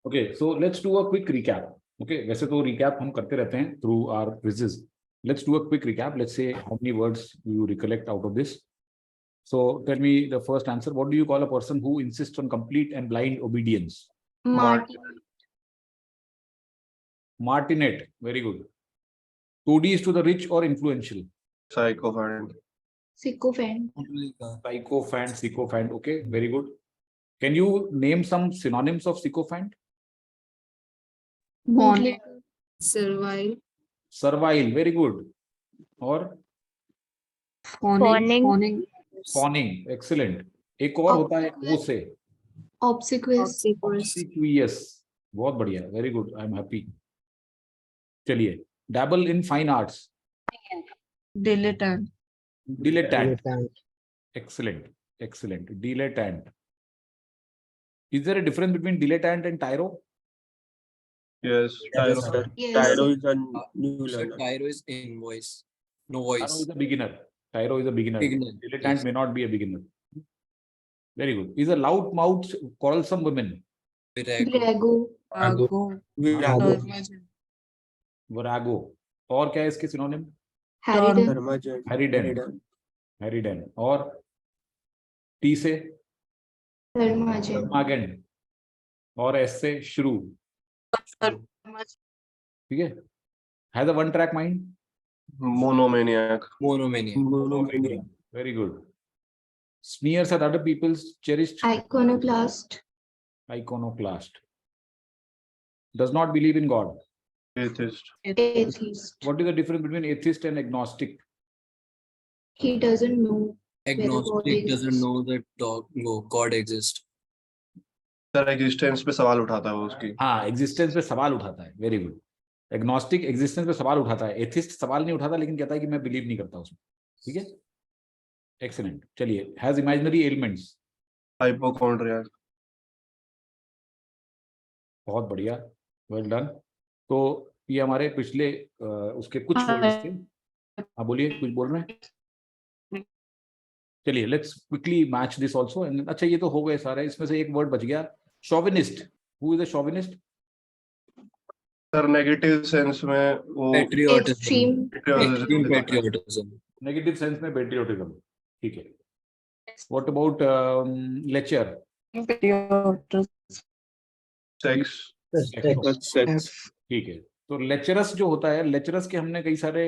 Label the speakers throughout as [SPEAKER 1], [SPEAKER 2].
[SPEAKER 1] Okay, so let's do a quick recap. Okay, वैसे तो recap हम करते रहते हैं through our quizzes. Let's do a quick recap. Let's say how many words you recollect out of this. So tell me the first answer. What do you call a person who insists on complete and blind obedience?
[SPEAKER 2] Martin.
[SPEAKER 1] Martinet. Very good. Toadies to the rich or influential?
[SPEAKER 3] Sycophant.
[SPEAKER 2] Sycophant.
[SPEAKER 1] Sycophant, sycophant. Okay, very good. Can you name some synonyms of sycophant?
[SPEAKER 2] Bootleg.
[SPEAKER 4] Servile.
[SPEAKER 1] Servile. Very good. Or
[SPEAKER 2] Fawning.
[SPEAKER 1] fawning. Excellent. एक और होता है वो से
[SPEAKER 2] Obsequious.
[SPEAKER 1] obsequious. बहुत बढ़िया. Very good. I'm happy. चलिए. Dabble in fine arts.
[SPEAKER 4] Dilettante.
[SPEAKER 1] Dilettante. Excellent. Excellent. Dilettante. Is there a difference between dilettante and tyro?
[SPEAKER 3] Yes.
[SPEAKER 5] Yes,
[SPEAKER 3] Tyro.
[SPEAKER 5] sir.
[SPEAKER 2] Yes.
[SPEAKER 3] Tyro is a new
[SPEAKER 5] Sir,
[SPEAKER 3] learner.
[SPEAKER 5] Tyro is invoice. No
[SPEAKER 1] Tyro
[SPEAKER 5] voice.
[SPEAKER 1] is a beginner. Tyro is a beginner.
[SPEAKER 5] Beginner,
[SPEAKER 1] Dilettante
[SPEAKER 5] yes.
[SPEAKER 1] may not be a beginner. Very good. Is a loud mouth quarrelsome women?
[SPEAKER 5] Virago.
[SPEAKER 2] Virago.
[SPEAKER 4] Virago.
[SPEAKER 1] Virago. और क्या है इसके synonym?
[SPEAKER 2] Harridan.
[SPEAKER 3] Hermogen.
[SPEAKER 1] Harridan. Harridan. और T से
[SPEAKER 2] Thermogen.
[SPEAKER 1] Thermogen. और S से shrew. ठीक है? Has a one track mind?
[SPEAKER 3] Monomaniac.
[SPEAKER 5] Monomania.
[SPEAKER 3] Monomaniac.
[SPEAKER 1] Very good. Sneers at other people's cherished
[SPEAKER 2] Iconoclast.
[SPEAKER 1] iconoclast. Does not believe in God.
[SPEAKER 3] Atheist.
[SPEAKER 2] Atheist.
[SPEAKER 1] What is the difference between atheist and agnostic?
[SPEAKER 2] He doesn't know.
[SPEAKER 5] Agnostic doesn't know that God exists.
[SPEAKER 3] Sir existence पे सवाल उठाता है वो उसकी.
[SPEAKER 1] हाँ, existence पे सवाल उठाता है. Very good. एग्नोस्टिक एग्जिस्टेंस पे सवाल उठाता है. एथिस्ट सवाल नहीं उठाता लेकिन कहता है कि मैं बिलीव नहीं करता उसमें. ठीक है. एक्सीलेंट. चलिए. Has imaginary elements.
[SPEAKER 3] हाइपोकॉन्ड्रिया.
[SPEAKER 1] बहुत बढ़िया. Well done. तो ये हमारे पिछले उसके कुछ वर्ड्स थे. हाँ बोलिए, कुछ बोल रहे हैं. चलिए let's quickly match this also. अच्छा ये तो हो गए सारे. इसमें से एक वर्ड बच गया. Chauvinist. Who is a chauvinist?
[SPEAKER 3] Sir negative sense में वो
[SPEAKER 5] Patriotism.
[SPEAKER 2] Extreme.
[SPEAKER 5] Patriotism.
[SPEAKER 1] Negative sense में पेट्रियोटिज्म. ठीक है. What about lecture?
[SPEAKER 3] सेक्स.
[SPEAKER 1] ठीक है. तो लेक्चरस जो होता है, लेक्चरस के हमने कई सारे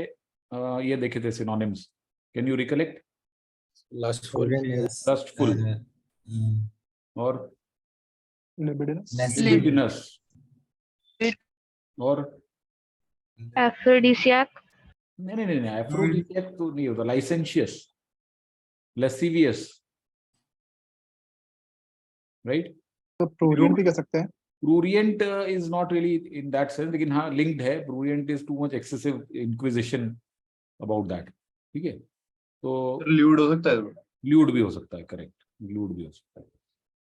[SPEAKER 1] ये देखे थे synonyms. Can you recollect?
[SPEAKER 5] Lustful.
[SPEAKER 1] Lustful और
[SPEAKER 4] Libidinous.
[SPEAKER 1] लिबिडिनस और
[SPEAKER 2] Aphrodisiac.
[SPEAKER 1] नहीं नहीं नहीं एफ्रोडिसियक तो नहीं होता. Licentious, lascivious, right.
[SPEAKER 6] तो प्रूरियंट भी कह सकते हैं.
[SPEAKER 1] Prurient is not really in that sense, लेकिन हाँ लिंक्ड है. Prurient is too much excessive inquisition about that. ठीक है. तो
[SPEAKER 3] ल्यूड हो सकता है.
[SPEAKER 1] ल्यूड भी हो सकता है. करेक्ट. ल्यूड भी हो सकता है.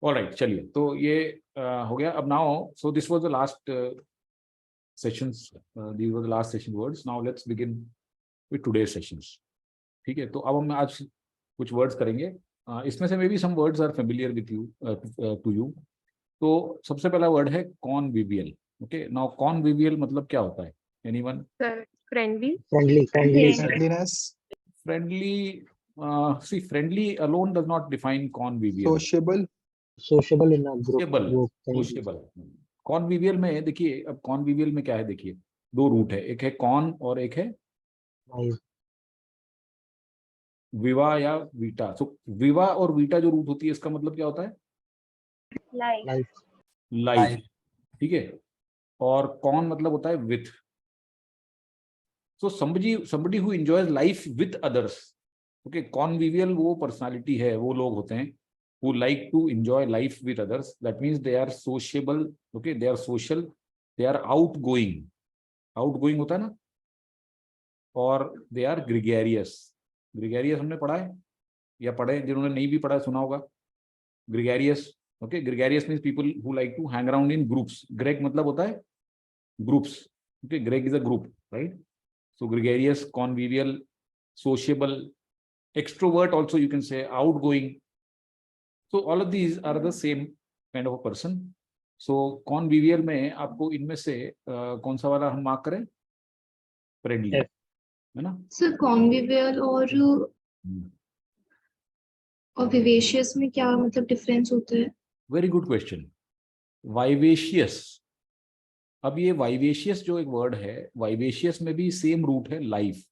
[SPEAKER 1] ऑलराइट. चलिए तो ये हो गया. अब now so this was the last sessions. These were the last session words. Now let's begin with today sessions. ठीक है. तो अब हम आज कुछ वर्ड्स करेंगे. इसमें से maybe some words are familiar with you to you. तो सबसे पहला वर्ड है कॉन्विवियल. ओके. नाउ कॉन्विवियल मतलब क्या होता है? Anyone?
[SPEAKER 2] Friendly.
[SPEAKER 6] Friendliness.
[SPEAKER 1] Friendly. See, friendly alone does not define convivial.
[SPEAKER 6] Sociable in a
[SPEAKER 1] Sociable.
[SPEAKER 6] Group.
[SPEAKER 1] Sociable. Convivial में देखिए, अब convivial में क्या है देखिए, दो रूट है. एक है कॉन और एक है विवा या वीटा. सो विवा और वीटा जो रूट होती है इसका मतलब क्या होता है?
[SPEAKER 2] Life.
[SPEAKER 1] लाइफ. ठीक है. और कॉन मतलब होता है with. So somebody who enjoys life with others. Okay. Convivial वो पर्सनालिटी है, वो लोग होते हैं who like to enjoy life with others. That means they are sociable. Okay, they are social, they are outgoing. Outgoing होता है ना. और they are gregarious. Gregarious हमने पढ़ा है या पढ़े? जिन्होंने नहीं भी पढ़ा सुना होगा. Gregarious. Okay, gregarious means people who like to hang around in groups. Greg मतलब होता है groups. Okay, Greg is a group, right? So gregarious, convivial, sociable, extrovert also you can say, outgoing. So all of these are the same kind of a person. सो कॉन्विवियल में आपको इनमें से कौन सा वाला हम मार्क करें? Friendly,
[SPEAKER 6] F.
[SPEAKER 1] है ना?
[SPEAKER 2] सर कॉन्विवियल और विवेशियस में क्या मतलब डिफरेंस होता है?
[SPEAKER 1] Very good question. वाइवेशियस, अब ये वाइवेशियस जो एक वर्ड है, वाइवेशियस में भी सेम रूट है लाइफ।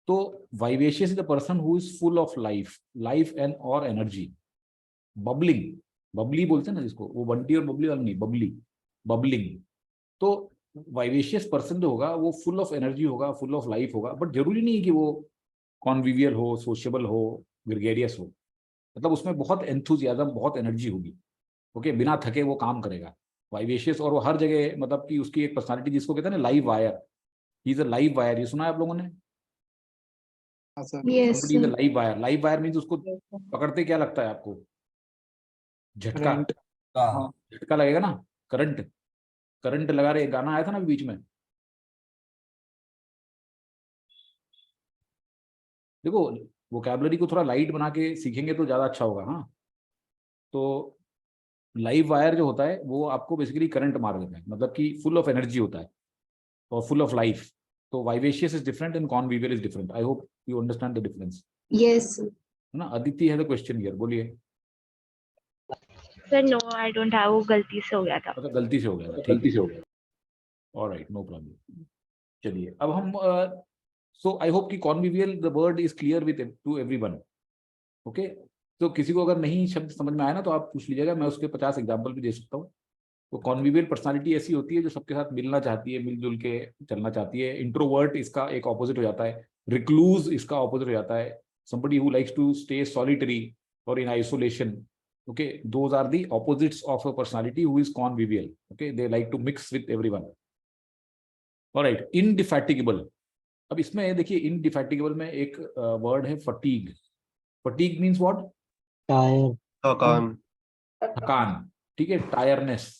[SPEAKER 1] तो vivacious is the person who is full of life, life and और एनर्जी, बबलिंग, बबली बोलते हैं ना जिसको, वो बंटी और बबली वाला नहीं, बबली, बबलिंग। तो वाइवेशियस पर्सन जो होगा वो फुल ऑफ एनर्जी होगा, फुल ऑफ लाइफ होगा, बट जरूरी नहीं है कि वो कॉन्विवियल हो, सोशेबल हो, ग्रेगेरियस हो। मतलब उसमें बहुत एंथुजियाज्म, बहुत एनर्जी होगी। ओके, बिना थके वो काम करेगा वाइवेशियस, और वो हर जगह, मतलब कि उसकी एक पर्सनालिटी जिसको कहते हैं ना live wire, he is a live wire. ये सुना है आप लोगों ने?
[SPEAKER 6] हाँ sir.
[SPEAKER 2] Yes
[SPEAKER 1] somebody is a
[SPEAKER 2] sir.
[SPEAKER 1] Live wire. Live wire means उसको पकड़ते क्या लगता है आपको? झटका,
[SPEAKER 6] Current.
[SPEAKER 1] हाँ झटका लगेगा ना, करंट, करंट लगा रहे, गाना आया था ना अभी बीच में। देखो वोकैबुलरी को थोड़ा लाइट बना के सीखेंगे तो ज्यादा अच्छा होगा। हाँ, तो लाइव वायर जो होता है वो आपको बेसिकली करंट मार देता है, मतलब कि फुल ऑफ एनर्जी होता है और फुल ऑफ लाइफ। तो vivacious is different and convivial is different. I hope you understand the difference,
[SPEAKER 2] yes
[SPEAKER 1] है ना? अदिति है द क्वेश्चन हियर, बोलिए।
[SPEAKER 2] Sir no I don't have, वो गलती से हो गया था।
[SPEAKER 1] अच्छा गलती से हो गया था, गलती से हो गया, ऑलराइट, नो प्रॉब्लम। चलिए अब हम सो आई होप कि convivial the word is clear with to everyone. Okay, तो किसी को अगर नहीं शब्द समझ में आया ना तो आप पूछ लीजिएगा, मैं उसके 50 एग्जाम्पल भी दे सकता हूँ। तो कॉन्विवियल पर्सनालिटी ऐसी होती है जो सबके साथ मिलना चाहती है, मिलजुल के चलना चाहती है। इंट्रोवर्ट इसका एक ऑपोजिट हो जाता है, रिक्लूज इसका ऑपोजिट हो जाता है, somebody who likes to stay solitary or in isolation. Okay, those are the opposites of a personality who is convivial. Okay, they like to mix with everyone. All right, indefatigable. अब इसमें देखिए indefatigable में एक word है fatigue. Fatigue means what?
[SPEAKER 6] Tire.
[SPEAKER 3] थकान।
[SPEAKER 1] थकान, ठीक है, टायरनेस।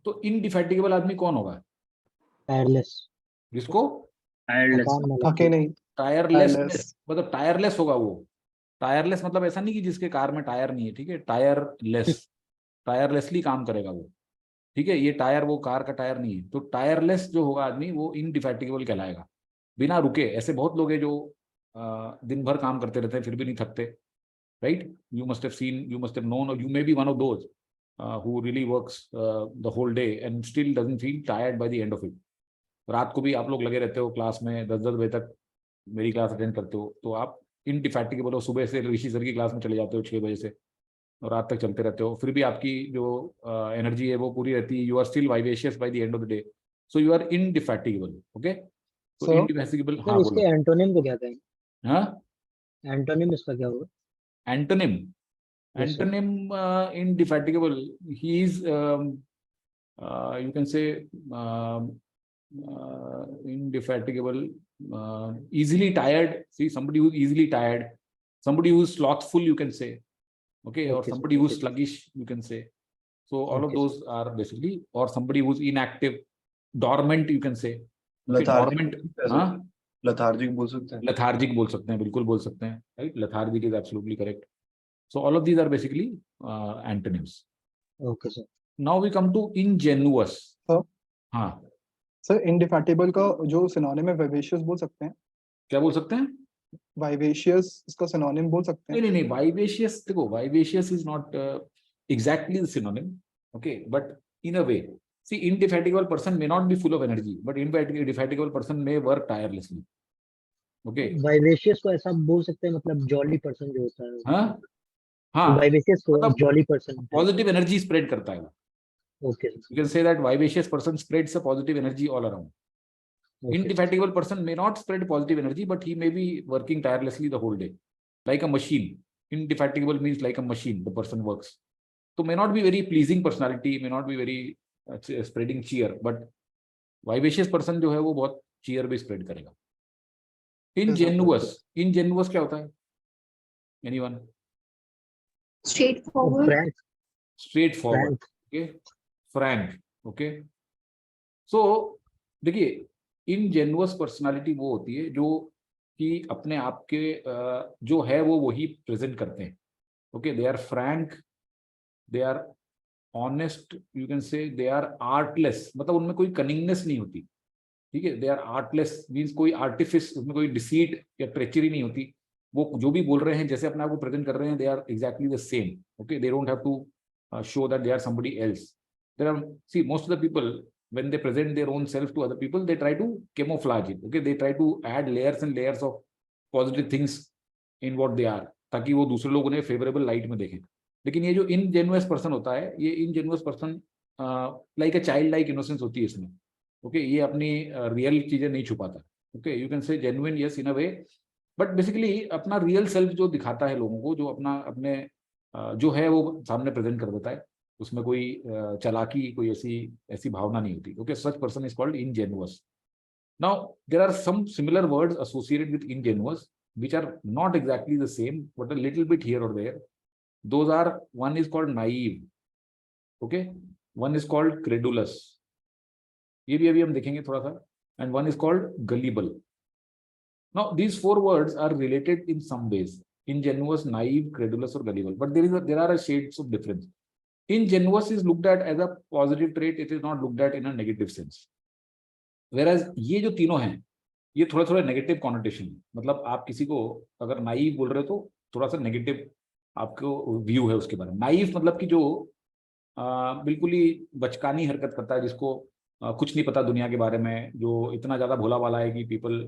[SPEAKER 1] तो indefatigable आदमी कौन होगा?
[SPEAKER 6] Tireless.
[SPEAKER 1] जिसको
[SPEAKER 6] थकान ना लगे।
[SPEAKER 7] थके नहीं।
[SPEAKER 1] टायरलेसनेस,
[SPEAKER 7] Tireless.
[SPEAKER 1] मतलब टायरलेस होगा वो। टायरलेस मतलब ऐसा नहीं कि जिसके कार में टायर नहीं है, ठीक है, टायरलेस, टायरलेसली काम करेगा वो, ठीक है। ये टायर वो कार का टायर नहीं है। तो टायरलेस जो होगा आदमी वो इनडिफैटिगेबल कहलाएगा, बिना रुके। ऐसे बहुत लोग हैं जो दिन भर काम करते रहते हैं फिर भी नहीं थकते, right? You must have seen, you must have known, और you may be one of those who really works the whole day and still doesn't feel tired by the end of it. रात को भी आप लोग लगे रहते हो class में, 10-10 बजे तक मेरी क्लास अटेंड करते हो, तो आप इनडिफैटिगेबल हो। सुबह से ऋषि सर की क्लास में चले जाते हो 6 बजे से और रात तक चलते रहते हो, फिर भी आपकी जो एनर्जी है वो पूरी रहती है। You are still vivacious by the end of the day, so you are indefatigable. Okay, तो
[SPEAKER 7] So,
[SPEAKER 1] इनडिफैटिगेबल,
[SPEAKER 6] सर
[SPEAKER 1] हाँ
[SPEAKER 6] इसके
[SPEAKER 1] बोलो।
[SPEAKER 6] एंटोनिम को क्या कहें?
[SPEAKER 1] हाँ,
[SPEAKER 6] एंटोनिम इसका क्या होगा?
[SPEAKER 1] Antonym,
[SPEAKER 6] Yes, sir.
[SPEAKER 1] Antonym indefatigable, he is you can say indefatigable, easily tired. See, somebody who's easily tired, somebody who's slothful, you can say, okay, or
[SPEAKER 6] Okay, sir.
[SPEAKER 1] somebody who's
[SPEAKER 6] Okay.
[SPEAKER 1] sluggish, you can say. So all of
[SPEAKER 6] Okay,
[SPEAKER 1] those are basically, or somebody who's inactive, dormant, you can say. Okay,
[SPEAKER 3] Lethargic.
[SPEAKER 1] dormant, हाँ,
[SPEAKER 3] lethargic बोल सकते हैं।
[SPEAKER 1] lethargic बोल सकते हैं, बिल्कुल बोल सकते हैं, right? Lethargic is absolutely correct. So all of these are basically antonyms.
[SPEAKER 6] Okay, sir.
[SPEAKER 1] Now we come to ingenuous.
[SPEAKER 7] So,
[SPEAKER 1] हाँ,
[SPEAKER 7] सर इंडिफैटिबल का जो सिनोनिम है वाइवेशियस बोल सकते हैं।
[SPEAKER 1] क्या बोल सकते हैं?
[SPEAKER 7] वाइवेशियस इसका सिनोनिम बोल सकते हैं।
[SPEAKER 1] नहीं, वाइवेशियस, देखो vivacious is not exactly the synonym, okay, but in a way, see indefatigable person may not be full of energy, but indefatigable person may work tirelessly. Okay,
[SPEAKER 6] vivacious को ऐसा बोल सकते हैं, मतलब जॉली पर्सन जो होता है।
[SPEAKER 1] हाँ हाँ,
[SPEAKER 6] वाइवेशियस को
[SPEAKER 1] मतलब
[SPEAKER 6] jolly person.
[SPEAKER 1] Positive energy spread करता है।
[SPEAKER 6] Okay
[SPEAKER 1] you can say that vivacious person spreads a positive energy all around. Indefatigable person may not spread positive energy, but he may be working tirelessly the whole day, like a machine. Indefatigable means like a machine, the person works. So may not be very pleasing personality, may not be very spreading cheer, but vivacious person जो है वो बहुत cheer भी spread करेगा. Ingenuous, ingenuous क्या होता है? Anyone?
[SPEAKER 2] Straightforward.
[SPEAKER 6] Frank.
[SPEAKER 1] Straightforward. Okay, frank. Okay. So देखिए, इनजेन्युअस पर्सनालिटी वो होती है जो कि अपने आप के जो है वो वही प्रेजेंट करते हैं। Okay, they are frank, they are honest, you can say they are artless, मतलब उनमें कोई कनिंगनेस नहीं होती, ठीक है। दे आर आर्टलेस मीन्स कोई आर्टिफिस, उसमें कोई डिसीट या ट्रेचरी नहीं होती। वो जो भी बोल रहे हैं, जैसे अपने आप को प्रेजेंट कर रहे हैं, they are exactly the same, okay. They don't have to show that they are somebody else. There are, see, most of the people when they present their own self to other people, they try to camouflage it, okay, they try to add layers and layers of positive things in what they are, ताकि वो दूसरे लोग उन्हें favourable light में देखें। लेकिन ये जो इनजेन्युअस पर्सन होता है, ये ingenuous person like a child like innocence होती है इसमें, ओके। ये अपनी रियल चीजें नहीं छुपाता, okay. You can say genuine, yes, in a way, but basically अपना रियल सेल्फ जो दिखाता है लोगों को, जो अपना अपने जो है वो सामने प्रेजेंट कर देता है, उसमें कोई चालाकी, कोई ऐसी भावना नहीं होती, okay. Such person is called ingenuous. Now there are some similar words associated with ingenuous which are not exactly the same but a little bit here or there. Those are, one is called naive, okay, one is called credulous, ये भी अभी हम देखेंगे थोड़ा सा, and one is called gullible. Now these four words are related in some ways: ingenuous, naive, credulous or gullible, but there are a shades of difference. Ingenuous is looked at as a positive trait, it is not looked at in a negative sense, whereas ये जो तीनों हैं, ये थोड़ा थोड़ा negative connotation है। मतलब आप किसी को अगर नाइव बोल रहे हो तो थोड़ा सा नेगेटिव आपको व्यू है उसके बारे में। नाइव मतलब कि जो बिल्कुल ही बचकानी हरकत करता है, जिसको कुछ नहीं पता दुनिया के बारे में, जो इतना ज्यादा भोला भाला है कि people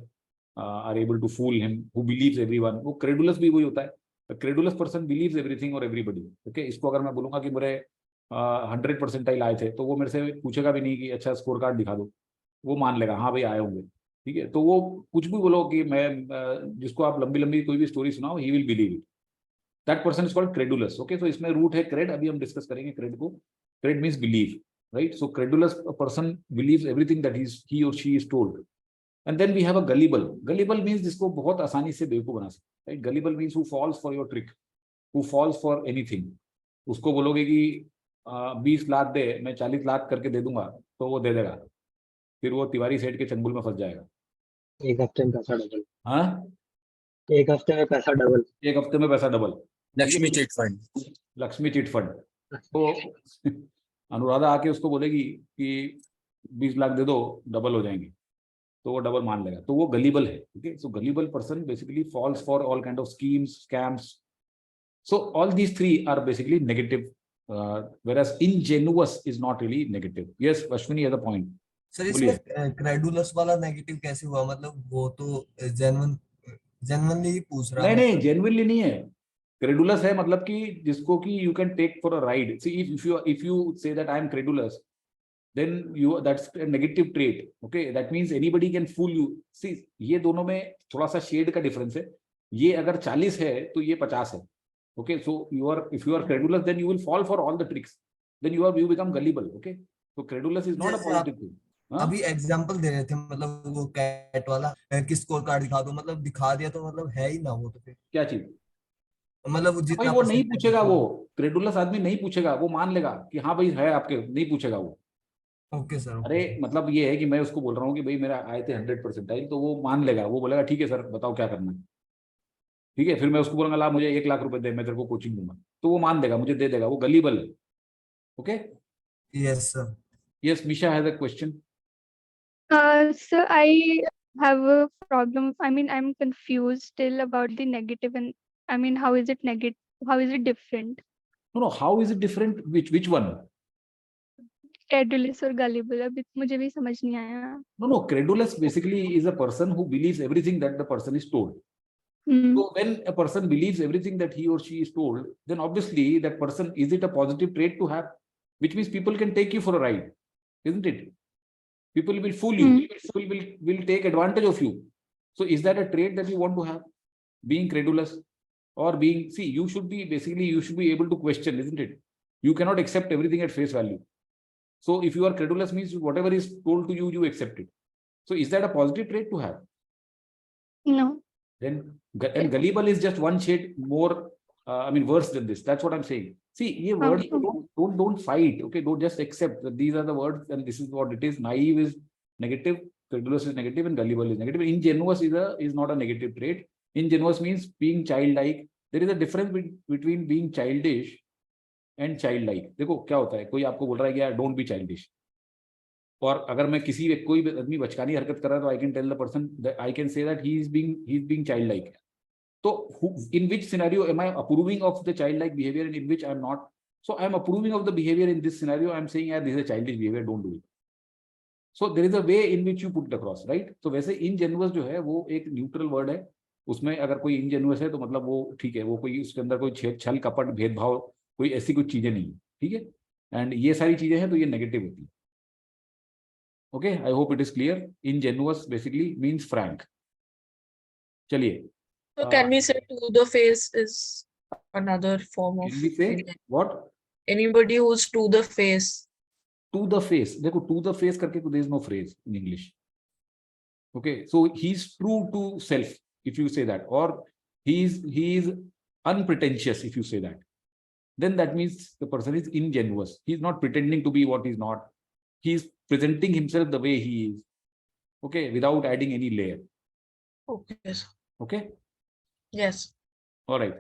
[SPEAKER 1] are able to fool him, who believes everyone. वो क्रेडुलस भी वही होता है, क्रेडुलस पर्सन बिलीव्स एवरीथिंग और एवरीबडी, ओके। इसको अगर मैं बोलूंगा कि मेरे 100% आए थे, तो वो मेरे से पूछेगा भी नहीं कि अच्छा स्कोर कार्ड दिखा दो, वो मान लेगा हाँ भाई आए होंगे, ठीक है। तो वो कुछ भी बोलो कि मैं जिसको आप लंबी लंबी कोई भी स्टोरी सुनाओ, he will believe it, that person is called credulous, okay. तो इसमें रूट है क्रेड, अभी हम डिस्कस करेंगे क्रेड को। Cred means believe, right. So credulous person believes everything that he और she is told. And then we have a gullible. Gullible means जिसको बहुत आसानी से बेवकूफ बना सकते, right. Gullible means who falls for your trick, who falls for anything. उसको बोलोगे कि 20 लाख दे, मैं 40 लाख करके दे दूंगा, तो वो दे देगा, फिर वो तिवारी सेठ के चंगुल में फंस जाएगा।
[SPEAKER 6] एक हफ्ते में पैसा डबल।
[SPEAKER 1] हाँ,
[SPEAKER 6] एक हफ्ते में पैसा डबल।
[SPEAKER 1] एक हफ्ते में पैसा double.
[SPEAKER 5] Lakshmi chit fund.
[SPEAKER 1] Lakshmi chit fund. तो अनुराधा आके उसको बोलेगी कि 20 लाख दे दो, डबल हो जाएंगे, तो वो डबल मान लेगा, तो वो गलीबल है, okay. So gullible person basically falls for all kind of schemes, scams. So all these three are basically negative, whereas ingenuous is not really negative. Yes, Ashwini has a point.
[SPEAKER 8] Sir इसमें credulous वाला negative कैसे हुआ? मतलब वो तो genuinely ही पूछ रहा है।
[SPEAKER 1] नहीं, जेन्युइनली नहीं है। क्रेडुलस है मतलब कि जिसको कि you can take for a ride. See, if you say that I am credulous, then that's a negative trait, okay. That means anybody can fool you. See, ये दोनों में थोड़ा सा शेड का डिफरेंस है। ये अगर 40 है तो ये 50 है, okay. So if you are credulous, then you will fall for all the tricks, then you become gullible, okay. So credulous is not a positive thing.
[SPEAKER 8] अभी एग्जांपल दे रहे थे, मतलब वो कैट वाला कि स्कोर कार्ड दिखा दो, मतलब दिखा दिया तो मतलब है ही ना वो, तो फिर
[SPEAKER 1] क्या चीज?
[SPEAKER 8] मतलब जितना
[SPEAKER 1] वो नहीं पूछेगा, वो क्रेडुलस आदमी नहीं पूछेगा, वो मान लेगा कि हाँ भाई है आपके, नहीं पूछेगा वो।
[SPEAKER 8] Okay sir.
[SPEAKER 1] अरे मतलब ये है कि मैं उसको बोल रहा हूँ कि भाई मेरा आए थे 100%, तो वो मान लेगा, वो बोलेगा ठीक है सर बताओ क्या करना है, ठीक है। फिर मैं उसको बोलूंगा ला मुझे 1 लाख रुपए दे, मैं तेरे को कोचिंग दूंगा, तो वो मान देगा, मुझे दे देगा, वो गलीबल है, okay.
[SPEAKER 8] Yes sir.
[SPEAKER 1] Yes, Misha has a question.
[SPEAKER 9] So I have a problem. I mean, I'm confused still about the negative, and I mean, how is it negative? How is it different?
[SPEAKER 1] No, how is it different? Which one?
[SPEAKER 9] Credulous और gullible अभी मुझे भी समझ नहीं आया।
[SPEAKER 1] No, credulous basically is a person who believes everything that the person is told. So when a person believes everything that he or she is told, then obviously that person, is it a positive trait to have? Which means people can take you for a ride, isn't it? People will fool you. People will take advantage of you. So is that a trait that you want to have? Being credulous or being, see, you should be able to question, isn't it? You cannot accept everything at face value. So if you are credulous means whatever is told to you, you accept it. So is that a positive trait to have?
[SPEAKER 9] No.
[SPEAKER 1] Then and gullible is just one shade more, worse than this. That's what I'm saying. See, ये words don't fight, okay? Don't just accept that these are the words and this is what it is. Naive is negative, credulous is negative, and gullible is negative. Ingenuous is not a negative trait. Ingenuous means being childlike. There is a difference between being childish and child like. देखो क्या होता है, कोई आपको बोल रहा है कि यार डोंट बी चाइल्डिश, और अगर मैं कोई आदमी बचकानी हरकत कर रहा है तो I can tell the person, I can say that he is being childlike. तो in which scenario am I approving of the childlike behavior and in which I am not? So I am approving of the behavior in this scenario. I am saying, yeah, this is a childish behavior, don't do it. So there is a way in which you put it across, right? So वैसे ingenuous जो है वो एक neutral word है, उसमें अगर कोई ingenuous है तो मतलब वो ठीक है, वो कोई उसके अंदर कोई छल कपट भेदभाव कोई ऐसी कुछ चीजें नहीं है, ठीक है। एंड ये सारी चीजें हैं तो ये नेगेटिव होती है। Okay, I hope it is clear. ingenuous basically means frank। चलिए,
[SPEAKER 4] So can we say to the face is another form of
[SPEAKER 1] can we say what?
[SPEAKER 4] anybody who's to the face?
[SPEAKER 1] To the face, देखो to the face करके there is no phrase in English. Okay, so he's true to self if you say that, or he is unpretentious if you say that, then that means the person is ingenuous. He's not pretending to be what he's not. He's presenting himself the way he is, okay, without adding any layer.
[SPEAKER 4] Okay. Sir.
[SPEAKER 1] Okay,
[SPEAKER 4] Yes.
[SPEAKER 1] all right.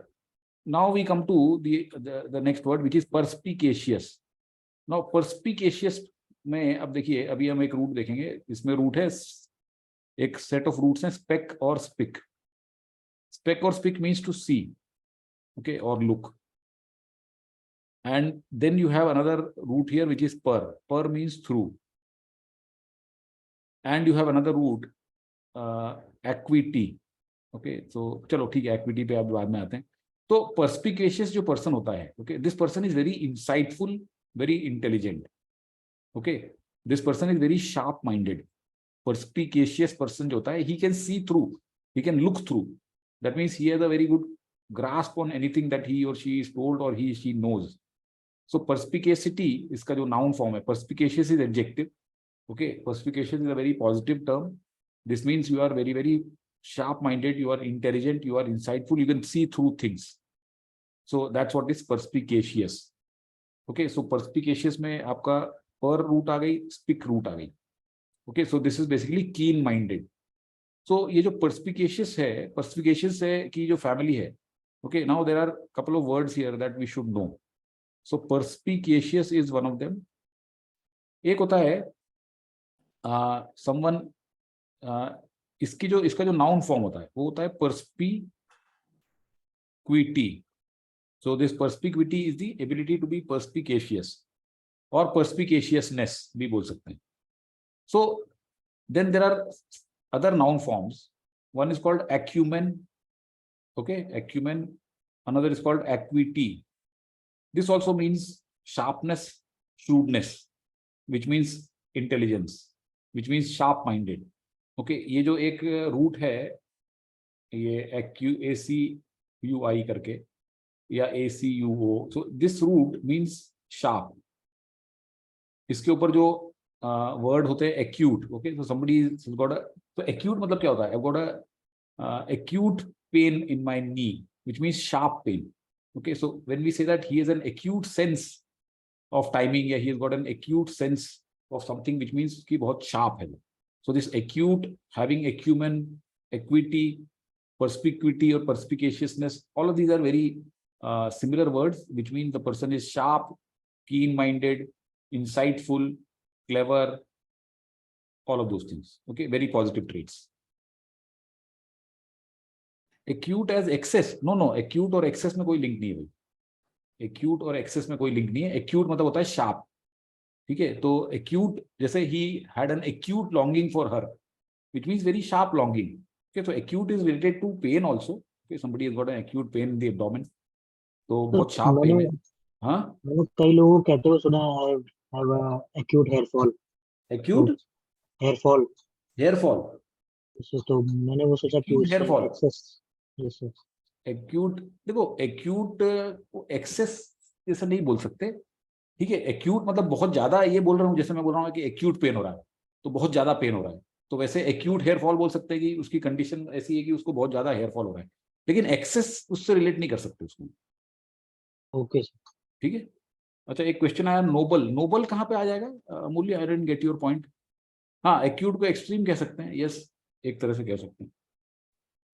[SPEAKER 1] Now we come to the next word, which is perspicacious. Now perspicacious में अब देखिए, अभी हम एक root देखेंगे, इसमें root है, एक सेट ऑफ रूट्स हैं, स्पेक और स्पिक। स्पेक और spic means to see, okay, or look. And then you have another root here which is per. Per means through. And you have another root, equity. Okay, so चलो ठीक है, equity पे आप बाद में आते हैं। तो perspicacious जो person होता है, okay, this person is very insightful, very intelligent. Okay, this person is very sharp-minded. Perspicacious person जो होता है, he can see through, he can look through. That means he has a very good grasp on anything that he or she is told or she knows. So perspicacity इसका जो noun form है, perspicacious is adjective. Okay, perspicacious is a very positive term. This means you are very, very sharp-minded, you are intelligent, you are insightful, you can see through things. So that's what is perspicacious. Okay, so perspicacious में आपका per root आ गई, spic root आ गई. Okay, so this is basically keen-minded. So ये जो perspicacious है कि जो family है. Okay, now there are a couple of words here that we should know. So perspicacious is one of them. एक होता है someone, इसका जो noun form होता है वो होता है perspicuity. So this perspicuity is the ability to be perspicacious, or perspicaciousness भी बोल सकते हैं. So then there are other noun forms. One is called acumen. Okay, acumen. Another is called acuity. This also means sharpness, shrewdness, which means intelligence, which means sharp-minded. Okay, ये जो एक root है, ये ACUI करके या ACUO. So this root means sharp. इसके ऊपर जो word होते हैं acute. Okay, so somebody has got a, so acute मतलब क्या होता है? I've got a acute pain in my knee, which means sharp pain. Okay, so when we say that he has an acute sense of timing, yeah, he has got an acute sense of something, which means कि बहुत sharp है. So this acute, having acumen, equity, perspicuity or perspicaciousness, all of these are very similar words, which means the person is sharp, keen-minded, insightful, clever, all of those things. Okay, very positive traits. Acute as excess, no, acute और excess में कोई link नहीं है भाई. Acute और excess में कोई link नहीं है. Acute मतलब होता है sharp. ठीक है, तो acute जैसे he had an acute longing for her, which means very sharp longing. Okay, so acute is related to pain also. Okay, somebody has got an acute pain in the abdomen, तो बहुत sharp pain है. हाँ,
[SPEAKER 6] मैंने कई लोगों को कहते हुए सुना है acute hair fall.
[SPEAKER 1] acute
[SPEAKER 6] hair fall.
[SPEAKER 1] hair fall.
[SPEAKER 6] तो मैंने वो सोचा कि
[SPEAKER 1] Acute hair fall.
[SPEAKER 6] excess. Yes, sir.
[SPEAKER 1] Acute, देखो acute excess जैसा नहीं बोल सकते. ठीक है, acute मतलब बहुत ज्यादा, ये बोल रहा हूँ जैसे मैं बोल रहा हूँ कि acute pain हो रहा है तो बहुत ज्यादा पेन हो रहा है, तो वैसे acute hair fall बोल सकते हैं कि उसकी कंडीशन ऐसी है कि उसको बहुत ज्यादा हेयर फॉल हो रहा है, लेकिन एक्सेस उससे रिलेट नहीं कर सकते उसको.
[SPEAKER 6] Okay sir.
[SPEAKER 1] ठीक है. अच्छा, एक क्वेश्चन आया, नोबल. नोबल कहाँ पे आ जाएगा? मूल्य, आई डिडंट गेट योर पॉइंट. हाँ, एक्यूट को एक्सट्रीम कह सकते हैं. यस, एक तरह से कह सकते हैं.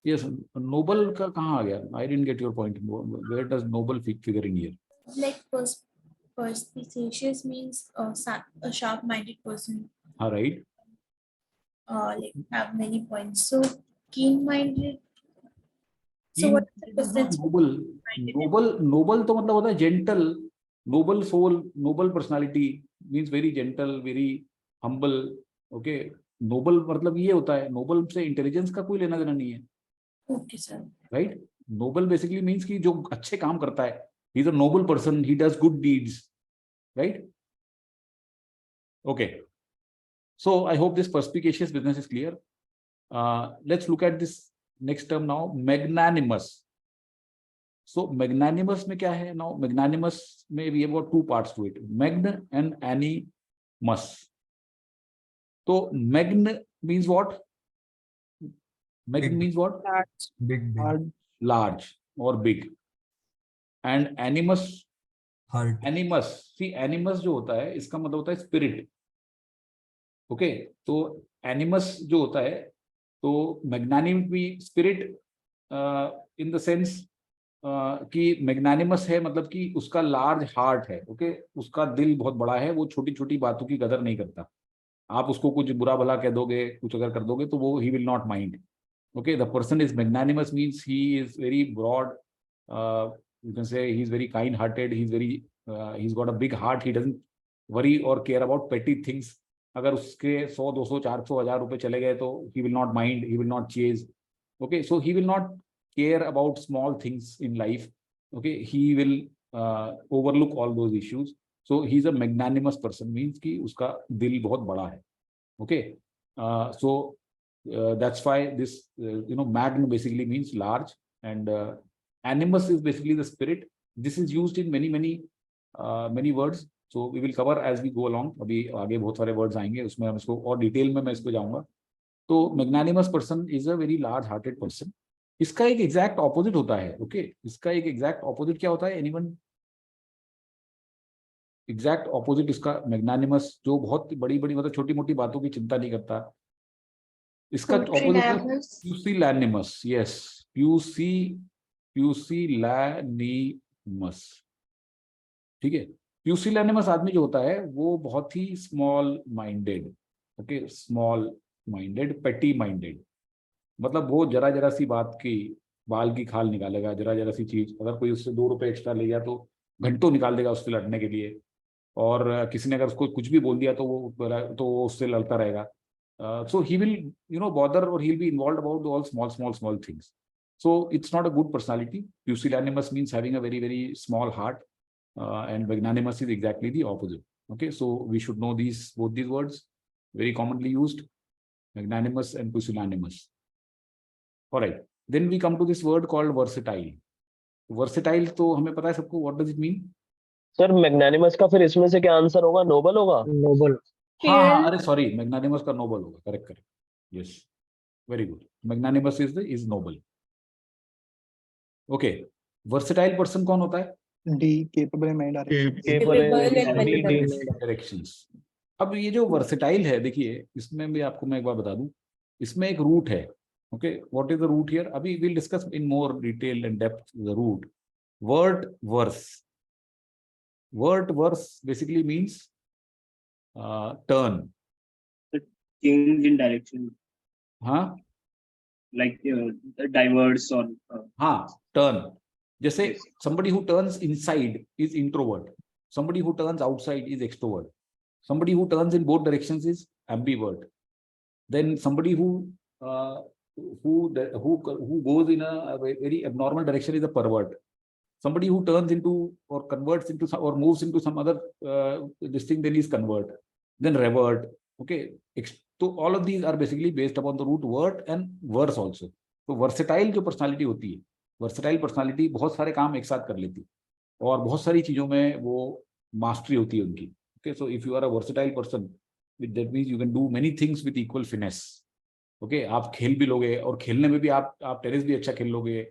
[SPEAKER 1] यस, नोबल का कहाँ आ गया? I didn't get your point. Where does noble figure in here?
[SPEAKER 2] Like
[SPEAKER 10] Perspicacious means a sharp-minded person,
[SPEAKER 1] हाँ, right.
[SPEAKER 10] like have many points. So keen-minded. So what is the difference?
[SPEAKER 1] Noble. Noble तो मतलब होता है gentle, noble soul, noble personality means very gentle, very humble. Okay. Noble मतलब ये होता है, noble से intelligence का कोई लेना देना नहीं है.
[SPEAKER 10] Okay, sir.
[SPEAKER 1] Right? Noble basically means कि जो अच्छे काम करता है. He's a noble person. He does good deeds. Right? Okay. So I hope this perspicacious business is clear. Let's look at this next term now. Magnanimous. So magnanimous में क्या है? Now magnanimous में we have got two parts to it. Magn and animus. So magn means what? Magn
[SPEAKER 8] Big.
[SPEAKER 1] means what?
[SPEAKER 8] Big.
[SPEAKER 1] Large or big. And animus.
[SPEAKER 8] Heart.
[SPEAKER 1] Animus. See, animus जो होता है इसका मतलब होता है spirit. Okay. तो animus जो होता है तो magnanimity spirit in the sense कि मैग्नानिमस है मतलब कि उसका लार्ज हार्ट है. ओके. उसका दिल बहुत बड़ा है. वो छोटी छोटी बातों की कदर नहीं करता. आप उसको कुछ बुरा भला कह दोगे, कुछ अगर कर दोगे तो वो ही will not mind. Okay. The person is magnanimous means he is very broad. You can say he is very kind hearted. He is got a big heart. He doesn't worry और केयर अबाउट पेटी थिंग्स. अगर उसके 100, 200, 400, 1000 रुपए चले गए तो ही will not mind. He will not chase. Okay. So he will not care about small things in life. Okay. He will overlook all those issues. So he's a magnanimous person means कि उसका दिल बहुत बड़ा है. Okay. So that's why this magn basically means large, and animus is basically the spirit. This is used in many words. So we will cover as we go along. अभी आगे बहुत सारे words आएंगे उसमें हम इसको और डिटेल में मैं इसको जाऊंगा. तो magnanimous person is a very large hearted person. इसका एक एग्जैक्ट ऑपोजिट होता है. ओके. इसका एक एग्जैक्ट ऑपोजिट क्या होता है? एनीवन? एग्जैक्ट ऑपोजिट इसका मैग्नानिमस जो बहुत बड़ी बड़ी मतलब छोटी मोटी बातों की चिंता नहीं करता. इसका ऑपोजिट है प्यूसिलैनिमस. यस. प्यूसिलैनिमस. ठीक है. प्यूसिलैनिमस आदमी जो होता है वो बहुत ही small minded. Okay. Small minded, petty minded. मतलब वो जरा जरा सी बात की बाल की खाल निकालेगा. जरा जरा सी चीज अगर कोई उससे 2 रुपए एक्स्ट्रा ले गया तो घंटों निकाल देगा उससे लड़ने के लिए. और किसी ने अगर उसको कुछ भी बोल दिया तो वो उससे लड़ता रहेगा. सो ही विल बॉदर और he will be involved about all small things. So it's not a good personality. Pusillanimous means having a very very small heart, and magnanimous is exactly the opposite. Okay. So we should know both these words, very commonly used, magnanimous and pusillanimous. All right. Then we come to this word called versatile. Versatile तो हमें पता है सबको. What does it mean?
[SPEAKER 11] Sir magnanimous का फिर इसमें से क्या आंसर होगा? नोबल होगा.
[SPEAKER 6] नोबल.
[SPEAKER 1] हाँ. अरे सॉरी. मैग्नानिमस का नोबल होगा. Correct. Yes. Very good. Magnanimous is noble. Okay. Versatile person कौन होता है?
[SPEAKER 7] D. Capable in mind
[SPEAKER 1] directions. अब ये जो वर्सेटाइल है देखिए इसमें भी आपको मैं एक बार बता दूं. इसमें एक रूट है. Okay, what is the root here? Abhi we'll discuss in more detail and depth the root. Word verse. Word verse basically means turn.
[SPEAKER 11] Change in direction.
[SPEAKER 1] हाँ.
[SPEAKER 11] Like diverse or.
[SPEAKER 1] हाँ. Turn. जैसे somebody who turns inside is introvert. Somebody who turns outside is extrovert. Somebody who turns in both directions is ambivert. Then somebody who goes in a very abnormal direction is a pervert. Somebody who turns into or converts into or moves into some other this thing, then is convert, then revert. Okay. So all of these are basically based upon the root word and verse also. तो versatile जो personality होती है, versatile personality बहुत सारे काम एक साथ कर लेती है और बहुत सारी चीजों में वो mastery होती है उनकी. Okay. So if you are a versatile person, that means you can do many things with equal finesse. Okay. आप खेल भी लोगे और खेलने में भी आप टेनिस भी अच्छा खेल लोगे,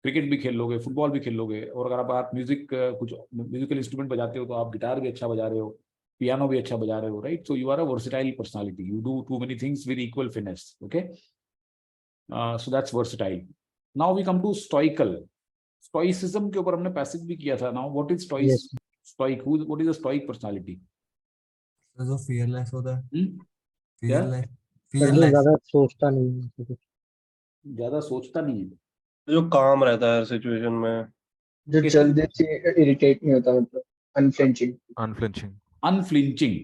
[SPEAKER 1] क्रिकेट भी खेल लोगे, फुटबॉल भी खेल लोगे. और अगर आप म्यूजिक कुछ म्यूजिकल इंस्ट्रूमेंट बजाते हो तो आप गिटार भी अच्छा बजा रहे हो, पियानो भी अच्छा बजा रहे हो. Right. So you are a versatile personality. You do too many things with equal finesse. Okay. So that's versatile. Now we come to stoical. Stoicism के ऊपर हमने पैसेज भी किया था. Now what is stoic, what is a stoic personality?
[SPEAKER 8] तो जो fearless होता है,
[SPEAKER 1] क्या?
[SPEAKER 8] fearless,
[SPEAKER 6] पर जो
[SPEAKER 8] fearless,
[SPEAKER 6] ज्यादा सोचता नहीं है ऐसे कुछ।
[SPEAKER 1] ज्यादा सोचता नहीं है।
[SPEAKER 3] जो काम रहता है हर सिचुएशन में।
[SPEAKER 7] जो
[SPEAKER 1] कैसे?
[SPEAKER 7] जल्दी से इरिटेट नहीं होता, मतलब अनफ्लिंचिंग।
[SPEAKER 12] अनफ्लिंचिंग।
[SPEAKER 1] Unflinching,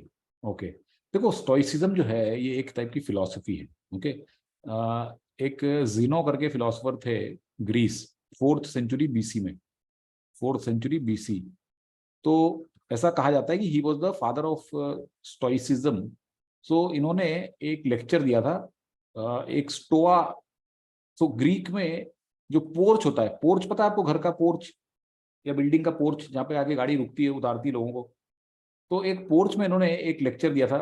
[SPEAKER 1] okay. देखो स्टोइसिज्म जो है ये एक टाइप की फिलॉसफी है, ओके। एक जीनो करके फिलोसोफर थे ग्रीस, 4th सेंचुरी बीसी में, 4th सेंचुरी बीसी। तो ऐसा कहा जाता है कि he was the father of stoicism. So इन्होंने एक लेक्चर दिया था, एक स्टोआ। सो ग्रीक में जो पोर्च होता है, पोर्च पता है आपको, घर का पोर्च या बिल्डिंग का पोर्च जहाँ पे आगे गाड़ी रुकती है, उतारती है लोगों को। तो एक पोर्च में इन्होंने एक लेक्चर दिया था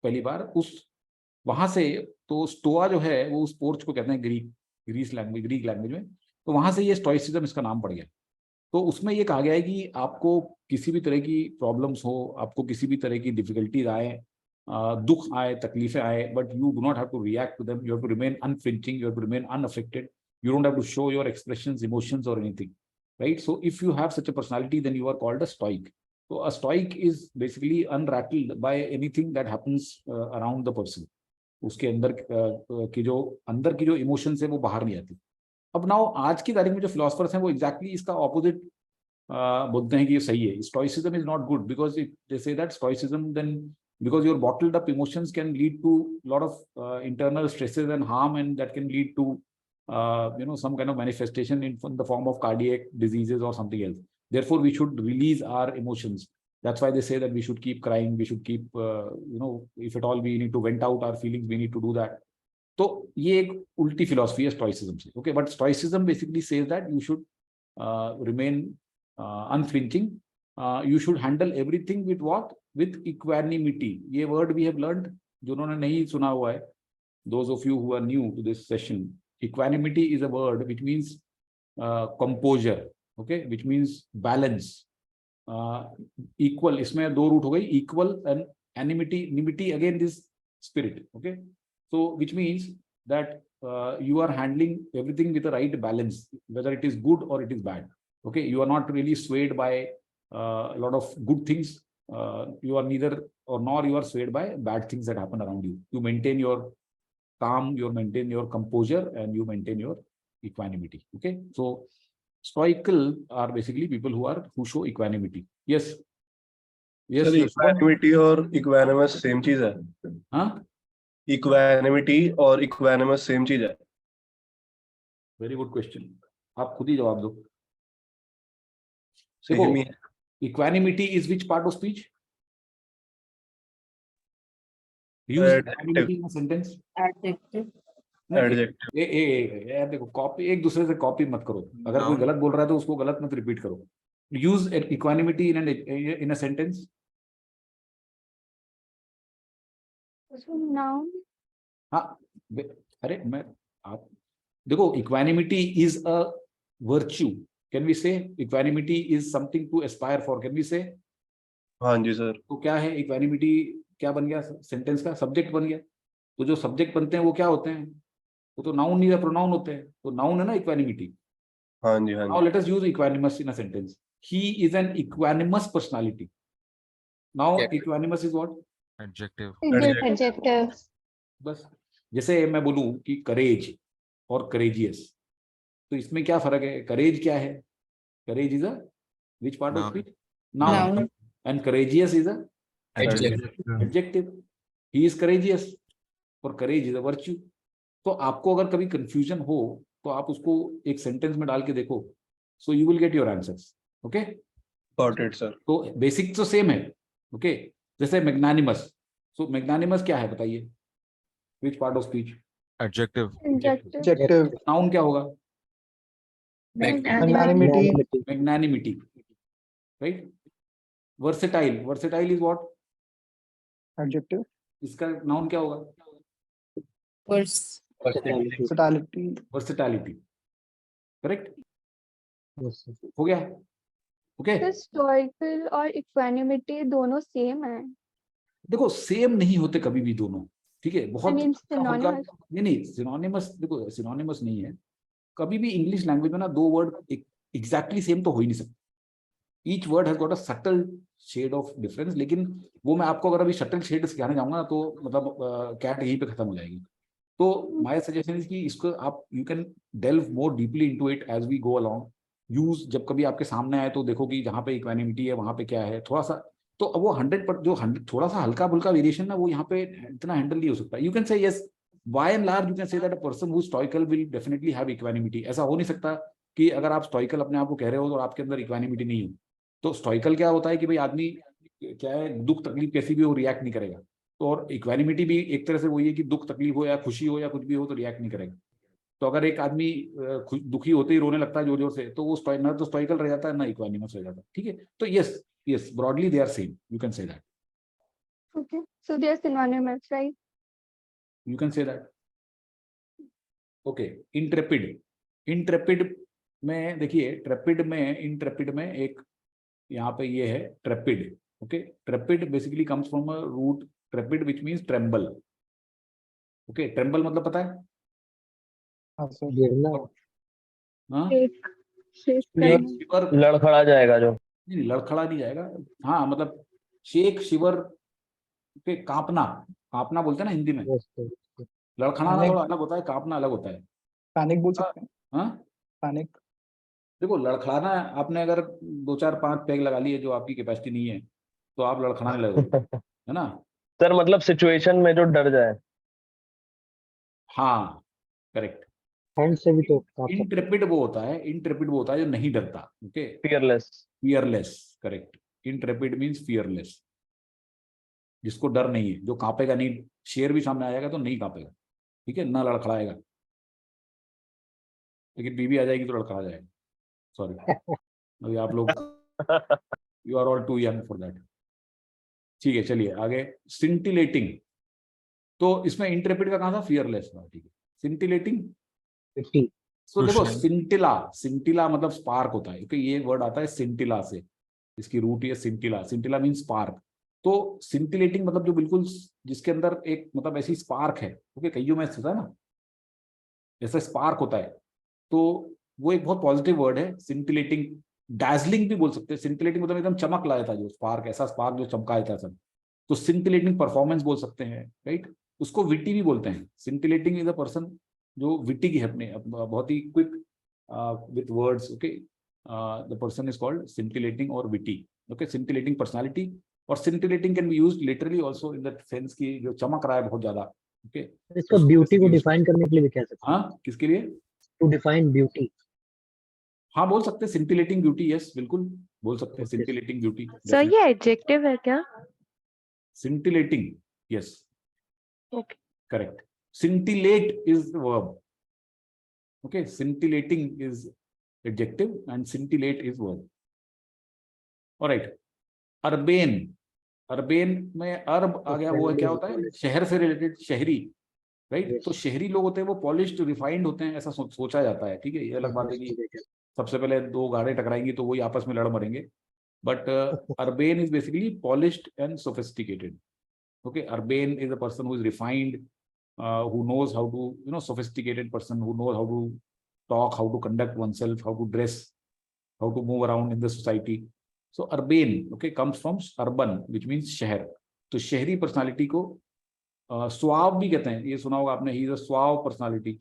[SPEAKER 1] पहली बार, उस वहां से। तो स्टोआ जो है वो उस पोर्च को कहते हैं ग्रीक लैंग्वेज में। तो वहां से ये स्टोइसिज्म इसका नाम पड़ गया। तो उसमें ये कहा गया है कि आपको किसी भी तरह की प्रॉब्लम्स हो, आपको किसी भी तरह की डिफिकल्टीज आए, दुख आए, तकलीफें आए, but you do not have to react to them, you have to remain unflinching, you have to remain unaffected, you don't have to show your expressions, emotions or anything, right? So if you have such a personality, then you are called a stoic. So a stoic is basically unrattled by anything that happens around the person. उसके अंदर की जो emotions है वो बाहर नहीं आती। अब नाउ आज की तारीख में जो फिलोसफर्स हैं वो एग्जैक्टली इसका ऑपोजिट बोलते हैं कि ये सही है। Stoicism is not good because they say that stoicism then because your bottled up emotions can lead to a lot of internal stresses and harm, and that can lead to some kind of manifestation in the form of cardiac diseases or something else. Therefore we should release our emotions. That's why they say that we should keep crying, we should keep if at all we need to vent out our feelings, we need to do that. तो ये एक उल्टी philosophy है stoicism से, okay. But stoicism basically says that you should remain unflinching, you should handle everything with what, with equanimity. ये word we have learned, जिन्होंने नहीं सुना हुआ है, those of you who are new to this session, equanimity is a word which means composure, okay, which means balance, equal. इसमें दो root हो गई, equal and animity, nimity again this spirit, okay. So which means that you are handling everything with the right balance, whether it is good or it is bad, okay. You are not really swayed by a lot of good things, you are neither or nor you are swayed by bad things that happen around you. You maintain your calm, you maintain your composure, and you maintain your equanimity, okay. So stoical are basically people who show equanimity. Yes.
[SPEAKER 3] Sir equanimity और equanimous same चीज है?
[SPEAKER 1] हाँ,
[SPEAKER 3] equanimity और equanimous same चीज है?
[SPEAKER 1] Very good question, आप खुद ही जवाब दो।
[SPEAKER 3] सेम ही है।
[SPEAKER 1] Equanimity is which part of speech? Use equanimity in a sentence.
[SPEAKER 10] Adjective.
[SPEAKER 3] Adjective.
[SPEAKER 1] यार देखो, कॉपी एक दूसरे से कॉपी मत करो। अगर कोई गलत बोल रहा है तो उसको गलत मत रिपीट करो। Use equanimity in a sentence.
[SPEAKER 9] Noun.
[SPEAKER 1] हाँ, अरे आप देखो, equanimity is a virtue, can we say? Equanimity is something to aspire for, can we say?
[SPEAKER 3] हाँ जी सर।
[SPEAKER 1] तो क्या है इक्वानिमिटी? क्या बन गया सेंटेंस का? सब्जेक्ट बन गया। तो जो सब्जेक्ट बनते हैं वो क्या होते हैं? वो तो नाउन नहीं है, प्रोनाउन होते हैं। तो नाउन है ना इक्वानिमिटी।
[SPEAKER 3] हाँ जी, हाँ
[SPEAKER 1] नाउ
[SPEAKER 3] जी।
[SPEAKER 1] Let us use equanimous in a sentence. He is an equanimous personality. Now equanimous is what?
[SPEAKER 12] Adjective.
[SPEAKER 2] Adjective.
[SPEAKER 1] बस, जैसे मैं बोलूं कि करेज और करेजियस, तो इसमें क्या फर्क है? करेज क्या है? Courage is a which part of speech? Noun. And courageous is a adjective. He is courageous और करेज इज अ वर्च्यू। तो आपको अगर कभी कंफ्यूजन हो तो आप उसको एक सेंटेंस में डाल के देखो, so you will get your answers, okay.
[SPEAKER 3] Got it sir.
[SPEAKER 1] तो बेसिक तो सेम है, ओके। जैसे मैग्नानिमस, सो मैग्नानिमस क्या है बताइए? Which part of speech?
[SPEAKER 12] Adjective.
[SPEAKER 7] Adjective.
[SPEAKER 1] Noun क्या होगा?
[SPEAKER 7] Magnanimity.
[SPEAKER 1] Magnanimity, right. Versatile, versatile is what?
[SPEAKER 7] Adjective.
[SPEAKER 1] इसका नाउन क्या होगा?
[SPEAKER 7] Versatility.
[SPEAKER 1] Versatility, correct.
[SPEAKER 6] Yes, sir.
[SPEAKER 1] हो गया, ओके।
[SPEAKER 9] तो stoical और equanimity दोनों सेम है।
[SPEAKER 1] देखो सेम नहीं होते कभी भी दोनों, ठीक है। बहुत
[SPEAKER 9] I mean,
[SPEAKER 1] हल्का-
[SPEAKER 9] synonymous.
[SPEAKER 1] नहीं सिनोनिमस, देखो सिनोनिमस नहीं है कभी भी। इंग्लिश लैंग्वेज में ना दो वर्ड एग्जैक्टली सेम तो हो ही नहीं सकते। Each word has got a subtle shade of difference, लेकिन वो मैं आपको अगर अभी सटल शेड सिखाने जाऊंगा तो मतलब कैट यहीं पे खत्म हो जाएगी। तो माय सजेशन इज कि इसको आप you can delve more deeply into it as we go along. Use जब कभी आपके सामने आए तो देखो कि जहाँ पे इक्वानिमिटी है वहां पे क्या है, थोड़ा सा तो अब वो 100 जो 100 थोड़ा सा हल्का फुल्का वेरिएशन ना वो यहाँ पे इतना हैंडल नहीं हो सकता। You can say yes by and large you can say that a person who stoical will definitely have equanimity. ऐसा हो नहीं सकता कि अगर आप स्टोइकल अपने आप को कह रहे हो तो आपके अंदर इक्वानिमिटी नहीं हो। तो स्टोइकल क्या होता है कि भाई आदमी क्या है, दुख तकलीफ कैसी भी हो रिएक्ट नहीं करेगा। तो और इक्वानिमिटी भी एक तरह से वही है कि दुख तकलीफ हो या खुशी हो या कुछ भी हो तो रिएक्ट नहीं करेगा। तो अगर एक आदमी दुखी होते ही रोने लगता है जोर जोर से तो वो ना तो स्टोइकल रह जाता है ना इक्वानिमस रह जाता है। ठीक है, तो yes broadly they are same, you can say that.
[SPEAKER 9] Okay, so they are synonymous, right?
[SPEAKER 1] You can say that. Okay, intrepid में देखिए, इंट्रेपिड में एक यहाँ पे ये है trepid. Okay, trepid basically comes from a root trepid which means tremble. Okay, tremble मतलब पता है?
[SPEAKER 7] हाँ सर।
[SPEAKER 6] गिरना,
[SPEAKER 1] हाँ,
[SPEAKER 9] शेक
[SPEAKER 1] शेक
[SPEAKER 9] करना।
[SPEAKER 1] शिवर,
[SPEAKER 11] लड़खड़ा जाएगा जो।
[SPEAKER 1] नहीं लड़खड़ा नहीं जाएगा। हाँ मतलब शेक शिवर के कांपना बोलते हैं ना हिंदी में।
[SPEAKER 6] yes, sir.
[SPEAKER 1] लड़खड़ाना
[SPEAKER 7] पैनिक,
[SPEAKER 1] थोड़ा अलग होता है, कांपना अलग होता है।
[SPEAKER 7] पैनिक बोल सकते हैं।
[SPEAKER 1] हाँ,
[SPEAKER 7] पैनिक।
[SPEAKER 1] देखो लड़खड़ाना, आपने अगर 2 4 5 पैग लगा लिए जो आपकी कैपेसिटी नहीं है तो आप लड़खड़ाने लगोगे, है ना?
[SPEAKER 11] सर मतलब सिचुएशन में जो डर जाए।
[SPEAKER 1] हाँ करेक्ट।
[SPEAKER 6] हैंड से भी तो काट सकते
[SPEAKER 1] इंट्रेपिड वो होता है जो नहीं डरता। Okay,
[SPEAKER 11] fearless.
[SPEAKER 1] Fearless, correct. Intrepid means fearless, जिसको डर नहीं है, जो कांपेगा नहीं। शेर भी सामने आ जाएगा तो नहीं कांपेगा, ठीक है, ना लड़खड़ाएगा। लेकिन बीवी आ जाएगी तो लड़खड़ा जाएगा। सॉरी, अभी आप लोग you are all too young for that. ठीक है, चलिए आगे। सिंटिलेटिंग, तो इसमें इंट्रेपिड का कहा था, फियरलेस था। ठीक है, सिंटिलेटिंग।
[SPEAKER 6] 50
[SPEAKER 1] तो देखो
[SPEAKER 12] Crucial.
[SPEAKER 1] सिंटिला मतलब स्पार्क होता है, क्योंकि ये वर्ड आता है सिंटिला से, इसकी रूट ये सिंटिला मीन स्पार्क। तो सिंटिलेटिंग मतलब जो बिल्कुल जिसके अंदर एक मतलब ऐसी स्पार्क है। ओके, कईयों में होता है ना जैसा स्पार्क होता है, तो वो एक बहुत पॉजिटिव वर्ड है सिंटिलेटिंग। डैजलिंग भी बोल सकते हैं। सिंटिलेटिंग मतलब एकदम चमक लाया था, जो स्पार्क, ऐसा स्पार्क जो चमकाया था सब। तो सिंटिलेटिंग परफॉर्मेंस बोल सकते हैं, राइट। उसको विटी भी बोलते हैं। सिंटिलेटिंग इज अ पर्सन जो विटी की है, अपने बहुत ही quick with words. Okay, the person is called scintillating और विटी। Okay, scintillating personality. और scintillating can be used literally also in the sense की जो चमक रहा है बहुत ज्यादा। ओके,
[SPEAKER 6] इसका ब्यूटी को डिफाइन करने के लिए भी कह सकते हैं।
[SPEAKER 1] हाँ, किसके लिए?
[SPEAKER 6] To define beauty.
[SPEAKER 1] हाँ बोल सकते हैं सिंटिलेटिंग ब्यूटी, यस बिल्कुल बोल सकते हैं
[SPEAKER 6] Okay.
[SPEAKER 1] Scintillating beauty.
[SPEAKER 4] सर ये एडजेक्टिव है क्या?
[SPEAKER 1] Scintillating, yes
[SPEAKER 4] Okay.
[SPEAKER 1] Correct. Scintillate is the verb. Okay, scintillating is adjective and scintillate is verb. Alright, urbane में अर्ब आ गया, वो क्या होता है? शहर से रिलेटेड, शहरी, राइट।
[SPEAKER 6] Yes.
[SPEAKER 1] तो शहरी लोग होते हैं वो पॉलिश्ड रिफाइंड होते हैं, ऐसा सोचा जाता है। ठीक है, ये अलग बात है कि सबसे पहले 2 गाड़ें टकराएंगी तो वही आपस में लड़ मरेंगे, but urbane is basically polished and sophisticated. Okay, urbane is a person who is refined, who knows how to, sophisticated person who knows how to talk, how to conduct oneself, how to dress, how to move around in the society. So urbane, okay, comes from urban, which means शहर। तो शहरी personality को suave भी कहते हैं। ये सुना होगा आपने, he is a suave personality,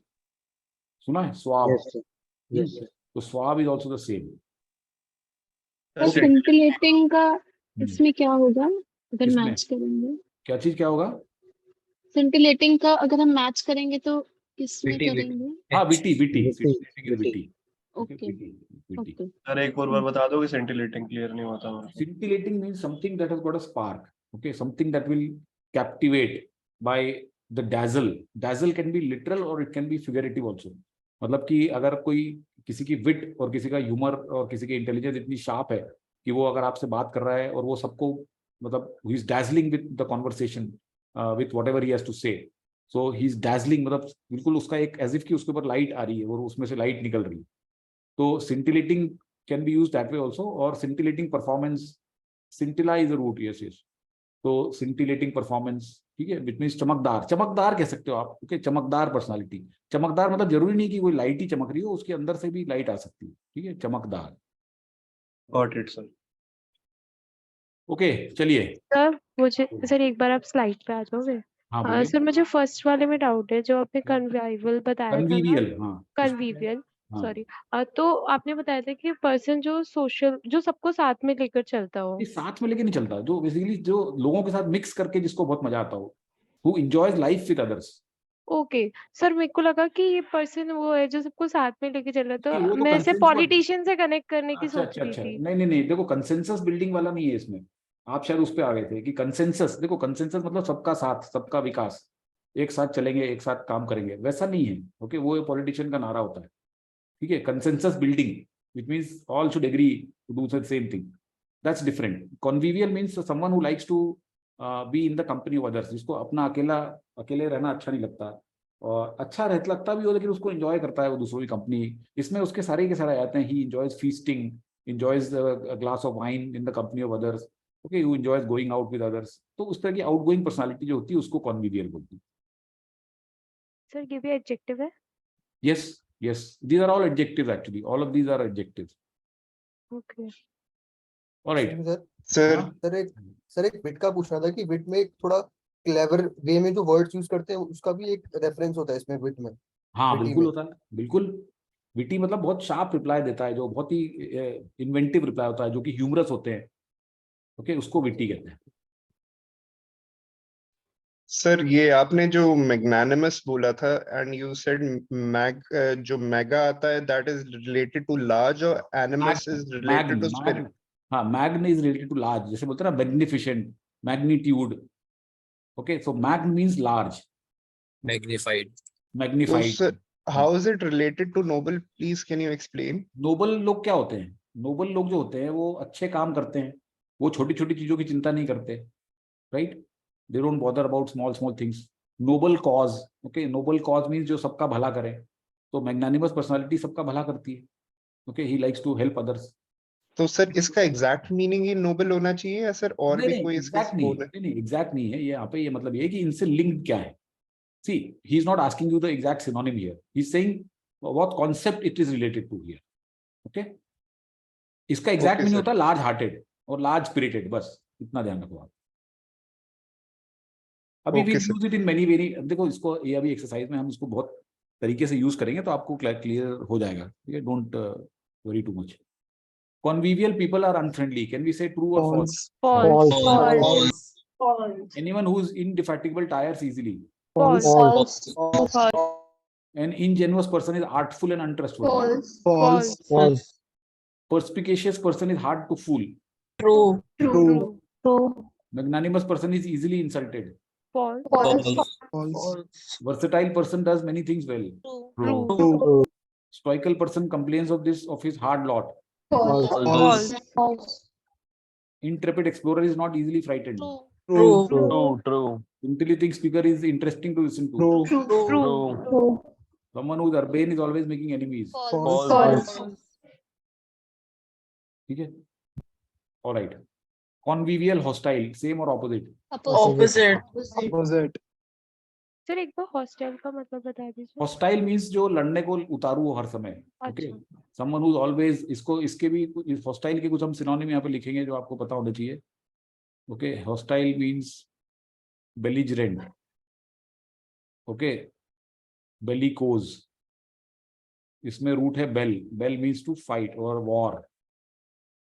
[SPEAKER 1] सुना है suave?
[SPEAKER 6] Yes, sir. Yes, sir.
[SPEAKER 1] तो suave is also the same.
[SPEAKER 2] और सिंटिलेटिंग का
[SPEAKER 1] हम्म।
[SPEAKER 2] इसमें क्या होगा अगर
[SPEAKER 1] इसमें?
[SPEAKER 2] मैच करेंगे?
[SPEAKER 1] क्या चीज क्या होगा?
[SPEAKER 2] सिंटिलेटिंग का अगर हम मैच करेंगे तो किसमें
[SPEAKER 5] विटी, विटी।
[SPEAKER 2] करेंगे?
[SPEAKER 1] हाँ, witty
[SPEAKER 6] witty,
[SPEAKER 1] witty
[SPEAKER 6] witty.
[SPEAKER 2] Okay
[SPEAKER 1] witty.
[SPEAKER 2] Okay
[SPEAKER 3] sir एक और बार बता दो कि सेंटिलेटिंग क्लियर नहीं होता मेरे को।
[SPEAKER 1] Scintillating means something that has got a spark. Okay, something that will captivate by the dazzle. Dazzle can be literal or it can be figurative also. मतलब कि अगर कोई किसी की विट और किसी का ह्यूमर और किसी की इंटेलिजेंस इतनी शार्प है कि वो अगर आपसे बात कर रहा है और वो सबको मतलब he is dazzling with the conversation, with whatever he has to say. So he is dazzling, मतलब बिल्कुल उसका एक as if कि उसके ऊपर लाइट आ रही है और उसमें से लाइट निकल रही है। तो scintillating can be used that way also, or scintillating performance, scintilla is a root, yes yes। तो scintillating performance, ठीक है, which means चमकदार कह सकते हो आप। ओके, चमकदार पर्सनालिटी। चमकदार मतलब जरूरी नहीं कि कोई लाइट ही चमक रही हो, उसके अंदर से भी लाइट आ सकती है। ठीक है, चमकदार।
[SPEAKER 3] Got it sir.
[SPEAKER 1] ओके चलिए।
[SPEAKER 9] सर मुझे सर एक बार आप स्लाइड पे आ जाओगे।
[SPEAKER 1] हाँ बोलिए।
[SPEAKER 9] सर मुझे फर्स्ट वाले में डाउट है, जो आपने कन्वाइवल बताया था ना,
[SPEAKER 1] कन्वीवियल, हाँ
[SPEAKER 9] कन्वीवियल,
[SPEAKER 1] हाँ।
[SPEAKER 9] सॉरी। तो आपने बताया था कि पर्सन जो सोशल, जो सबको साथ में लेकर चलता हो।
[SPEAKER 1] ये साथ में लेके नहीं चलता, जो बेसिकली जो लोगों के साथ मिक्स करके जिसको बहुत मजा आता हो, who enjoys life with others.
[SPEAKER 9] Okay sir, मेरे को लगा कि ये पर्सन वो है जो सबको साथ में लेके चल रहा है,
[SPEAKER 1] नहीं, वो
[SPEAKER 9] तो
[SPEAKER 1] तो
[SPEAKER 9] मैं ऐसे
[SPEAKER 1] consensus-
[SPEAKER 9] पॉलिटिशियन से कनेक्ट करने की
[SPEAKER 1] अच्छा
[SPEAKER 9] सोच
[SPEAKER 1] अच्छा
[SPEAKER 9] रही
[SPEAKER 1] अच्छा,
[SPEAKER 9] थी।
[SPEAKER 1] नहीं नहीं नहीं, देखो कंसेंसस बिल्डिंग वाला नहीं है इसमें। आप शायद उस पे आ गए थे कि कंसेंसस, देखो कंसेंसस मतलब सबका साथ, सबका विकास, एक साथ चलेंगे, एक साथ काम करेंगे, वैसा नहीं है। ओके, वो पॉलिटिशियन का नारा होता है। ठीक है, consensus building which means all should agree to do the same thing, that's different. Convivial means someone who likes to be in the company of others, जिसको अपना अकेले रहना अच्छा नहीं लगता, और अच्छा रहता लगता भी हो लेकिन उसको एंजॉय करता है वो दूसरों की कंपनी। इसमें उसके सारे के सारे आते हैं, he enjoys feasting, enjoys a glass of wine in the company of others, okay, who enjoys going out with others। तो उस तरह की आउटगोइंग पर्सनालिटी जो होती है उसको कॉन्विवियल बोलते हैं।
[SPEAKER 9] सर ये भी एडजेक्टिव है?
[SPEAKER 1] yes yes, these are all adjectives, actually all of these are adjectives।
[SPEAKER 9] Okay
[SPEAKER 1] all right
[SPEAKER 3] sir
[SPEAKER 1] हाँ?
[SPEAKER 8] सर एक विट का पूछना था कि विट में एक थोड़ा क्लेवर वे में जो वर्ड्स यूज करते हैं उसका भी एक रेफरेंस होता है इसमें विट में।
[SPEAKER 1] हाँ
[SPEAKER 8] witty
[SPEAKER 1] बिल्कुल
[SPEAKER 8] में।
[SPEAKER 1] होता है, बिल्कुल। विटी मतलब बहुत शार्प रिप्लाई देता है, जो बहुत ही इन्वेंटिव रिप्लाई होता है, जो कि ह्यूमरस होते हैं। ओके, उसको विटी कहते हैं।
[SPEAKER 3] सर ये आपने जो मैग्नानिमस बोला था एंड यू सेड मैग, जो मेगा आता है that is related to large और animus is related to spirit.
[SPEAKER 1] हाँ, magn is related to large, जैसे बोलते हैं ना magnificent, magnitude. Okay, so magn means large,
[SPEAKER 5] Magnified.
[SPEAKER 1] Magnified.
[SPEAKER 3] Sir how is it related to noble, please can you explain.
[SPEAKER 1] Noble लोग क्या होते हैं? Nobel लोग जो होते हैं वो अच्छे काम करते हैं, वो छोटी छोटी चीजों की चिंता नहीं करते, right? They don't bother about small small things. Noble cause, okay, noble cause means जो सबका भला करे। तो मैग्नानिमस पर्सनालिटी सबका भला करती है। Okay, he likes to help others.
[SPEAKER 3] तो सर इसका एग्जैक्ट मीनिंग ही नोबल होना चाहिए या सर और भी
[SPEAKER 1] नहीं
[SPEAKER 3] कोई इसका
[SPEAKER 1] एग्जैक्ट नहीं, नहीं एग्जैक्ट नहीं है ये। यहाँ पे ये मतलब ये है कि इनसे लिंक्ड क्या है। See, he is not asking you the exact synonym here, he is saying what concept it is related to here. Okay, इसका एग्जैक्ट मीनिंग होता है लार्ज हार्टेड और लार्ज स्पिरिटेड, बस इतना ध्यान रखो आप। अभी we use it in many very, देखो इसको, ये अभी एक्सरसाइज में हम इसको बहुत तरीके से यूज करेंगे तो आपको क्लियर हो जाएगा। ठीक है, don't worry too much. Convivial people are unfriendly. Can we say true or false?
[SPEAKER 9] False
[SPEAKER 5] False.
[SPEAKER 10] False.
[SPEAKER 1] Anyone who is indefatigable tires easily.
[SPEAKER 9] False
[SPEAKER 10] False.
[SPEAKER 1] An ingenuous person is artful and untrustworthy.
[SPEAKER 10] False.
[SPEAKER 6] False.
[SPEAKER 1] Perspicacious person is hard to fool.
[SPEAKER 4] True.
[SPEAKER 10] True. True.
[SPEAKER 1] Magnanimous person is easily insulted.
[SPEAKER 9] False
[SPEAKER 10] False.
[SPEAKER 4] False.
[SPEAKER 1] Versatile person does many things well.
[SPEAKER 4] True.
[SPEAKER 9] True
[SPEAKER 1] Stoical person complains of his hard lot.
[SPEAKER 10] False.
[SPEAKER 9] False
[SPEAKER 10] False.
[SPEAKER 1] Intrepid explorer is not easily frightened.
[SPEAKER 4] True.
[SPEAKER 11] True.
[SPEAKER 1] Intelligent speaker is interesting to listen to.
[SPEAKER 10] True.
[SPEAKER 9] True
[SPEAKER 10] True.
[SPEAKER 1] Someone who is urbane is always making enemies.
[SPEAKER 10] False.
[SPEAKER 1] ठीक है, all right. Convivial, hostile, same or opposite?
[SPEAKER 4] Opposite.
[SPEAKER 7] Opposite.
[SPEAKER 9] Sir एक बार hostel का मतलब बता दीजिए।
[SPEAKER 1] Hostile means जो लड़ने को उतारू हो हर समय। ओके,
[SPEAKER 9] अच्छा
[SPEAKER 1] समवन हु ऑलवेज, इसको इसके भी हॉस्टाइल के कुछ हम सिनोनिम यहाँ पे लिखेंगे जो आपको पता होना चाहिए। Okay, hostile means belligerent, okay, bellicose, इसमें रूट है bell, bell means to fight और वॉर।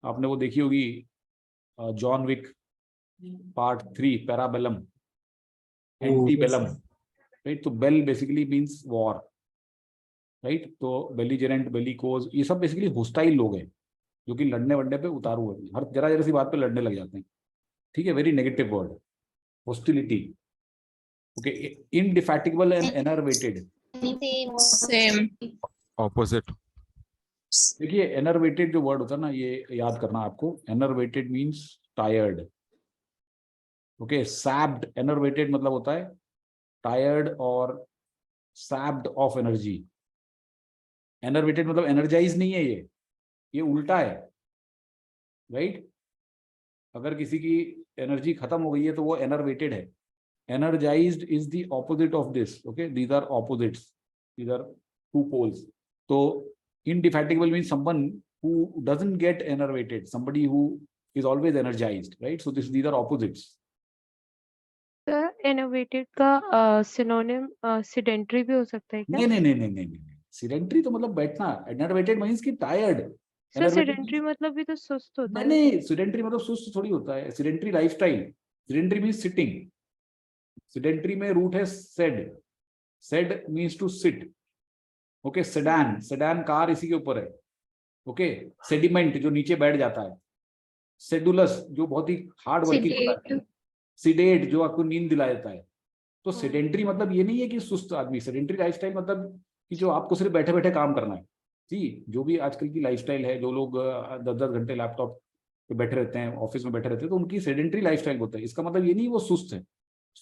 [SPEAKER 1] आपने वो देखी होगी John Wick part 3 parabellum, antebellum, right? तो bell basically means war, right? तो बेलिजरेंट, बेलिकोज, ये सब बेसिकली होस्टाइल लोग हैं जो कि लड़ने वड़ने पे उतारू है, हर जरा जरा सी बात पे लड़ने लग जाते हैं। ठीक है, very negative word hostility. Okay, indefatigable and enervated.
[SPEAKER 4] Same.
[SPEAKER 12] Opposite.
[SPEAKER 1] देखिए, एनर्वेटेड जो वर्ड होता है ना, ये याद करना आपको। एनर्वेटेड मींस टायर्ड। ओके, सैप्ड, एनर्वेटेड मतलब होता है टायर्ड और सैप्ड ऑफ एनर्जी। एनर्वेटेड मतलब एनर्जाइज नहीं है, ये उल्टा है, राइट? अगर किसी की एनर्जी खत्म हो गई है तो वो एनर्वेटेड है। energized is the opposite of this. Okay, these are opposites, these are two poles. So indefatigable means someone who doesn't get enervated, somebody who is always energized, right? So these are opposites.
[SPEAKER 9] Innovated का synonym sedentary भी हो सकता है क्या?
[SPEAKER 1] नहीं, sedentary तो मतलब बैठना, enervated means कि tired.
[SPEAKER 9] सर सेडेंटरी मतलब भी तो सुस्त होता है।
[SPEAKER 1] नहीं, sedentary मतलब सुस्त थोड़ी होता है। sedentary lifestyle, sedentary means sitting. sedentary में रूट है sed, sed means to sit. Okay, sedan car इसी के ऊपर है। ओके, sediment जो नीचे बैठ जाता है, sedulous जो बहुत ही हार्ड वर्किंग होता है, sedate जो आपको नींद दिला देता है। तो sedentary मतलब ये नहीं है कि सुस्त आदमी। sedentary लाइफस्टाइल मतलब कि जो आपको सिर्फ बैठे बैठे काम करना है। जी, जो भी आजकल की लाइफस्टाइल है, जो लोग 10-10 घंटे लैपटॉप पे बैठे रहते हैं, ऑफिस में बैठे रहते हैं, तो उनकी sedentary लाइफस्टाइल होता है। इसका मतलब ये नहीं वो सुस्त है।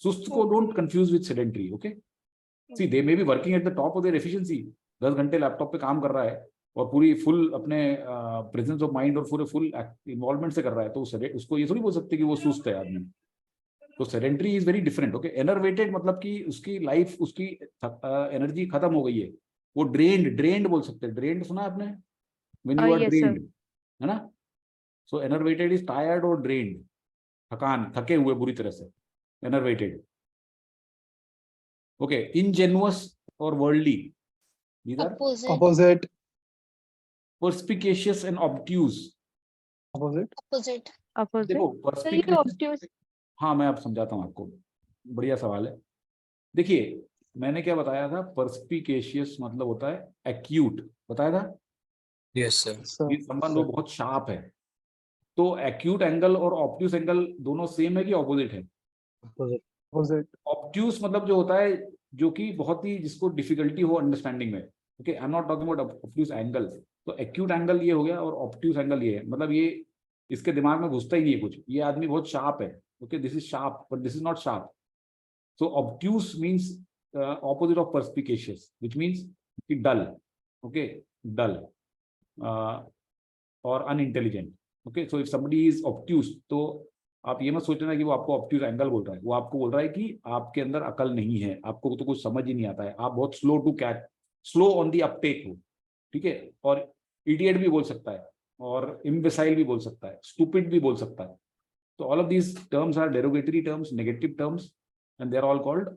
[SPEAKER 1] सुस्त को don't confuse with sedentary, okay? See they may be working at the top of their efficiency, 10 घंटे लैपटॉप पे काम कर रहा है और पूरी फुल अपने प्रेजेंस ऑफ माइंड और पूरे फुल इन्वॉल्वमेंट से कर रहा है, तो उसको ये थोड़ी बोल सकते कि वो सुस्त है आदमी। तो sedentary is very different. Okay, enervated मतलब कि उसकी लाइफ, उसकी एनर्जी खत्म हो गई है, वो ड्रेन्ड बोल सकते हैं। ड्रेन्ड सुना आपने? When you are
[SPEAKER 9] yes,
[SPEAKER 1] drained, है ना? सो एनर्वेटेड इज टायर्ड और ड्रेन्ड, थके हुए बुरी तरह से, एनर्वेटेड। ओके, ingenuous और worldly, these are
[SPEAKER 7] Opposite.
[SPEAKER 1] perspicacious and obtuse.
[SPEAKER 7] Opposite.
[SPEAKER 9] Opposite.
[SPEAKER 1] देखो
[SPEAKER 9] सर ये
[SPEAKER 1] perspicacious,
[SPEAKER 9] obtuse
[SPEAKER 1] हाँ मैं आप समझाता हूँ आपको, बढ़िया सवाल है। देखिए मैंने क्या बताया था, perspicacious मतलब होता है acute, बताया था?
[SPEAKER 5] Yes, sir.
[SPEAKER 1] ये संबंध वो बहुत शार्प है। तो acute एंगल और obtuse एंगल दोनों सेम है कि ऑपोजिट है?
[SPEAKER 7] Opposite.
[SPEAKER 1] ऑब्ट्यूस मतलब जो होता है, जो कि बहुत ही, जिसको डिफिकल्टी हो अंडरस्टैंडिंग में। Okay, I am not talking about obtuse angle. तो एक्यूट एंगल ये हो गया और ऑब्ट्यूस एंगल ये है, मतलब ये इसके दिमाग में घुसता ही नहीं है कुछ, ये आदमी बहुत शार्प है। Okay, this is sharp but this is not sharp. So obtuse means opposite of perspicacious, which means कि डल। ओके, डल और unintelligent. Okay, so if somebody is obtuse, तो आप ये मत सोचना कि वो आपको ऑब्ट्यूज एंगल बोल रहा है, वो आपको बोल रहा है कि आपके अंदर अकल नहीं है, आपको तो कुछ समझ ही नहीं आता है, आप बहुत slow to catch, slow on the uptake हो। ठीक है, और इडियट भी बोल सकता है, और इम्बेसाइल भी बोल सकता है, स्टूपिड भी बोल सकता है। तो all of these terms are derogatory terms, negative terms, and they are all called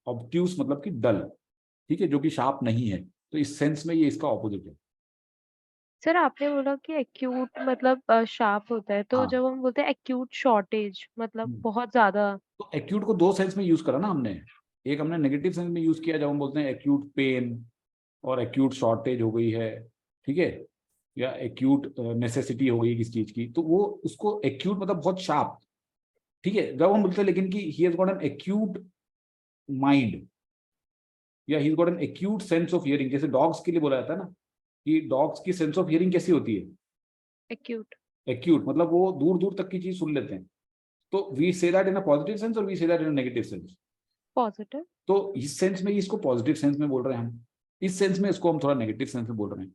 [SPEAKER 1] obtuse, मतलब कि डल। ठीक है, जो कि शार्प नहीं है। तो इस सेंस में ये इसका ऑपोजिट है।
[SPEAKER 9] सर आपने बोला कि एक्यूट मतलब शार्प होता है, तो
[SPEAKER 1] हाँ।
[SPEAKER 9] जब हम बोलते हैं एक्यूट शॉर्टेज मतलब बहुत ज्यादा,
[SPEAKER 1] तो एक्यूट को दो सेंस में यूज करा ना हमने। एक हमने नेगेटिव सेंस में यूज किया जब हम बोलते हैं एक्यूट पेन और एक्यूट शॉर्टेज हो गई है, ठीक है, या एक्यूट नेसेसिटी हो गई किसी चीज की, तो वो उसको एक्यूट मतलब बहुत शार्प। ठीक है, जब हम बोलते हैं लेकिन कि he has got an acute mind या he has got an acute sense of hearing, जैसे डॉग्स के लिए बोला जाता है ना कि डॉग्स की सेंस ऑफ हियरिंग कैसी होती है?
[SPEAKER 9] एक्यूट।
[SPEAKER 1] एक्यूट मतलब वो दूर दूर तक की चीज सुन लेते हैं। तो we say that in a positive sense और we say that in a negative sense.
[SPEAKER 9] Positive.
[SPEAKER 1] तो इस सेंस में इसको पॉजिटिव सेंस में बोल रहे हैं हम, इस सेंस में इसको हम थोड़ा नेगेटिव सेंस में बोल रहे हैं।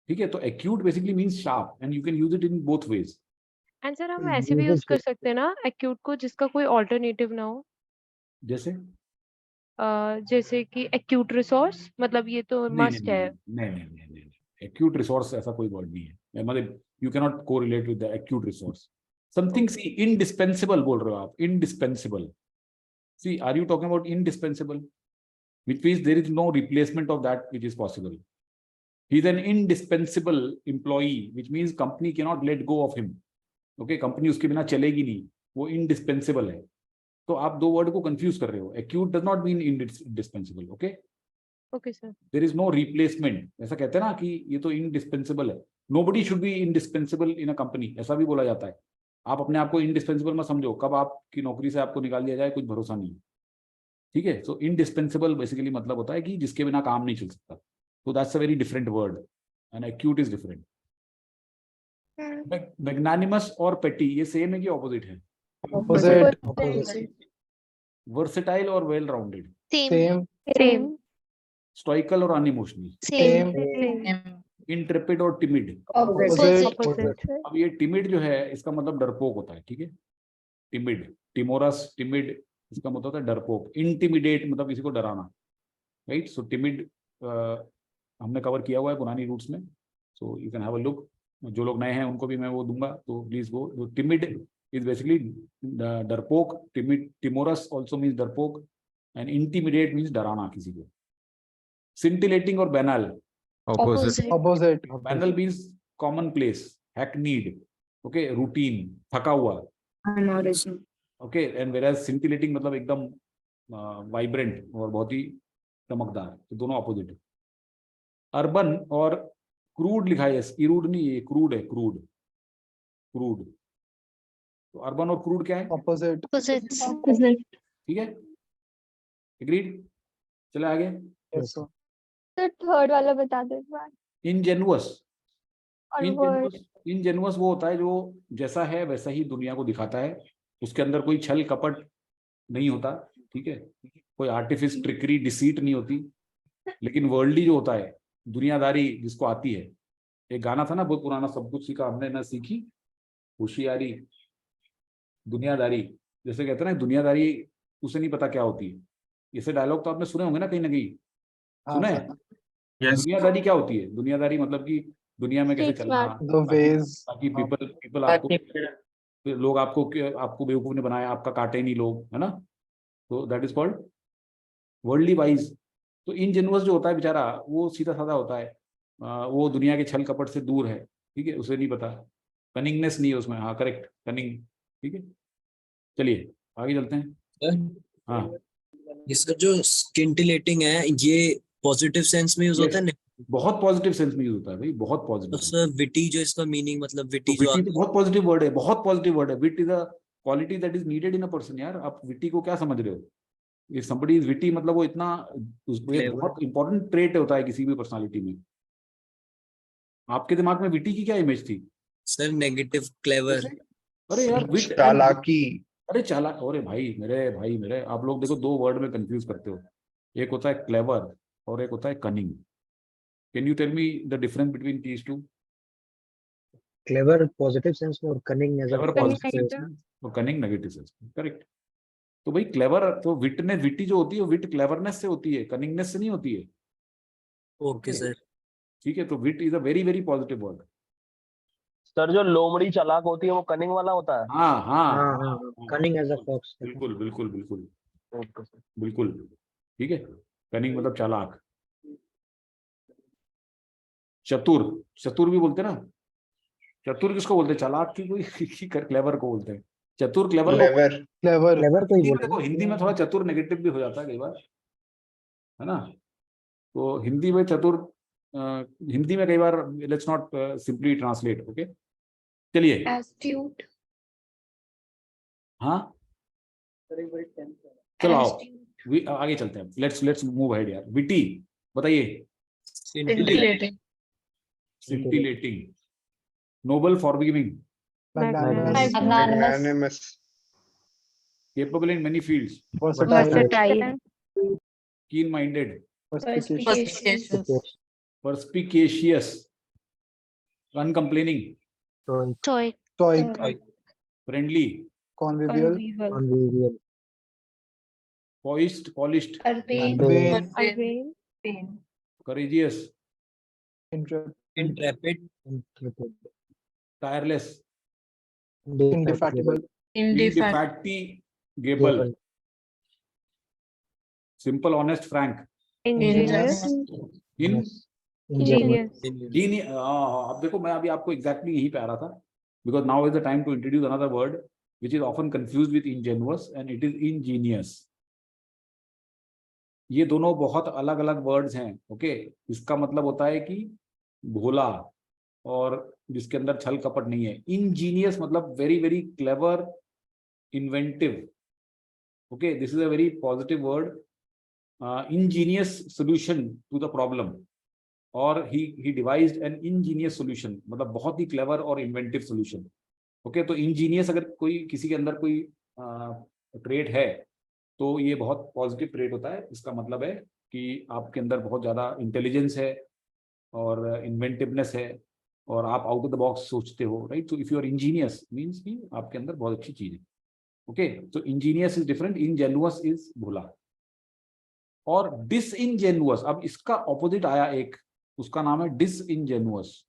[SPEAKER 1] ठीक है, तो acute basically means sharp and you can use it in both ways.
[SPEAKER 9] And sir हम ऐसे भी यूज कर सकते हैं ना एक्यूट को जिसका कोई ऑल्टरनेटिव ना हो,
[SPEAKER 1] जैसे
[SPEAKER 9] जैसे कि एक्यूट रिसोर्स, मतलब ये तो मस्ट है।
[SPEAKER 1] नहीं, एक्यूट रिसोर्स ऐसा कोई वर्ड नहीं है, मतलब you can not correlate with the acute resource. Something see indispensable बोल रहे हो आप, indispensable. See are you talking about indispensable, which means there is no replacement of that which is possible. He is an indispensable employee, which means company cannot let go of him. Okay, company उसके बिना चलेगी नहीं, वो indispensable है। तो आप दो word को कंफ्यूज कर रहे हो। acute does not mean indispensable. Okay,
[SPEAKER 9] okay sir.
[SPEAKER 1] there is no replacement, ऐसा कहते हैं ना कि ये तो indispensable है। Nobody should be indispensable in a company, ऐसा भी बोला जाता है। आप अपने आप को indispensable मत समझो, कब आपकी नौकरी से आपको निकाल दिया जाए कुछ भरोसा नहीं। ठीक है, सो इंडिस्पेंसिबल बेसिकली मतलब होता है कि जिसके बिना काम नहीं चल सकता। तो that's a very different word and acute is different. Magnanimous और पेटी ये सेम है कि ऑपोजिट है?
[SPEAKER 7] Opposite.
[SPEAKER 1] वर्सेटाइल और वेल राउंडेड?
[SPEAKER 7] Same.
[SPEAKER 9] सेम।
[SPEAKER 1] स्टोइकल और अनइमोशनल?
[SPEAKER 7] Same.
[SPEAKER 1] इंट्रेपिड और टिमिड?
[SPEAKER 7] Opposite.
[SPEAKER 1] अब ये टिमिड जो है इसका मतलब डरपोक होता है। ठीक है, टिमिड, टिमोरस, टिमिड, इसका मतलब होता है डरपोक। इंटिमिडेट मतलब किसी को डराना, राइट? सो टिमिड हमने कवर किया हुआ है पुरानी रूट्स में, so you can have a look. जो लोग नए हैं उनको भी मैं वो दूंगा, तो प्लीज वो टिमिड इज बेसिकली डरपोक, टिमोरस ऑल्सो मीन्स डरपोक, एंड इंटिमिडेट मीन्स डराना किसी को। सिंटिलेटिंग और banal,
[SPEAKER 12] Opposite.
[SPEAKER 7] Opposite.
[SPEAKER 1] Banal means commonplace, hackneyed, okay, routine, थका हुआ, ओके, एंड वेराज सिंटिलेटिंग मतलब एकदम वाइब्रेंट और बहुत ही चमकदार, तो दोनों ऑपोजिट है। अर्बन और क्रूड लिखा है, इरूड नहीं, ये क्रूड है, क्रूड क्रूड। तो अर्बन और क्रूड क्या है?
[SPEAKER 7] Opposite.
[SPEAKER 2] Opposite.
[SPEAKER 1] ठीक है, एग्रीड। चले आगे।
[SPEAKER 7] Yes, sir.
[SPEAKER 9] तो थर्ड वाला बता दो एक बार।
[SPEAKER 1] इनजेनुअस,
[SPEAKER 9] और वर्ड
[SPEAKER 1] इनजेनुअस वो होता है जो जैसा है वैसा ही दुनिया को दिखाता है, उसके अंदर कोई छल कपट नहीं होता, ठीक है, कोई आर्टिफिस, ट्रिकरी, डिसीट नहीं होती। लेकिन वर्ल्डली जो होता है, दुनियादारी जिसको आती है, एक गाना था ना बहुत पुराना, सब कुछ सीखा हमने ना सीखी होशियारी, दुनियादारी, जैसे कहते हैं ना दुनियादारी उसे नहीं पता क्या होती है। ऐसे डायलॉग तो आपने सुने होंगे ना कहीं ना कहीं, सुना है? दुनियादारी क्या होती है? दुनियादारी मतलब कि दुनिया में कैसे चलना,
[SPEAKER 7] The ways.
[SPEAKER 1] ताकि पीपल आपको, लोग आपको बेवकूफ ने बनाया, आपका काटे नहीं लोग, है ना, तो that is called worldly wise. तो इनजेनुअस जो होता है बेचारा, वो सीधा साधा होता है, वो दुनिया के छल कपट से दूर है, ठीक है, उसे नहीं पता, कनिंगनेस नहीं है उसमें, हाँ करेक्ट, कनिंग, ठीक है। चलिए आगे चलते हैं। हाँ
[SPEAKER 5] ये सर जो स्किंटिलेटिंग है ये पॉजिटिव सेंस में यूज होता है?
[SPEAKER 1] बहुत पॉजिटिव सेंस में यूज होता है भाई, बहुत
[SPEAKER 5] तो
[SPEAKER 1] पॉजिटिव।
[SPEAKER 5] सर विटी जो इसका मीनिंग मतलब विटी
[SPEAKER 1] तो
[SPEAKER 5] जो
[SPEAKER 1] विटी तो बहुत पॉजिटिव वर्ड है, बहुत पॉजिटिव वर्ड है। Wit is a quality that is needed in a person. यार आप विटी को क्या समझ रहे हो? इफ समबडी इज विटी मतलब वो इतना, उसमें बहुत इंपॉर्टेंट ट्रेट होता है किसी भी पर्सनालिटी में। आपके दिमाग में विटी की क्या इमेज थी
[SPEAKER 5] सर? Negative, clever.
[SPEAKER 1] अरे यार विट,
[SPEAKER 3] चालाकी।
[SPEAKER 1] अरे चालाक, अरे भाई मेरे आप लोग देखो दो वर्ड में कंफ्यूज करते हो, एक होता है क्लेवर और एक होता है cunning. Can you tell me the difference between these two?
[SPEAKER 6] Clever positive sense में और cunning as a
[SPEAKER 1] clever positive sense में और कनिंग नेगेटिव सेंस में, करेक्ट। तो भाई क्लेवर, तो विटनेस, विटी जो होती है वो विट क्लेवरनेस से होती है, कनिंगनेस से नहीं होती है।
[SPEAKER 5] Okay sir.
[SPEAKER 1] ठीक है, तो wit is a very very positive word.
[SPEAKER 11] Sir जो लोमड़ी चालाक होती है वो कनिंग वाला होता है?
[SPEAKER 1] हाँ हाँ
[SPEAKER 6] हाँ
[SPEAKER 1] हाँ,
[SPEAKER 6] हाँ कनिंग एज अ फॉक्स।
[SPEAKER 1] बिल्कुल बिल्कुल बिल्कुल
[SPEAKER 11] ओके सर।
[SPEAKER 1] बिल्कुल, ठीक है। कनिंग मतलब चालाक। चतुर, चतुर भी बोलते हैं ना, चतुर किसको बोलते हैं? चालाक की कोई क्लेवर को बोलते हैं, चतुर क्लेवर को।
[SPEAKER 3] क्लेवर।
[SPEAKER 7] Clever.
[SPEAKER 6] क्लेवर को ही
[SPEAKER 1] हिंदी में
[SPEAKER 6] बोलते
[SPEAKER 1] देखो,
[SPEAKER 6] हैं।
[SPEAKER 1] हिंदी में थोड़ा चतुर नेगेटिव भी हो जाता है कई बार, है ना। तो हिंदी में चतुर, हिंदी में कई बार, let's not simply translate, okay. चलिए,
[SPEAKER 2] Astute.
[SPEAKER 1] हाँ चलो आओ, आगे चलते हैं, लेट्स मूव अहेड यार। विटी बताइए।
[SPEAKER 4] Scintillating.
[SPEAKER 1] Scintillating, noble, forgiving,
[SPEAKER 7] Magnanimous.
[SPEAKER 3] Magnanimous.
[SPEAKER 1] capable in many fields,
[SPEAKER 7] Versatile.
[SPEAKER 1] keen minded,
[SPEAKER 2] Perspicacious.
[SPEAKER 1] perspicacious, uncomplaining,
[SPEAKER 2] Stoic.
[SPEAKER 7] Stoic.
[SPEAKER 1] friendly,
[SPEAKER 7] Convivial.
[SPEAKER 6] Convivial.
[SPEAKER 1] poised, polished,
[SPEAKER 2] Urbane.
[SPEAKER 7] Urbane.
[SPEAKER 1] courageous,
[SPEAKER 7] Intrepid.
[SPEAKER 5] Intrepid.
[SPEAKER 6] Intrepid.
[SPEAKER 1] tireless,
[SPEAKER 7] Indefatigable.
[SPEAKER 1] indefatigable, simple, honest, frank,
[SPEAKER 2] Ingenious.
[SPEAKER 1] अब देखो मैं अभी आपको exactly यही पे आ रहा था, because now is the time to introduce another word which is often confused with ingenuous, and it is ingenious. ये दोनों बहुत अलग अलग वर्ड्स हैं, ओके। इसका मतलब होता है कि भोला और जिसके अंदर छल कपट नहीं है। इंजीनियस मतलब very very clever, inventive, okay, this is a very positive word. ingenious solution to the problem, or he devised an ingenious solution, मतलब बहुत ही clever और inventive solution, okay। तो ingenious अगर कोई किसी के अंदर कोई trait है तो ये बहुत पॉजिटिव ट्रेट होता है। इसका मतलब है कि आपके अंदर बहुत ज़्यादा इंटेलिजेंस है और इन्वेंटिवनेस है और आप आउट ऑफ द बॉक्स सोचते हो, राइट। तो if you are ingenious means कि आपके अंदर बहुत अच्छी चीज़ है, ओके। तो ingenious is different, ingenuous is भोला। और डिसइनजेनुअस, अब इसका ऑपोजिट आया एक, उसका नाम है डिसइनजेनुअस।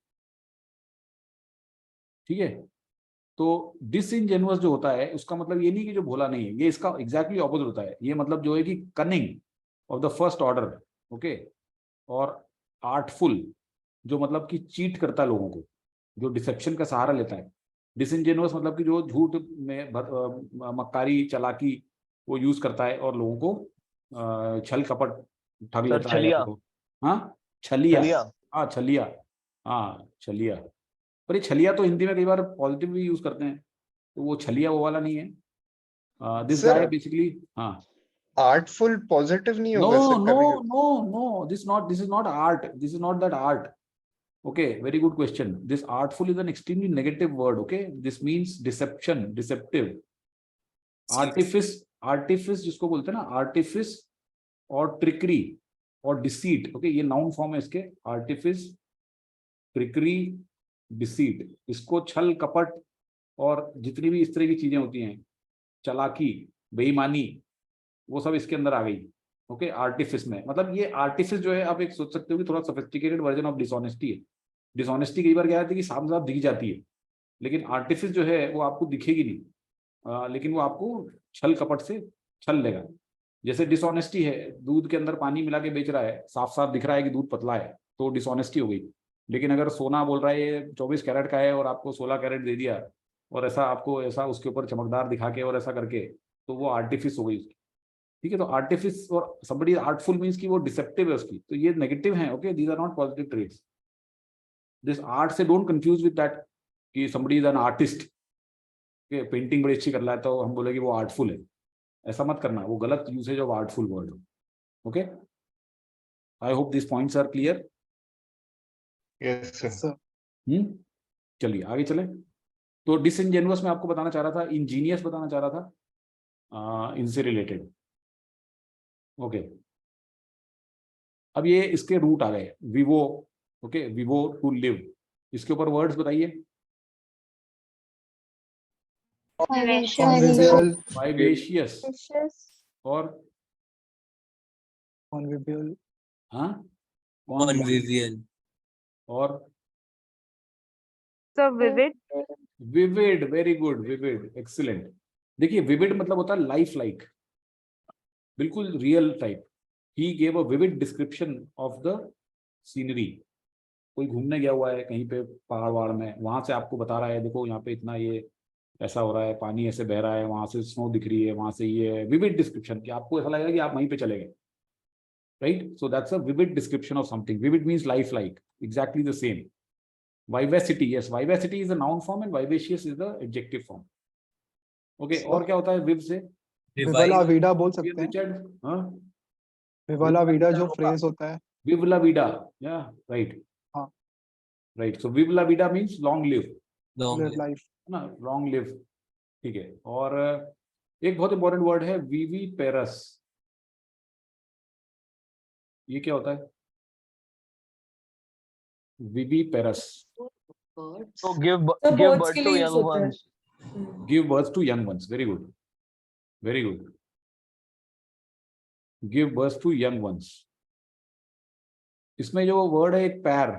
[SPEAKER 1] ठीक है। तो डिसइनजेनुअस जो होता है उसका मतलब ये नहीं कि जो भोला नहीं है, ये इसका एग्जैक्टली ऑपोजिट होता है। ये मतलब जो है कि cunning of the first order, okay. और आर्टफुल जो मतलब कि चीट करता है लोगों को, जो डिसेप्शन का सहारा लेता है। डिसइनजेनुअस मतलब कि जो झूठ में मक्कारी चालाकी वो यूज करता है और लोगों को छल कपट ठग
[SPEAKER 11] सर,
[SPEAKER 1] लेता है।
[SPEAKER 11] छलिया।
[SPEAKER 1] हाँ, छलिया।
[SPEAKER 11] छलिया।
[SPEAKER 1] हाँ, छलिया। हाँ, छलिया। पर ये छलिया तो हिंदी में कई बार पॉजिटिव भी यूज करते हैं, तो वो छलिया वो वाला नहीं है। दिस गाय
[SPEAKER 3] सर
[SPEAKER 1] बेसिकली, हाँ।
[SPEAKER 3] आर्टफुल पॉजिटिव नहीं
[SPEAKER 1] नो
[SPEAKER 3] होगा सर
[SPEAKER 1] नो
[SPEAKER 3] कभी?
[SPEAKER 1] No no, this is not art, this is not that art. Okay, very good question. This artful is an extremely negative word. Okay, this means deception, deceptive. Artifice, artifice जिसको बोलते हैं ना, artifice और trickery और deceit. Okay, ये noun form है इसके, artifice, trickery, deceit. इसको छल कपट और जितनी भी इस तरह की चीजें होती हैं, चालाकी, बेईमानी, वो सब इसके अंदर आ गई। ओके, आर्टिफिस में मतलब ये आर्टिफिस जो है, आप एक सोच सकते हो कि थोड़ा सोफिस्टिकेटेड वर्जन ऑफ डिसऑनेस्टी है। डिसऑनेस्टी कई बार क्या होती है कि साफ साफ दिख जाती है, लेकिन आर्टिफिस जो है वो आपको दिखेगी नहीं, लेकिन वो आपको छल कपट से छल लेगा। जैसे डिसऑनेस्टी है, दूध के अंदर पानी मिला के बेच रहा है, साफ साफ दिख रहा है कि दूध पतला है, तो डिसऑनेस्टी हो गई। लेकिन अगर सोना बोल रहा है ये 24 कैरेट का है और आपको 16 कैरेट दे दिया, और ऐसा आपको ऐसा उसके ऊपर चमकदार दिखा के और ऐसा करके, तो वो आर्टिफिस हो गई उसकी। ठीक है, तो आर्टिफिस और somebody आर्टफुल मींस कि वो डिसेप्टिव है उसकी, तो ये नेगेटिव है। Okay, these are not positive traits. This art से डोंट कंफ्यूज विद दैट कि somebody is an artist, painting बड़ी अच्छी कर रहा है तो हम बोले कि वो आर्टफुल है, ऐसा मत करना, वो गलत usage of artful word. Okay, I hope this points are clear.
[SPEAKER 3] Yes sir.
[SPEAKER 1] चलिए आगे चले। तो डिसइनजेनुअस में आपको बताना चाह रहा था, इंजीनियस बताना चाह रहा था, इनसे रिलेटेड। ओके, अब ये इसके रूट आ गए, vivo. Okay, vivo to live, इसके ऊपर वर्ड्स बताइए।
[SPEAKER 7] Convivial,
[SPEAKER 1] वाइवेशियस और
[SPEAKER 7] convivial,
[SPEAKER 1] हाँ,
[SPEAKER 5] कॉन्विवियल।
[SPEAKER 1] और
[SPEAKER 9] vivid.
[SPEAKER 1] Vivid. Very good, vivid, excellent. देखिए, विविड मतलब होता है लाइफ लाइक, बिल्कुल real type. He gave a vivid description of the scenery. कोई घूमने गया हुआ है कहीं पे पहाड़ वहाड़ में, वहां से आपको बता रहा है देखो यहाँ पे इतना ये ऐसा हो रहा है, पानी ऐसे बह रहा है, वहां से स्नो दिख रही है, वहां से ये विविड डिस्क्रिप्शन, कि आपको ऐसा लगेगा कि आप वहीं पे चले गए। Right, so that's a vivid description of something. Vivid means life like, exactly the same. Vivacity, yes, vivacity is a noun form and vivacious is the adjective form. Okay, और क्या होता है विव से?
[SPEAKER 7] विवाला वीडा बोल सकते हैं।
[SPEAKER 1] रिचर्ड, हाँ,
[SPEAKER 7] विवाला Vida जो फ्रेज होता है।
[SPEAKER 1] विवला विडा, या राइट,
[SPEAKER 7] हाँ,
[SPEAKER 1] राइट। सो विवला विडा means long live,
[SPEAKER 7] live life,
[SPEAKER 1] ना, लॉन्ग लिव। ठीक है, और एक बहुत इंपॉर्टेंट वर्ड है वीवी पेरस। ये क्या होता है? वीवी पेरस,
[SPEAKER 11] तो give
[SPEAKER 4] So
[SPEAKER 11] give
[SPEAKER 4] birds
[SPEAKER 11] birth
[SPEAKER 4] के
[SPEAKER 11] टू
[SPEAKER 4] लिए use
[SPEAKER 11] यंग
[SPEAKER 4] होता है।
[SPEAKER 11] Ones.
[SPEAKER 1] Give birth to young ones. Very good, very good, give birth to young ones. इसमें जो वर्ड है एक पैर,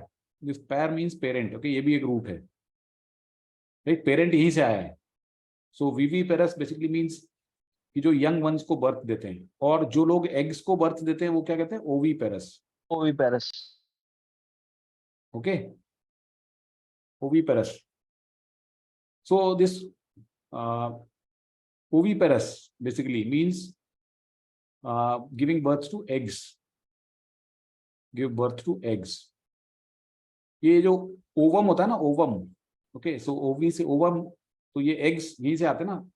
[SPEAKER 1] दिस पैर मीन्स पेरेंट। ओके, ये भी एक रूट है, राइट, पेरेंट यहीं से आया है। सो वीवी पेरस बेसिकली मीन्स कि जो यंग वंस को बर्थ देते हैं, और जो लोग एग्स को बर्थ देते हैं वो क्या कहते हैं? ओवी पेरस।
[SPEAKER 11] ओवी पेरस।
[SPEAKER 1] ओके, ओवी पेरस। So this oviparous basically means giving birth to eggs, give birth to eggs. ये जो ओवम होता है ना, ओवम, ओके, सो ओवी से ओवम, तो ये एग्स यहीं से आते हैं ना,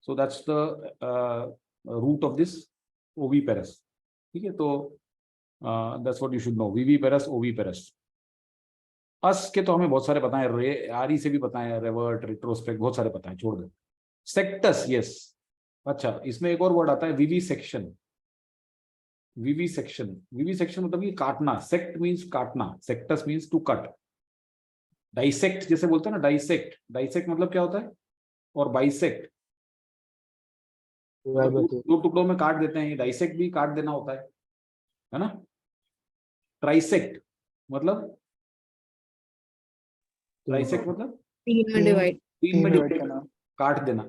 [SPEAKER 1] so that's the root of this oviparous. ठीक है, तो that's what you should know, viviparous, oviparous. अस के तो हमें बहुत सारे पता है, रे आरी से भी पता है, रेवर्ट, रिट्रोस्पेक्ट, बहुत सारे पता है, छोड़ दो। Sanctum, yes. अच्छा, इसमें एक और वर्ड आता है विवी सेक्शन। विवी सेक्शन, विवी सेक्शन मतलब ये काटना। सेक्ट मीन्स काटना, sanctum means to cut. Dissect जैसे बोलते हैं ना, डाइसेक्ट, डाइसेक्ट मतलब क्या होता है? और बाइसेक्ट, दो टुकड़ों में काट देते हैं, ये डाइसेक्ट भी काट देना होता है ना। ट्राइसेक्ट मतलब, ट्राइसेक्ट मतलब
[SPEAKER 4] तीन में डिवाइड।
[SPEAKER 1] तीन में
[SPEAKER 7] divide
[SPEAKER 1] divide
[SPEAKER 7] करना।
[SPEAKER 1] काट देना।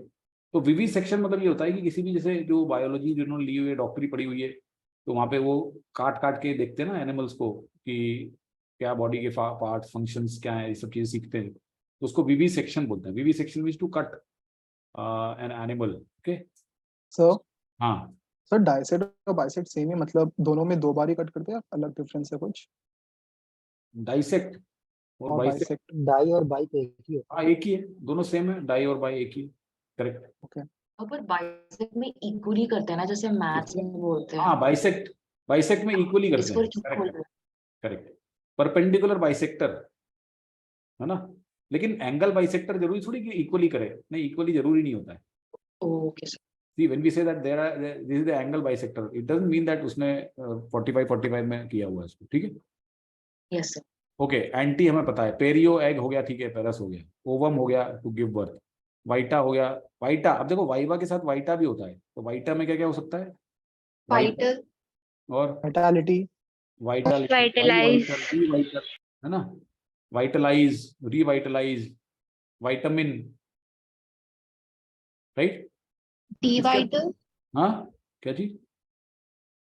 [SPEAKER 1] तो विवि सेक्शन मतलब ये होता है कि किसी भी जैसे जो बायोलॉजी जिन्होंने ली हुई है, डॉक्टरी पढ़ी हुई है, तो वहाँ पे वो काट काट के देखते हैं ना एनिमल्स को कि क्या बॉडी के पार्ट फंक्शंस क्या है, ये सब चीजें सीखते हैं, तो उसको विवि सेक्शन बोलते हैं। Vivisection means to cut an animal. Okay
[SPEAKER 7] sir
[SPEAKER 1] हाँ,
[SPEAKER 7] सर डाइसेक्ट और बाइसेक्ट सेम ही मतलब दोनों में 2 बार ही कट करते हैं, अलग डिफरेंस है कुछ?
[SPEAKER 1] डाइसेक्ट और
[SPEAKER 7] और
[SPEAKER 1] बाइसेक्ट
[SPEAKER 7] बाइसेक्ट
[SPEAKER 6] डाई और बाई तो एक ही होता
[SPEAKER 1] हाँ एक ही है, दोनों सेम है, डाई और बाई एक ही। करेक्ट।
[SPEAKER 13] पर बाइसेक्ट में इक्वली करते हैं ना, जैसे मैथ्स में बोलते हैं।
[SPEAKER 1] हाँ बाइसेक्ट, बाइसेक्ट में इक्वली करते
[SPEAKER 13] इसको
[SPEAKER 1] हैं।
[SPEAKER 13] क्यों बोल
[SPEAKER 1] करेक्ट
[SPEAKER 13] रहे हैं?
[SPEAKER 1] करेक्ट। परपेंडिकुलर बाइसेक्टर है ना, लेकिन एंगल बाइसेक्टर जरूरी थोड़ी कि इक्वली करे, नहीं इक्वली जरूरी नहीं होता है।
[SPEAKER 13] Okay sir.
[SPEAKER 1] See, when we say that this is the angle bisector, it doesn't mean that उसने 45 में किया हुआ है इसको, ठीक है।
[SPEAKER 13] Yes sir.
[SPEAKER 1] ओके एंटी हमें पता है, पेरियो एग हो गया, ठीक है, पेरस हो गया, ओवम हो गया टू गिव बर्थ, वाइटा हो गया, वाइटा। अब देखो वाइवा के साथ वाइटा भी होता है, तो वाइटा में क्या क्या हो सकता है?
[SPEAKER 2] वाइटल,
[SPEAKER 1] और
[SPEAKER 7] वाइटैलिटी,
[SPEAKER 9] Vitalize.
[SPEAKER 1] है ना, वाइटलाइज, रिवाइटलाइज, वाइटामिन, राइट।
[SPEAKER 2] डिवाइटल,
[SPEAKER 1] हाँ क्या चीज?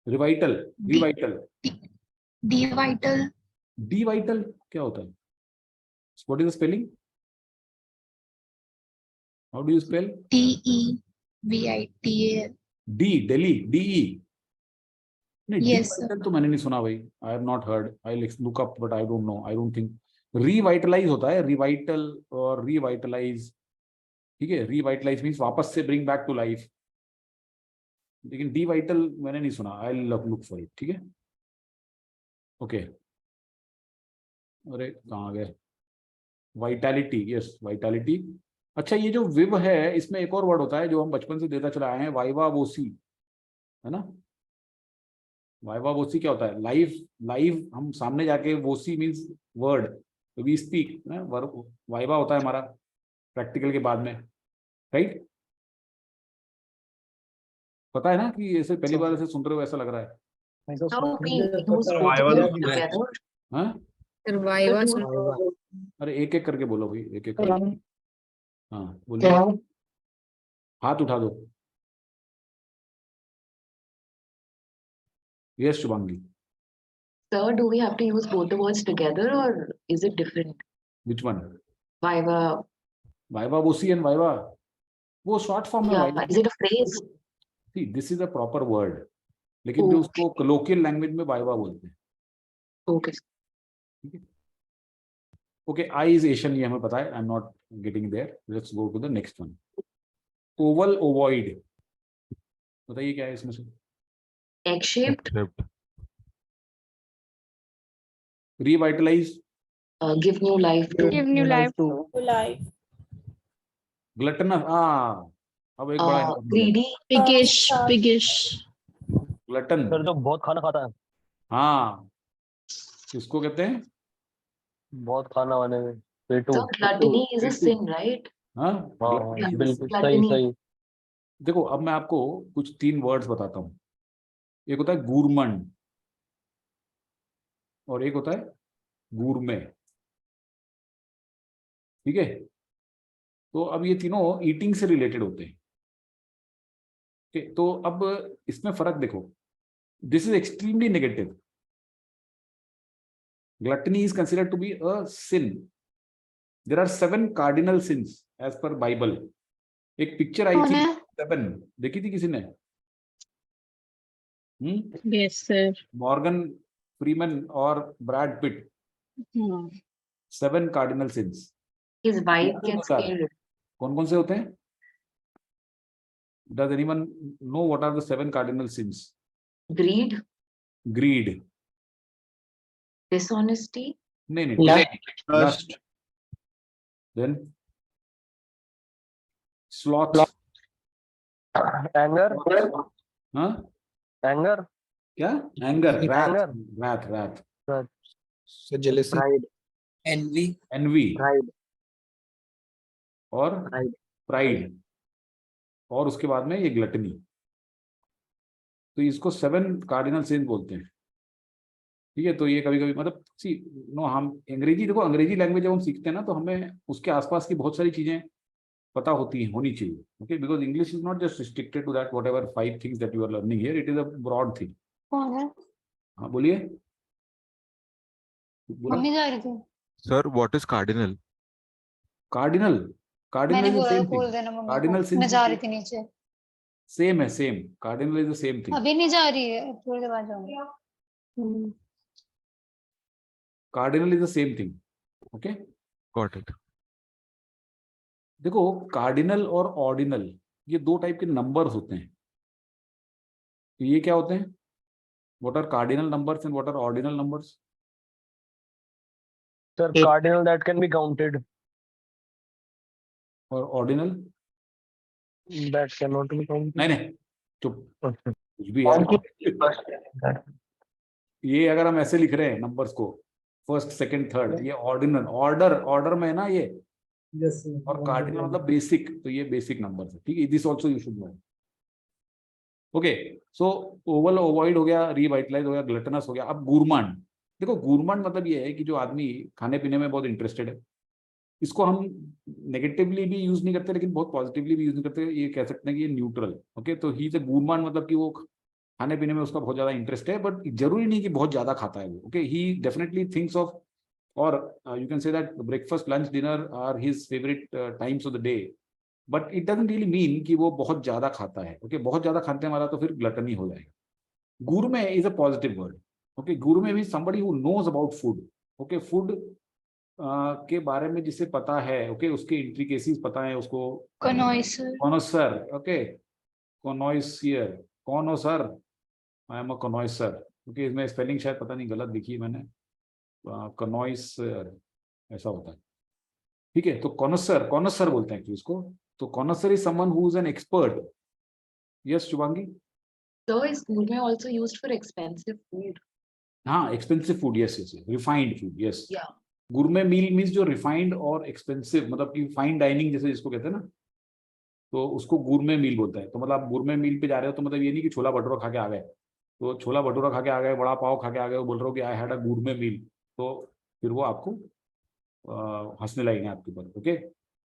[SPEAKER 1] रिवाइटल, रिवाइटल,
[SPEAKER 2] डिवाइटल,
[SPEAKER 1] डिवाइटल क्या होता है? What is the spelling? How do you spell?
[SPEAKER 2] DEVITAL।
[SPEAKER 1] D, Delhi, D E. नहीं
[SPEAKER 2] Yes, sir.
[SPEAKER 1] डिवाइटल तो मैंने नहीं सुना भाई, I have not heard, I look up but I don't know, I don't think. Revitalize होता है, रिवाइटल और रिवाइटलाइज, ठीक है। रिवाइटलाइज मींस वापस से ब्रिंग बैक टू लाइफ, लेकिन डिवाइटल मैंने नहीं सुना, आई लुक फॉर इट, ठीक है। ओके अरे कहाँ गए? Vitality, yes vitality. अच्छा ये जो विव है, इसमें एक और वर्ड होता है जो हम बचपन से देता चला आए हैं, वाइवा वोसी, है ना। वाइवा वोसी क्या होता है? लाइव, लाइव हम सामने जाके, वोसी मींस वर्ड, तो वी स्पीक ना, वाइवा होता है हमारा प्रैक्टिकल के बाद में, राइट। पता है ना कि ऐसे पहली बार ऐसे सुन रहे हो ऐसा लग रहा है।
[SPEAKER 13] So we use both of them together.
[SPEAKER 1] हाँ
[SPEAKER 4] फिर वाइवा
[SPEAKER 13] So
[SPEAKER 4] सुन
[SPEAKER 13] do-
[SPEAKER 1] अरे एक एक करके बोलो भाई, एक एक करके। हाँ बोलिए, हाथ उठा दो। Yes Shubhangi.
[SPEAKER 13] Sir, do we have to use both the words together or is it different?
[SPEAKER 1] Which one?
[SPEAKER 13] Viva,
[SPEAKER 1] viva voce and viva, वो शॉर्ट फॉर्म है
[SPEAKER 13] yeah,
[SPEAKER 1] viva.
[SPEAKER 13] is it a phrase?
[SPEAKER 1] See this is a proper word, लेकिन जो उसको colloquial language में viva बोलते हैं।
[SPEAKER 13] Okay.
[SPEAKER 1] Okay I is Asian, ये हमें पता है, I am not getting there, let's go to the next one. Oval, ovoid, बताइए क्या है इसमें से?
[SPEAKER 13] Egg-shaped,
[SPEAKER 1] revitalize,
[SPEAKER 13] give new life to.
[SPEAKER 9] Give new life.
[SPEAKER 10] Life.
[SPEAKER 1] Gluttonous, अब एक बड़ा important है।
[SPEAKER 13] Greedy,
[SPEAKER 2] piggish, piggish,
[SPEAKER 1] glutton,
[SPEAKER 11] sir जो बहुत खाना खाता है,
[SPEAKER 1] हाँ किसको कहते हैं?
[SPEAKER 11] बहुत खाना वाले में, पेटू।
[SPEAKER 13] so gluttony is a sin, right?
[SPEAKER 1] हाँ
[SPEAKER 11] हाँ
[SPEAKER 1] gluttony।
[SPEAKER 11] बिल्कुल सही
[SPEAKER 13] Gluttony.
[SPEAKER 11] सही।
[SPEAKER 1] देखो अब मैं आपको कुछ 3 वर्ड्स बताता हूँ। एक होता है गूरमंड और एक होता है गूरमे, ठीक है। तो अब ये तीनों ईटिंग से रिलेटेड होते हैं, ठीक है? तो अब इसमें फर्क देखो, this is extremely negative. Gluttony is considered to be a sin. There are 7 cardinal sins as per Bible. एक पिक्चर आई थी 7, देखी थी किसी ने?
[SPEAKER 9] Yes, sir.
[SPEAKER 1] मॉर्गन फ्रीमैन और Brad Pitt, 7 cardinal sins।
[SPEAKER 13] His wife gets killed.
[SPEAKER 1] कौन कौन से होते हैं? Does anyone know what are the 7 cardinal sins?
[SPEAKER 13] Greed,
[SPEAKER 1] Greed,
[SPEAKER 13] dishonesty,
[SPEAKER 1] नहीं, lust, then sloth,
[SPEAKER 11] एंगर,
[SPEAKER 1] हाँ
[SPEAKER 11] एंगर,
[SPEAKER 1] क्या? Anger,
[SPEAKER 11] Anger.
[SPEAKER 1] wrath,
[SPEAKER 6] jealousy,
[SPEAKER 5] pride,
[SPEAKER 1] envy
[SPEAKER 5] pride,
[SPEAKER 1] और
[SPEAKER 5] Pride.
[SPEAKER 1] Pride, और उसके बाद में ये ग्लटनी। तो इसको 7 कार्डिनल सिंस बोलते हैं। ठीक है, तो ये कभी कभी मतलब सी नो, हम अंग्रेजी, देखो अंग्रेजी लैंग्वेज जब हम सीखते हैं ना तो हमें उसके आसपास की बहुत सारी चीजें पता होती है, होनी चाहिए। Okay, because English is not just restricted to that whatever 5 things that you are learning here, it is a broad thing.
[SPEAKER 9] कौन है?
[SPEAKER 1] हाँ बोलिए, बोला।
[SPEAKER 9] मम्मी जा रही थी।
[SPEAKER 12] Sir what is cardinal?
[SPEAKER 1] Cardinal, cardinal
[SPEAKER 9] मैंने
[SPEAKER 1] इज द
[SPEAKER 9] बोला
[SPEAKER 1] सेम
[SPEAKER 9] खोल
[SPEAKER 1] थिंग।
[SPEAKER 9] देना मम्मी
[SPEAKER 1] कार्डिनल
[SPEAKER 9] को, मैं जा रही थी नीचे।
[SPEAKER 1] सेम है, same, cardinal is the same thing.
[SPEAKER 9] अभी नहीं जा रही है, थोड़ी देर बाद जाऊंगी।
[SPEAKER 1] Cardinal is the same thing. Okay,
[SPEAKER 12] got it.
[SPEAKER 1] देखो कार्डिनल और ऑर्डिनल ये दो टाइप के नंबर्स होते हैं। तो ये क्या होते हैं? What are cardinal numbers and what are ordinal numbers?
[SPEAKER 11] Sir cardinal that can be counted,
[SPEAKER 1] और ordinal?
[SPEAKER 11] That can not be counted.
[SPEAKER 1] नहीं नहीं, चुप, कुछ भी यार। ये अगर हम ऐसे लिख रहे हैं नंबर्स को, फर्स्ट सेकंड थर्ड, ये ऑर्डिनल, ऑर्डर में है ना ये। और कार्डिनल मतलब बेसिक, तो ये बेसिक नंबर्स है। ठीक है, this also you should no. Okay, so Oval ovoid हो गया, रिवाइटलाइज हो गया, ग्लटनस हो गया। अब गुरमांड, देखो गुरमांड मतलब ये है कि जो आदमी खाने पीने में बहुत इंटरेस्टेड है, इसको हम नेगेटिवली भी यूज नहीं करते लेकिन बहुत पॉजिटिवली भी यूज नहीं करते, ये कह सकते हैं कि ये न्यूट्रल। ओके, तो ही इज अ गुरमांड, मतलब कि वो खाने पीने में उसका बहुत ज्यादा इंटरेस्ट है, बट जरूरी नहीं कि बहुत ज्यादा खाता है वो। Okay, he definitely thinks of, और you can say that breakfast lunch dinner are his favourite times of the day, but it doesn't really mean कि वो बहुत ज्यादा खाता है। ओके, बहुत ज्यादा खाते हैं हमारा तो फिर ग्लटनी हो जाएगा। Gourmet is a positive word. Okay, gourmet mean somebody who knows about food. Okay, food के बारे में जिसे पता है, ओके, उसके इंट्रिकेसीज पता है उसको।
[SPEAKER 2] Connoisseur.
[SPEAKER 1] Connoisseur, okay, connoisseur, connoisseur, I am a connoisseur. Okay, इसमें स्पेलिंग शायद पता नहीं गलत लिखी है मैंने, कॉनोइसर ऐसा होता है। ठीक है, तो कॉनोसर, कॉनोसर बोलते हैं एक्चुअली इसको। तो connoisseur is someone who is an expert. Yes Shubhangi?
[SPEAKER 13] So is gourmet also used for expensive food?
[SPEAKER 1] हाँ, expensive food, yes yes, refined food, yes.
[SPEAKER 13] Yeah.
[SPEAKER 1] Gourmet meal means जो रिफाइंड और एक्सपेंसिव, मतलब कि फाइन डाइनिंग जैसे जिसको कहते हैं ना, तो उसको गुरमे मील बोलता है। तो मतलब आप गुरमे मील पे जा रहे हो तो मतलब ये नहीं कि छोला भटूरा खा के आ गए, तो छोला भटूरा खा के आ गए, बड़ा पाव खा के आ गए, वो बोल रहे हो कि I had a gourmet meal, तो फिर वो आपको हंसने लगेंगे आपके ऊपर। ओके,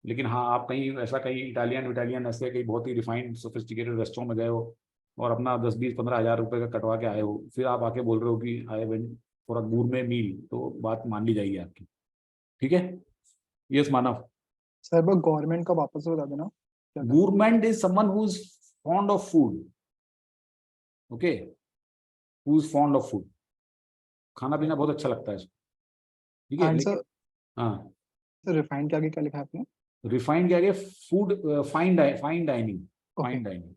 [SPEAKER 1] लेकिन हाँ, आप कहीं ऐसा, कहीं इटालियन ऐसे कहीं बहुत ही रिफाइंड सोफिस्टिकेटेड रेस्टोरेंट में गए हो और अपना 10-20-15 हज़ार रुपए का कटवा के आए हो, फिर आप आके बोल रहे हो कि I went for a gourmet meal, तो बात मान ली जाएगी आपकी। ठीक है, यस मानव?
[SPEAKER 7] सर वो गवर्नमेंट का वापस से बता देना क्या था?
[SPEAKER 1] Gourmand is someone who is fond of food. Okay, who is fond of food. खाना पीना बहुत अच्छा लगता है इसको। ठीक है,
[SPEAKER 7] आंसर
[SPEAKER 1] लेकिन हाँ,
[SPEAKER 7] सर रिफाइंड के आगे क्या लिखा है आपने?
[SPEAKER 1] रिफाइंड के आगे food, fine dining, fine dining.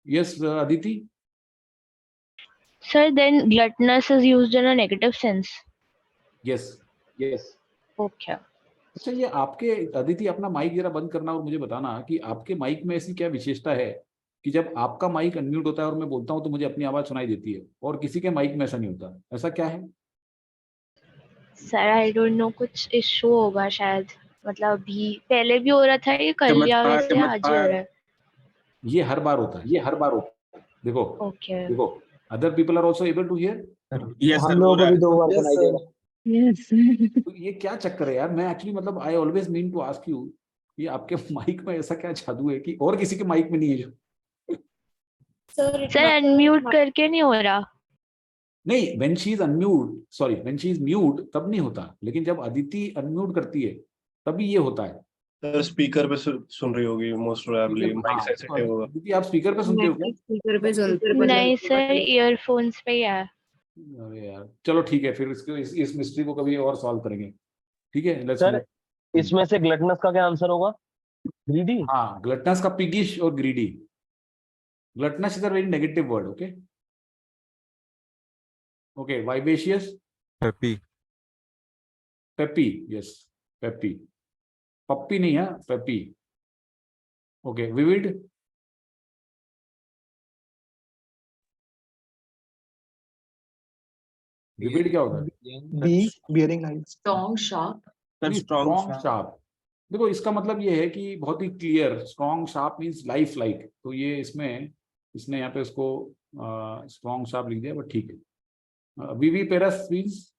[SPEAKER 1] Yes Aditi?
[SPEAKER 9] Sir, then gluttonous is used in a negative sense.
[SPEAKER 1] Yes yes.
[SPEAKER 9] Okay.
[SPEAKER 1] अच्छा, ये आपके, अदिति अपना माइक जरा बंद करना और मुझे बताना कि आपके माइक में ऐसी क्या विशेषता है कि जब आपका माइक अनम्यूट होता है और मैं बोलता हूँ तो मुझे अपनी आवाज सुनाई देती है, और किसी के माइक में ऐसा नहीं होता, ऐसा क्या है?
[SPEAKER 9] Sir, I don't know, कुछ इशू होगा शायद, मतलब अभी पहले भी हो रहा था, ये कल या वैसे आज ही हो रहा है।
[SPEAKER 1] ये हर बार होता है, ये हर बार होता है। देखो
[SPEAKER 9] Okay.
[SPEAKER 1] देखो, other people are also able to hear.
[SPEAKER 6] हम लोगों को भी 2 बार सुनाई देगा।
[SPEAKER 9] Yes.
[SPEAKER 1] तो ये क्या चक्कर है यार? मैं एक्चुअली मतलब I always mean to ask you, ये आपके माइक में ऐसा क्या जादू है कि और किसी के माइक में नहीं है जो?
[SPEAKER 9] Sir, unmute करके नहीं हो रहा।
[SPEAKER 1] नहीं, when she is unmute, sorry, when she is mute तब नहीं होता, लेकिन जब अदिति अनम्यूट करती है तभी ये होता है।
[SPEAKER 14] सर स्पीकर पे सुन रही होगी मोस्ट प्रोबेबली, माइक सेंसिटिव होगा।
[SPEAKER 1] अदिति आप स्पीकर पे सुनते हो क्या?
[SPEAKER 4] स्पीकर पे सुनते
[SPEAKER 9] नहीं सर, ईयरफोन्स पे ही है।
[SPEAKER 1] अरे यार, चलो ठीक है, फिर इसको इस मिस्ट्री को कभी और सॉल्व करेंगे। ठीक है, लेट्स
[SPEAKER 11] सर इसमें से ग्लटनस का क्या आंसर होगा? ग्रीडी?
[SPEAKER 1] हाँ, ग्लटनस का पिगिश और greedy. Gluttonous is a very negative word. Okay okay, vivacious?
[SPEAKER 12] Peppy.
[SPEAKER 1] Peppy, yes, peppy, puppy नहीं है, पेपी। Okay, vivid? विविड क्या होता है?
[SPEAKER 7] Be bearing lights.
[SPEAKER 13] Strong, sharp.
[SPEAKER 1] Strong sharp. देखो इसका मतलब ये है कि बहुत ही clear, strong sharp means life like, तो ये इसमें, इसने यहाँ पे उसको स्ट्रॉन्ग शार्प लिख दिया, बट ठीक है। Viviparous means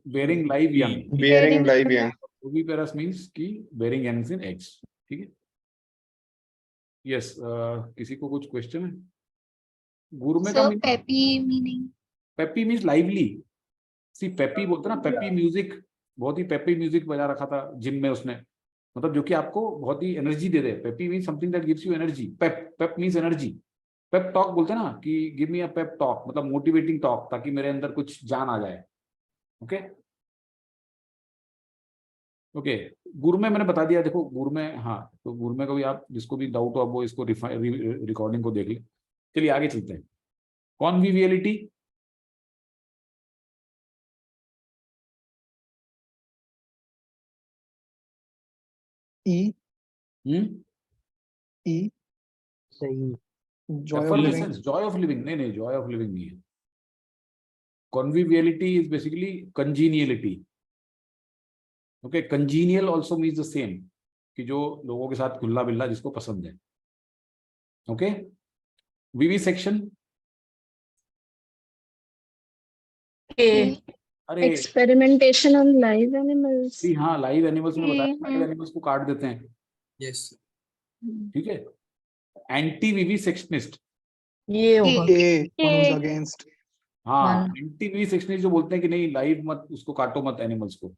[SPEAKER 1] bearing live young.
[SPEAKER 3] Bearing live young.
[SPEAKER 1] Oviparous means कि bearing young in eggs. ठीक है? Yes. किसी को कुछ क्वेश्चन है? गुरमे का
[SPEAKER 2] sir peppy meaning
[SPEAKER 1] peppy means lively. See peppy बोलते ना, पेपी म्यूजिक, बहुत ही पेपी म्यूजिक बजा रखा था जिम में उसने, मतलब जो कि आपको बहुत ही एनर्जी दे दे. Peppy means something that gives you energy. Pep means energy. Pep talk बोलते हैं ना कि give me a pep talk, मतलब मोटिवेटिंग टॉक, ताकि मेरे अंदर कुछ जान आ जाए. Okay okay. गुरमे मैंने बता दिया. देखो गुरमे, हाँ, तो गुरमे को भी आप, जिसको भी डाउट हो, अब वो इसको रिकॉर्डिंग को देख ले. चलिए आगे चलते हैं. कॉन्विवियलिटी.
[SPEAKER 7] ई
[SPEAKER 6] सही.
[SPEAKER 7] Joy of living.
[SPEAKER 1] Joy of living नहीं, जॉय ऑफ लिविंग नहीं है. Conviviality is basically congeniality. Okay, congenial also means the same, कि जो लोगों के साथ खुला बिल्ला, जिसको पसंद है. ओके. विविसेक्शन. अरे
[SPEAKER 4] एक्सपेरिमेंटेशन ऑन लाइव एनिमल्स.
[SPEAKER 1] जी हाँ, लाइव एनिमल्स में बताया, लाइव एनिमल्स को काट देते हैं.
[SPEAKER 5] यस.
[SPEAKER 1] ठीक है. एंटी विविसेक्शनिस्ट.
[SPEAKER 4] ये होगा.
[SPEAKER 7] अगेंस्ट.
[SPEAKER 1] हाँ, एंटी विविसेक्शनिस्ट जो बोलते हैं कि नहीं, लाइव मत, उसको काटो मत एनिमल्स को.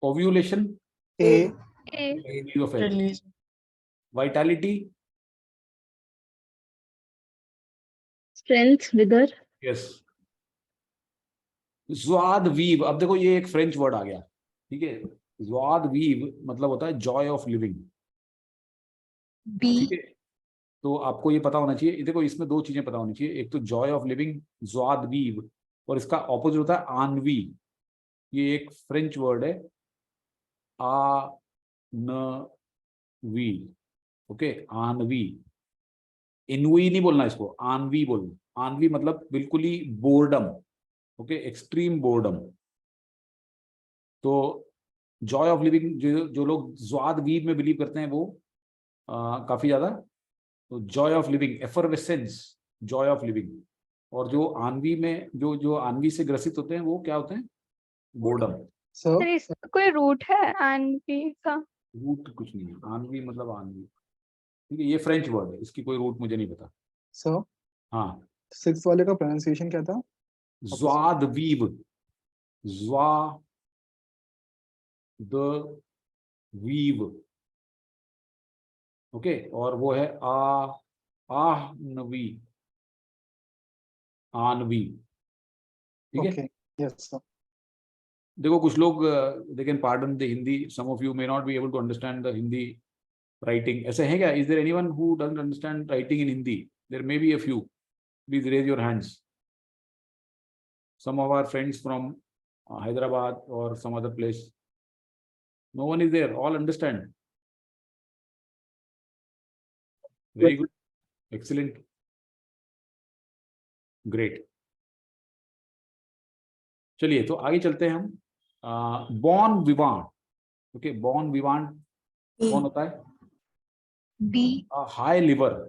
[SPEAKER 1] Ovulation. Vitality.
[SPEAKER 4] Strength, vigour.
[SPEAKER 1] Yes. Joie de vivre. अब देखो ये एक फ्रेंच वर्ड आ गया. ठीक है. ज़्वाद वीव मतलब होता है जॉय ऑफ लिविंग. ठीक है. तो आपको ये पता होना चाहिए. देखो इसमें दो चीजें पता होनी चाहिए. एक तो जॉय ऑफ लिविंग, ज़्वाद वीव, और इसका ऑपोजिट होता है आनवी. ये एक फ्रेंच वर्ड है, आ न वी. ओके, आनवी. इनवी नहीं बोलना इसको, आनवी बोलना. आनवी मतलब बिल्कुल ही बोर्डम. Okay, extreme boredom. तो जॉय ऑफ लिविंग, जो लोग ज़्वाद वीव में बिलीव करते हैं, वो काफी ज्यादा. तो Joy of living, effervescence, Joy of living. और जो आनवी में, जो आनवी से ग्रसित होते हैं, वो क्या होते हैं? बोर्डम.
[SPEAKER 9] सर इसका कोई रूट है आनवी का?
[SPEAKER 1] रूट कुछ नहीं है. आनवी मतलब आनवी. ठीक है, ये फ्रेंच वर्ड है, इसकी कोई रूट मुझे नहीं पता.
[SPEAKER 7] सर
[SPEAKER 1] हाँ,
[SPEAKER 7] 6 वाले का प्रोनाउंसिएशन क्या था?
[SPEAKER 1] Joie de vivre. Joie vivre. Okay. और वो है आनवी. आनवी. ठीक है.
[SPEAKER 7] ओके. Yes sir.
[SPEAKER 1] देखो कुछ लोग, they can pardon the Hindi, some of you may not be able to understand the Hindi writing. ऐसे है क्या? Is there anyone who doesn't understand writing in Hindi? There may be a few. Please raise your hands. Some of our friends from Hyderabad or some other place. No one is there. All understand. Very good. Excellent. Great. चलिए तो आगे चलते हैं हम. Born विवांट. Okay, born विवांट कौन होता है?
[SPEAKER 2] B.
[SPEAKER 1] High liver.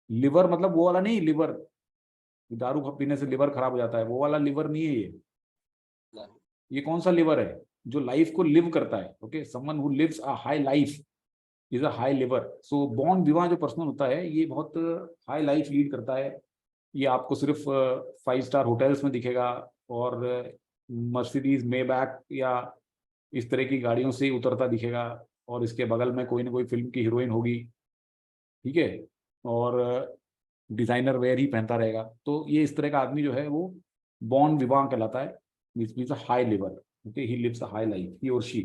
[SPEAKER 1] Liver मतलब वो वाला नहीं, लिवर दारू पीने से लिवर खराब हो जाता है, वो वाला लिवर नहीं है ये. ये कौन सा लिवर है? जो लाइफ को लिव करता है. Okay, someone who lives a high life is a high liver. So born विवाह जो पर्सन होता है, ये बहुत हाई लाइफ लीड करता है. ये आपको सिर्फ 5 स्टार होटल्स में दिखेगा, और मर्सिडीज मेबैक या इस तरह की गाड़ियों से उतरता दिखेगा, और इसके बगल में कोई ना कोई फिल्म की हीरोइन होगी. ठीक है. और डिजाइनर वेयर ही पहनता रहेगा. तो ये इस तरह का आदमी जो है, वो बॉर्न विवाह कहलाता है. This means a high liver. Okay, he lives a high life, he और शी.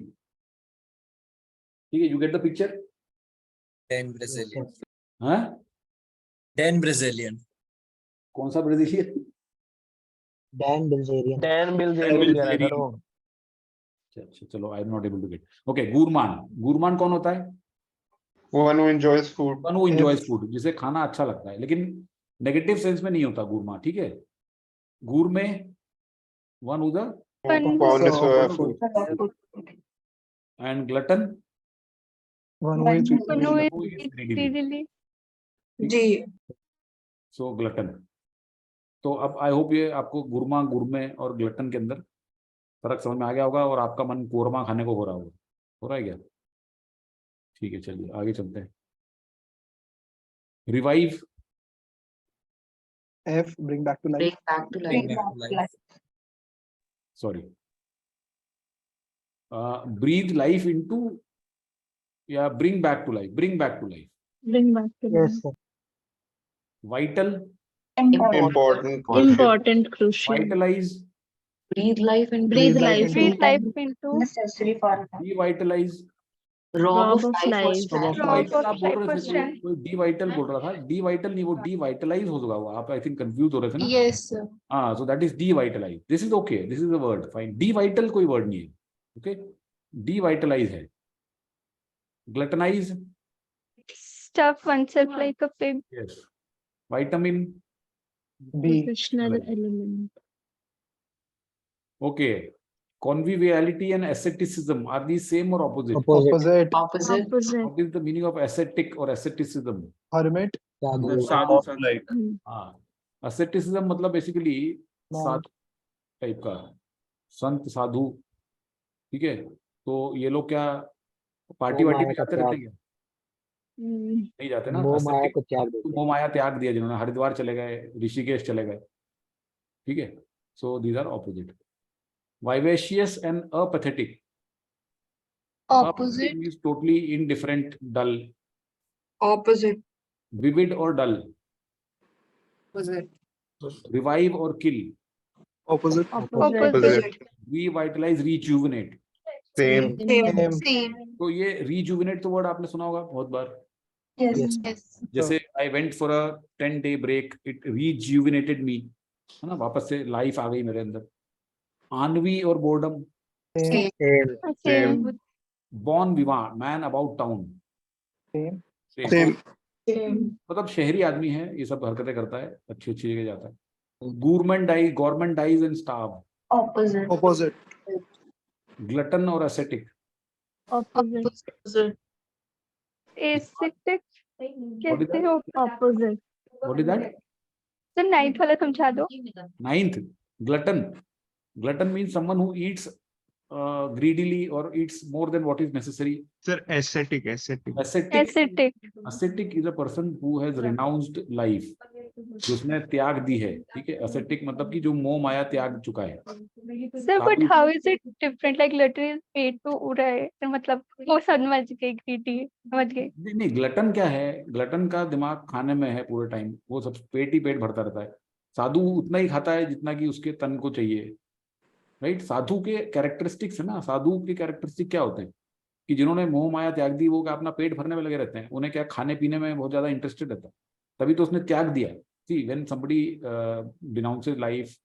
[SPEAKER 1] ठीक है, you get the picture.
[SPEAKER 5] Dan Brazilian.
[SPEAKER 1] हाँ,
[SPEAKER 5] Dan Brazilian.
[SPEAKER 1] कौन सा Brazilian?
[SPEAKER 6] Dan Bilzerian.
[SPEAKER 11] Dan Bilzerian कह रहा है सर वो.
[SPEAKER 1] अच्छा, चलो, I am not able to get. Okay, gourmand. Gourmand कौन होता है?
[SPEAKER 3] One who enjoys food.
[SPEAKER 1] One who enjoys food, जिसे खाना अच्छा लगता है, लेकिन नेगेटिव सेंस में नहीं होता गुरमा. ठीक है. Gourmet one who the
[SPEAKER 3] Fondness for food.
[SPEAKER 1] And glutton.
[SPEAKER 7] One who is
[SPEAKER 9] Who
[SPEAKER 1] is
[SPEAKER 9] is
[SPEAKER 1] greedily.
[SPEAKER 9] greedily.
[SPEAKER 4] जी.
[SPEAKER 1] So glutton. तो अब आई होप ये आपको गुरमा, गुरमे और ग्लटन के अंदर फर्क समझ में आ गया होगा और आपका मन कोरमा खाने को हो रहा होगा। हो रहा है क्या? ठीक है, चलिए आगे चलते हैं। Revive,
[SPEAKER 7] F, bring back to
[SPEAKER 13] Bring
[SPEAKER 7] life.
[SPEAKER 13] back to
[SPEAKER 8] Bring
[SPEAKER 13] life.
[SPEAKER 8] back to life.
[SPEAKER 1] Sorry, breathe life into या bring back to life, bring back to life.
[SPEAKER 9] Bring back to
[SPEAKER 6] Yes,
[SPEAKER 9] life.
[SPEAKER 6] sir.
[SPEAKER 1] Vital,
[SPEAKER 3] Important.
[SPEAKER 4] Important, crucial.
[SPEAKER 1] Vitalize,
[SPEAKER 13] Breathe life and
[SPEAKER 10] Breathe
[SPEAKER 7] life
[SPEAKER 10] life
[SPEAKER 7] into-
[SPEAKER 9] Breathe life into
[SPEAKER 10] necessary for
[SPEAKER 1] डिवाइटलाइज।
[SPEAKER 13] Rob of
[SPEAKER 4] of
[SPEAKER 13] life or
[SPEAKER 4] life.
[SPEAKER 13] strength.
[SPEAKER 9] Rob
[SPEAKER 1] vital
[SPEAKER 9] of
[SPEAKER 1] आप बोल
[SPEAKER 9] life
[SPEAKER 1] रहे
[SPEAKER 9] or
[SPEAKER 1] थे,
[SPEAKER 9] strength.
[SPEAKER 1] कोई डिवाइटल बोल रहा था। डिवाइटल नहीं, वो डिवाइटलाइज हो होगा वो, आप आई थिंक कंफ्यूज हो रहे थे ना।
[SPEAKER 10] yes sir.
[SPEAKER 1] हाँ, so that is devitalize. This is okay, this is a word, fine. Devital कोई वर्ड नहीं है, ओके। डिवाइटलाइज है। Gluttonize,
[SPEAKER 9] stuff oneself like a pig.
[SPEAKER 1] Yes. Vitamin,
[SPEAKER 7] B,
[SPEAKER 4] Nutritional element.
[SPEAKER 1] Okay. Conviviality and asceticism, are these same or opposite?
[SPEAKER 6] Opposite.
[SPEAKER 13] Opposite.
[SPEAKER 4] Opposite.
[SPEAKER 1] What is the meaning of ascetic or asceticism?
[SPEAKER 7] hermit,
[SPEAKER 6] Sadhu.
[SPEAKER 1] Sadhu,
[SPEAKER 14] Like
[SPEAKER 1] हाँ। asceticism मतलब basically
[SPEAKER 7] Monk.
[SPEAKER 1] साधु type का, संत साधु, ठीक है। तो ये लोग क्या party
[SPEAKER 6] मोह
[SPEAKER 1] वार्टी
[SPEAKER 6] माया
[SPEAKER 1] में
[SPEAKER 6] का
[SPEAKER 1] जाते रहते
[SPEAKER 6] त्याग।
[SPEAKER 1] हैं क्या? नहीं जाते ना।
[SPEAKER 6] मोह माया
[SPEAKER 1] ascetic,
[SPEAKER 6] को त्याग देते हैं।
[SPEAKER 1] मोह माया त्याग दिया जिन्होंने, हरिद्वार चले गए, ऋषिकेश चले गए, ठीक है। So these are opposite. vivacious and apathetic.
[SPEAKER 10] Opposite.
[SPEAKER 1] means totally indifferent, dull.
[SPEAKER 4] Opposite.
[SPEAKER 1] Vivid or dull.
[SPEAKER 4] Opposite.
[SPEAKER 1] Revive or kill.
[SPEAKER 7] opposite,
[SPEAKER 6] Opposite.
[SPEAKER 1] Revitalize, rejuvenate.
[SPEAKER 3] Same.
[SPEAKER 4] Same.
[SPEAKER 10] Same.
[SPEAKER 1] तो ये rejuvenate तो वर्ड आपने सुना होगा बहुत बार।
[SPEAKER 10] Yes.
[SPEAKER 6] Yes.
[SPEAKER 10] Yes.
[SPEAKER 1] जैसे I went for a 10-day break, it rejuvenated me, है ना, वापस से लाइफ आ गई मेरे अंदर। Ennui और boredom.
[SPEAKER 10] Same.
[SPEAKER 6] Same.
[SPEAKER 9] Same.
[SPEAKER 1] Bon vivant, man about town.
[SPEAKER 7] same,
[SPEAKER 1] Same.
[SPEAKER 4] Same.
[SPEAKER 1] मतलब शहरी आदमी है, ये सब हरकतें करता है, अच्छी अच्छी जगह जाता है। Government dies and starve.
[SPEAKER 10] Opposite.
[SPEAKER 7] opposite,
[SPEAKER 1] glutton और ascetic.
[SPEAKER 9] Opposite.
[SPEAKER 4] Opposite.
[SPEAKER 9] Ascetic
[SPEAKER 1] What is
[SPEAKER 9] कैसे
[SPEAKER 1] that?
[SPEAKER 9] हो? Opposite.
[SPEAKER 1] What is that?
[SPEAKER 9] तो नाइन्थ वाला समझा दो।
[SPEAKER 1] Ninth, glutton means someone who eats greedily or eats more than what is necessary.
[SPEAKER 3] Sir, ascetic.
[SPEAKER 9] Ascetic.
[SPEAKER 1] Is a person who has renounced life, जिसने त्याग दी है, ठीक है। ascetic मतलब कि जो मोह माया त्याग चुका है।
[SPEAKER 9] Sir, but how is it different? Like literally पेट तो उड़ रहा है, तो मतलब वो समझ गई, greedy समझ गई।
[SPEAKER 1] नहीं, ग्लटन क्या है? ग्लटन का दिमाग खाने में है पूरे टाइम, वो सब पेट ही पेट भरता रहता है। साधु उतना ही खाता है जितना कि उसके तन को चाहिए, राइट। साधु के कैरेक्टरिस्टिक्स है ना, साधु के कैरेक्टरिस्टिक क्या होते हैं कि जिन्होंने मोह माया त्याग दी, वो क्या अपना पेट भरने में लगे रहते हैं, उन्हें क्या खाने पीने में बहुत ज्यादा इंटरेस्टेड रहता है, तभी तो उसने त्याग दिया। See when somebody denounces life,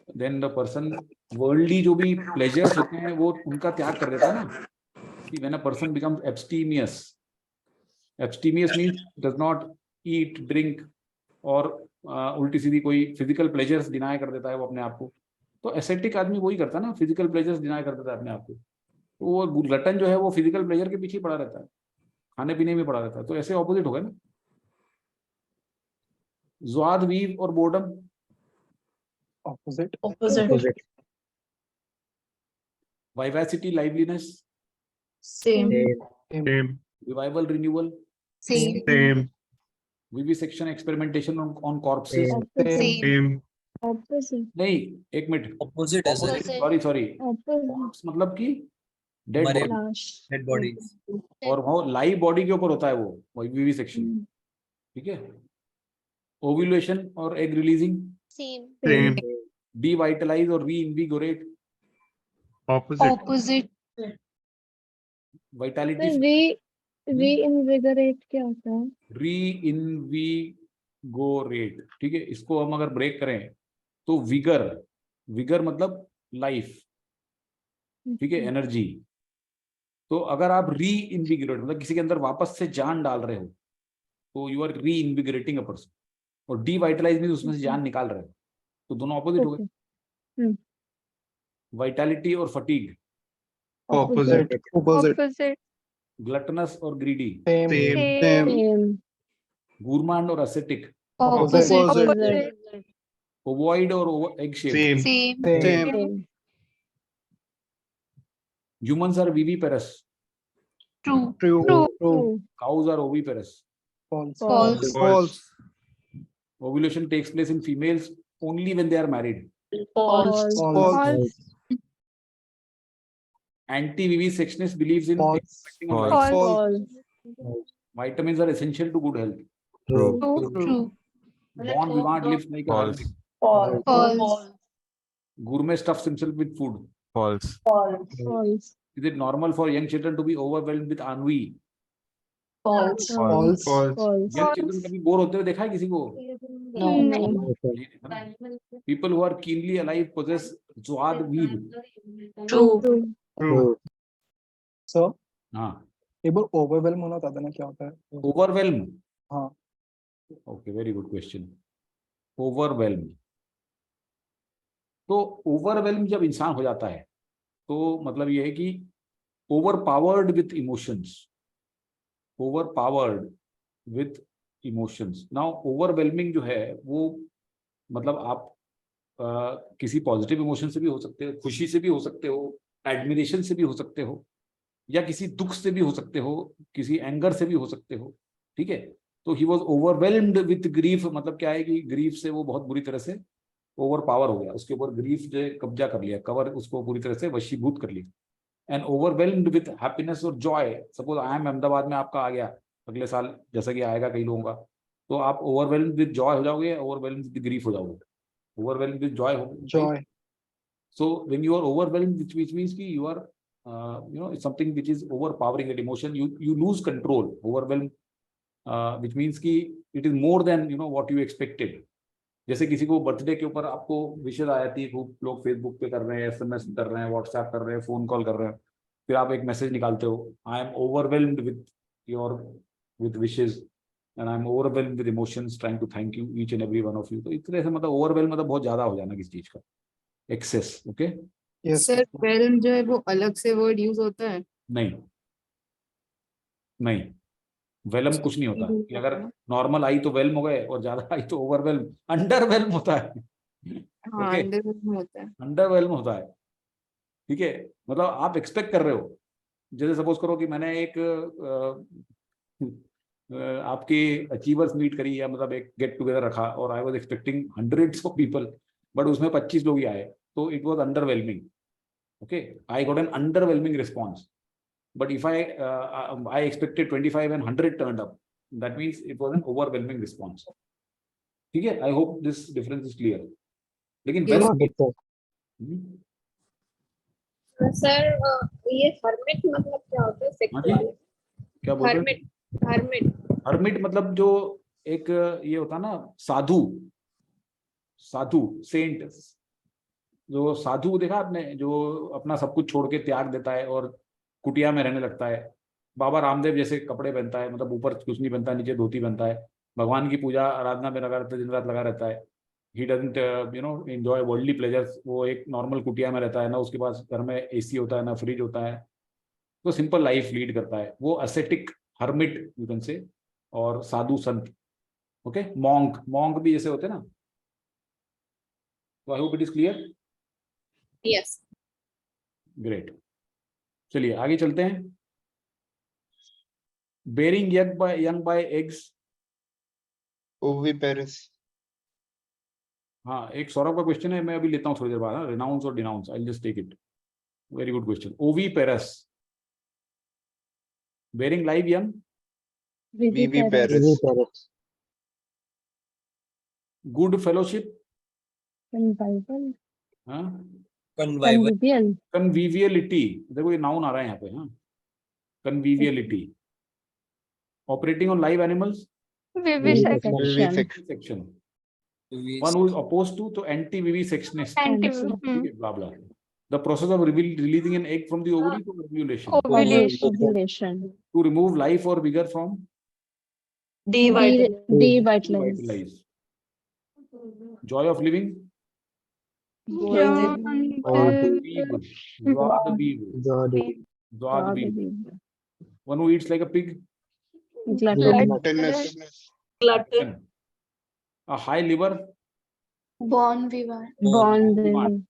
[SPEAKER 1] then the person worldly जो भी प्लेजर्स होते हैं वो उनका त्याग कर देता है ना। See when a person becomes abstemious means does not eat drink और उल्टी सीधी कोई फिजिकल प्लेजर्स डिनाई कर देता है वो अपने आप को। तो एसेटिक आदमी वही करता है ना, फिजिकल प्लेजर्स डिनाई कर देता है अपने आप को। तो वो ग्लटन जो है वो फिजिकल प्लेजर के पीछे पड़ा रहता है, खाने पीने में पड़ा रहता है। तो ऐसे ऑपोजिट हो गए ना। ज़्वाद, वीव और boredom.
[SPEAKER 7] opposite,
[SPEAKER 4] Opposite.
[SPEAKER 1] Vivacity, liveliness.
[SPEAKER 4] Same.
[SPEAKER 3] Same.
[SPEAKER 1] Revival, renewal.
[SPEAKER 10] Same.
[SPEAKER 1] Vivisection, experimentation on corpses.
[SPEAKER 10] Same.
[SPEAKER 9] Opposite.
[SPEAKER 1] नहीं, एक minute,
[SPEAKER 5] Opposite as a
[SPEAKER 1] sorry,
[SPEAKER 9] Opposite.
[SPEAKER 1] मतलब कि डेड
[SPEAKER 5] मरे
[SPEAKER 1] बॉडी,
[SPEAKER 9] Lash.
[SPEAKER 5] dead bodies.
[SPEAKER 1] और वो लाइव बॉडी के ऊपर होता है वो विविसेक्शन, ठीक है। ओव्यूलेशन और एग रिलीजिंग।
[SPEAKER 3] Same.
[SPEAKER 1] डिवाइटलाइज और रीइन्विगोरेट।
[SPEAKER 10] Opposite.
[SPEAKER 1] वाइटैलिटी,
[SPEAKER 9] Reinvigorate क्या होता है?
[SPEAKER 1] रीइन्विगोरेट, ठीक है। इसको हम अगर ब्रेक करें तो विगर मतलब लाइफ, ठीक है, एनर्जी। तो अगर आप रीइन्विगोरेट मतलब किसी के अंदर वापस से जान डाल रहे हो, तो यू आर रीइन्विगोरेटिंग अ पर्सन। और डिवाइटलाइज मींस उसमें से जान निकाल रहे हो, तो दोनों ऑपोजिट हो गए। वाइटैलिटी और फटीग।
[SPEAKER 3] Opposite.
[SPEAKER 9] Opposite.
[SPEAKER 1] ग्लटनस और ग्रीडी।
[SPEAKER 7] same,
[SPEAKER 1] गूरमांड और ascetic.
[SPEAKER 10] Opposite.
[SPEAKER 9] Opposite.
[SPEAKER 1] Ovoid or egg shaped?
[SPEAKER 2] Same.
[SPEAKER 1] Humans are viviparous.
[SPEAKER 2] True.
[SPEAKER 1] Cows are oviparous.
[SPEAKER 2] False.
[SPEAKER 1] Ovulation takes place in females only when they are married.
[SPEAKER 2] False.
[SPEAKER 1] Anti-vivisectionist believes in
[SPEAKER 7] False.
[SPEAKER 1] expecting on life.
[SPEAKER 9] False.
[SPEAKER 1] Vitamins are essential to good health.
[SPEAKER 2] True.
[SPEAKER 1] Bon vivant lives like a
[SPEAKER 12] False.
[SPEAKER 1] hermit.
[SPEAKER 2] False.
[SPEAKER 1] Gourmet stuffs himself with food.
[SPEAKER 12] False.
[SPEAKER 9] False.
[SPEAKER 1] Is it normal for young children to be overwhelmed with ennui?
[SPEAKER 13] False.
[SPEAKER 7] False.
[SPEAKER 1] Young children कभी bore होते हुए देखा है किसी को?
[SPEAKER 9] No.
[SPEAKER 1] People who are keenly alive possess Zwad Veeb.
[SPEAKER 2] True.
[SPEAKER 7] Sir
[SPEAKER 1] हाँ,
[SPEAKER 7] एक बार overwhelm होना था ना, क्या होता है?
[SPEAKER 1] overwhelm.
[SPEAKER 7] हाँ.
[SPEAKER 1] Okay, very good question. Overwhelm. तो overwhelm जब इंसान हो जाता है तो मतलब ये है कि overpowered with emotions. Overpowered with emotions. Now overwhelming जो है वो मतलब आप किसी पॉजिटिव इमोशन से भी हो सकते हो, खुशी से भी हो सकते हो, एडमिरेशन से भी हो सकते हो, या किसी दुख से भी हो सकते हो, किसी एंगर से भी हो सकते हो. ठीक है, तो he was overwhelmed with grief. मतलब क्या है कि ग्रीफ से वो बहुत बुरी तरह से ओवर पावर हो गया, उसके ऊपर ग्रीफ जो कब्जा कर लिया, कवर उसको पूरी तरह से वशीभूत कर लिया. एंड ओवरवेल्म्ड विथ हैप्पीनेस और Joy. Suppose I am Ahmedabad में, आपका आ गया अगले साल, जैसा कि आएगा कई लोगों का, तो आप ओवरवेल्म्ड विथ जॉय हो जाओगे, ओवरवेल्म्ड विथ ग्रीफ हो जाओगे. ओवरवेल्म्ड विथ जॉय हो. So when you are overwhelmed, which means कि you are it's something which is overpowering that emotion. You lose control. Overwhelmed, which means कि it is more than what you expected. जैसे किसी को birthday के ऊपर आपको विशेष आ जाती है, खूब लोग फेसबुक पे कर रहे हैं, SMS कर रहे हैं, व्हाट्सएप कर रहे हैं, फोन कॉल कर रहे हैं, फिर आप एक मैसेज निकालते हो, I am overwhelmed with wishes and I'm overwhelmed with emotions trying to thank you each and every one of you. तो इस तरह से मतलब ओवरवेल्म मतलब बहुत ज्यादा हो जाना किसी चीज का, एक्सेस. ओके
[SPEAKER 2] सर वेल्म जो है वो अलग से वर्ड यूज होता है?
[SPEAKER 1] नहीं, वेलम कुछ नहीं होता. कि अगर नॉर्मल आई तो वेल्म हो गए और ज्यादा आई तो ओवरवेल्म. अंडरवेल्म होता है.
[SPEAKER 2] हाँ, अंडरवेल्म होता है.
[SPEAKER 1] अंडरवेल्म होता है. ठीक है, मतलब आप एक्सपेक्ट कर रहे हो, जैसे सपोज करो कि मैंने एक आपकी अचीवर्स मीट करी, या मतलब एक गेट टुगेदर रखा, और I was expecting hundreds of people, but उसमें 25 लोग ही आए, तो it was underwhelming. Okay, I got an underwhelming response. But if I expected 25 and 100 turned up, that means it was an overwhelming response. ठीक है, I hope this difference is clear. लेकिन
[SPEAKER 10] sir ये hermit मतलब क्या होता है? Sexual.
[SPEAKER 1] क्या बोलते हैं? हर्मिट मतलब जो एक ये होता है ना, साधु सेंट. जो साधु देखा आपने, जो अपना सब कुछ छोड़ के त्याग देता है और कुटिया में रहने लगता है. बाबा रामदेव जैसे कपड़े पहनता है, मतलब ऊपर कुछ नहीं पहनता, नीचे धोती पहनता है, भगवान की पूजा आराधना में लगा रहता है, दिन रात लगा रहता है. He doesn't enjoy worldly pleasures. वो एक नॉर्मल कुटिया में रहता है ना, उसके पास घर में AC होता है ना फ्रिज होता है, तो सिंपल लाइफ लीड करता है. वो असेटिक हर्मिट यू कैन से, और साधु संत. ओके, मॉन्क भी जैसे होते हैं ना. तो I hope it is clear.
[SPEAKER 10] Yes.
[SPEAKER 1] Great, चलिए आगे चलते हैं. Bearing young by eggs.
[SPEAKER 3] Oviparous.
[SPEAKER 1] हाँ, एक सौरभ का क्वेश्चन है, मैं अभी लेता हूँ थोड़ी देर बाद. रिनाउंस और denounce, I will just take it. Very good question. Oviparous, bearing live young.
[SPEAKER 3] Viviparous.
[SPEAKER 1] Good fellowship. हाँ, कन्वीवियलिटी. देखो ये नाउन आ रहा है यहाँ पे. हाँ, conviviality. Operating on live animals. Vivisection. One who is opposed to, तो anti vivisectionist. Blah blah. The process of releasing an egg from the ovary to ovulation. To remove life और vigour from. Devitalize. Joy of living. One who eats like a pig.
[SPEAKER 3] Gluttonous.
[SPEAKER 1] A high liver.
[SPEAKER 2] born vivan.
[SPEAKER 9] Born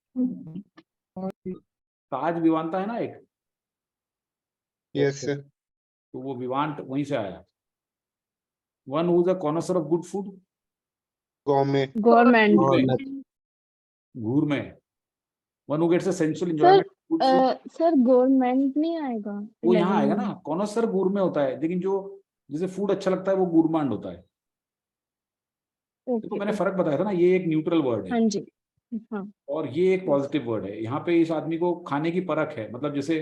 [SPEAKER 1] ताज विवांता है ना एक,
[SPEAKER 3] Yes, sir.
[SPEAKER 1] तो वो विवांट वहीं से आया। One who is a connoisseur of good food,
[SPEAKER 3] Gourmet.
[SPEAKER 9] government.
[SPEAKER 1] घूर में। One who gets a sensual enjoyment good food,
[SPEAKER 9] sir government नहीं आएगा
[SPEAKER 1] वो यहाँ आएगा ना। कॉनसर गुर में होता है, लेकिन जो जिसे फूड अच्छा लगता है वो गुरमांड होता है। तो मैंने फर्क बताया था ना, ये एक न्यूट्रल वर्ड है।
[SPEAKER 9] हाँ जी, हाँ।
[SPEAKER 1] और ये एक पॉजिटिव वर्ड है। यहाँ पे इस आदमी को खाने की परख है, मतलब जैसे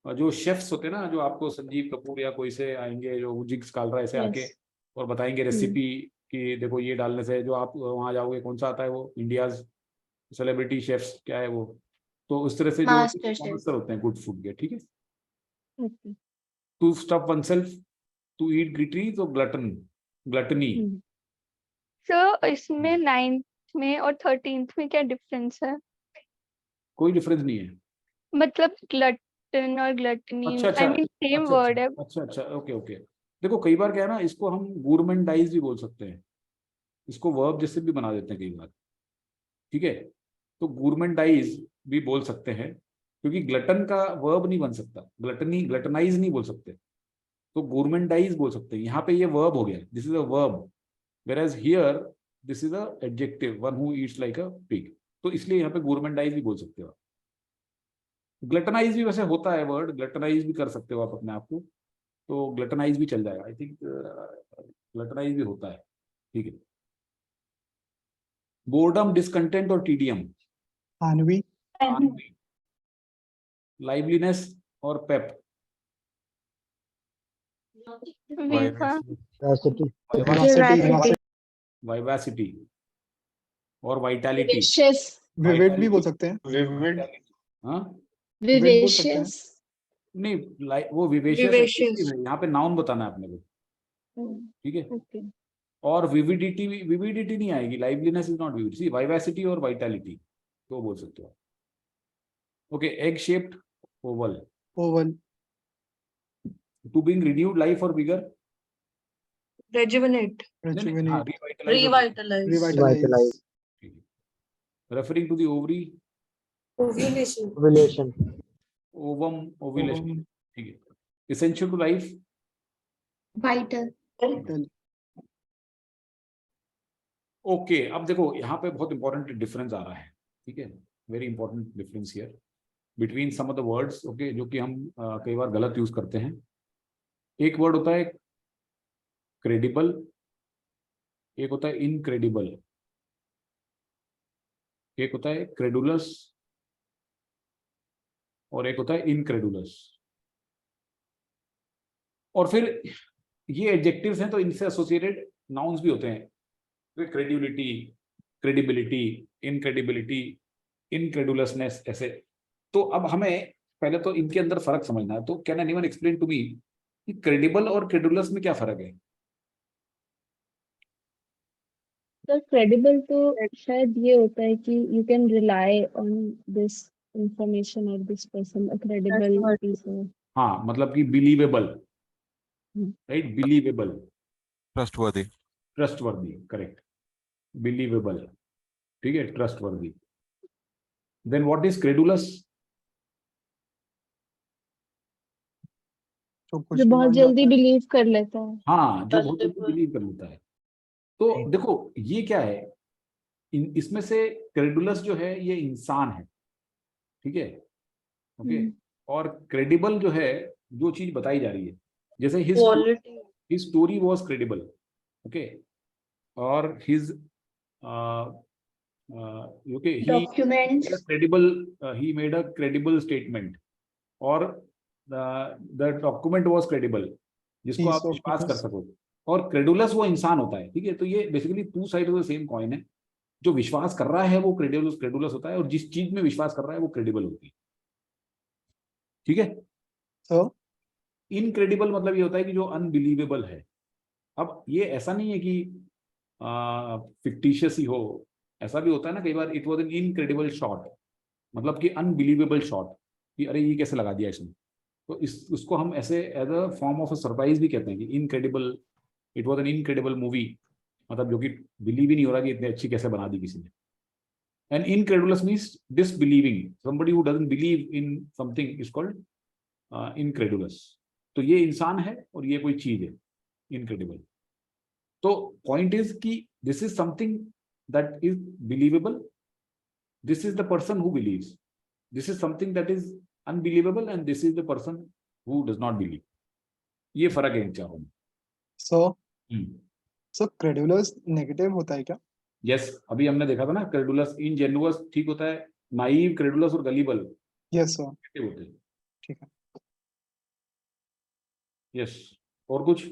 [SPEAKER 1] जो शेफ्स होते हैं ना, जो आपको संजीव कपूर या कोई से आएंगे जो जिग्स कालरा ऐसे आके और बताएंगे रेसिपी कि देखो ये डालने से, जो आप वहां जाओगे कौन सा आता है वो, इंडियाज सेलिब्रिटी शेफ्स क्या है वो, तो उस तरह से जो
[SPEAKER 2] Master chef.
[SPEAKER 1] sponsor होते हैं गुड फूड के, ठीक है। To stuff oneself to eat greedily, तो ग्लटनी।
[SPEAKER 9] सर इसमें 9th में और 13th में क्या डिफरेंस है?
[SPEAKER 1] कोई डिफरेंस नहीं है।
[SPEAKER 9] मतलब ग्लटन और ग्लटनी,
[SPEAKER 1] अच्छा,
[SPEAKER 9] आई मीन सेम
[SPEAKER 1] अच्छा,
[SPEAKER 9] वर्ड है।
[SPEAKER 1] अच्छा, ओके। देखो कई बार क्या है ना, इसको हम गूरमेंडाइज भी बोल सकते हैं, इसको वर्ब जैसे भी बना देते हैं कई बार, ठीक है। तो गूरमेंडाइज भी बोल सकते हैं, क्योंकि ग्लटन का वर्ब नहीं बन सकता, ग्लटनाइज नहीं बोल सकते, तो गूरमेंडाइज बोल सकते हैं। यहाँ पे ये वर्ब हो गया, this is a verb, whereas here this is a adjective, one who eats like a pig, तो इसलिए यहाँ पे गूरमेंडाइज भी बोल सकते हो। ग्लटनाइज भी वैसे होता है वर्ड, ग्लटनाइज भी कर सकते हो आप अपने आप को, तो ग्लटनाइज भी चल जाएगा, आई थिंक ग्लटनाइज भी होता है, ठीक है। बोर्डम, डिसकंटेंट और टीडियम,
[SPEAKER 7] Anvi.
[SPEAKER 1] लाइवलीनेस और पेप, वाइवासिटी और वाइटैलिटी।
[SPEAKER 7] Vivid भी बोल सकते हैं।
[SPEAKER 3] Vivid.
[SPEAKER 1] हाँ
[SPEAKER 7] Vivid बोल सकते हैं।
[SPEAKER 1] नहीं, वो विवेशियस, यहाँ पे नाउन बताना है अपने को, ठीक है। और विविडिटी नहीं आएगी, liveliness is not vivid, see vivacity और वाइटैलिटी तो बोल सकते हो। Okay, egg shaped, oval, to being renewed life और vigour,
[SPEAKER 4] Rejuvenate.
[SPEAKER 10] Revitalize.
[SPEAKER 1] Referring to the ovary,
[SPEAKER 4] Ovulation.
[SPEAKER 1] Ovum, ovulation, ठीक है। Essential to life,
[SPEAKER 2] Vital.
[SPEAKER 1] Okay. अब देखो यहाँ पे बहुत इंपॉर्टेंट डिफरेंस आ रहा है, ठीक है, very important difference here between some of the words, okay, जो कि हम कई बार गलत यूज करते हैं। एक वर्ड होता है क्रेडिबल, एक होता है इनक्रेडिबल, एक होता है क्रेडुलस और एक होता है इनक्रेडुलस। और फिर ये एडजेक्टिव्स हैं, तो इनसे एसोसिएटेड नाउन्स भी होते हैं, क्रेडिबिलिटी, क्रेडिबिलिटी, इनक्रेडिबिलिटी, इनक्रेडुलसनेस, ऐसे। तो अब हमें पहले तो इनके अंदर फर्क समझना है। तो can anyone explain to me कि क्रेडिबल और क्रेडुलस में क्या फर्क है?
[SPEAKER 9] सर क्रेडिबल तो शायद ये होता है कि you can rely on this information और दिस पर्सन, क्रेडिबल इज,
[SPEAKER 1] हाँ, मतलब कि believable, right, believable,
[SPEAKER 12] trustworthy,
[SPEAKER 1] correct, believable, ठीक है, trustworthy. Then what is credulous?
[SPEAKER 9] जो बहुत जल्दी बिलीव कर लेता है।
[SPEAKER 1] हाँ, जो बहुत जल्दी बिलीव कर लेता है। तो देखो ये क्या है, इसमें से क्रेडुलस जो है ये इंसान है, ठीक है, ओके। और क्रेडिबल जो है, जो चीज बताई जा रही है, जैसे his story was credible, okay, और his okay, he made a credible statement, और the document was credible, जिसको आप विश्वास कर सको। और क्रेडुलस वो इंसान होता है, ठीक है। तो ये basically two side of the same coin है। जो विश्वास कर रहा है वो क्रेडुलस होता है, और जिस चीज में विश्वास कर रहा है वो क्रेडिबल होती है, ठीक है।
[SPEAKER 7] तो
[SPEAKER 1] इनक्रेडिबल मतलब ये होता है कि जो अनबिलीवेबल है। अब ये ऐसा नहीं है कि फिक्टिशियस ही हो, ऐसा भी होता है ना कई बार, it was an incredible shot, मतलब कि अनबिलीवेबल शॉट, कि अरे ये कैसे लगा दिया इसने। तो उसको हम ऐसे as a form of a surprise भी कहते हैं कि incredible, it was an incredible movie, मतलब जो कि बिलीव ही नहीं हो रहा कि इतनी अच्छी कैसे बना दी किसी ने। And incredulous means disbelieving. Somebody who doesn't believe in something is called incredulous. तो ये इंसान है और ये कोई चीज है, incredible. तो point is कि this is something that is believable. This is the person who believes. This is something that is unbelievable, and this is the person who does not believe. ये फर्क है इन चारों में.
[SPEAKER 7] So credulous नेगेटिव होता है क्या?
[SPEAKER 1] Yes, अभी हमने देखा था ना, क्रेडुलस, इनजेन्युअस ठीक होता है, नाइव, क्रेडुलस और गलीबल
[SPEAKER 7] यस सर,
[SPEAKER 1] नेगेटिव होते हैं.
[SPEAKER 7] ठीक है.
[SPEAKER 1] यस, और कुछ?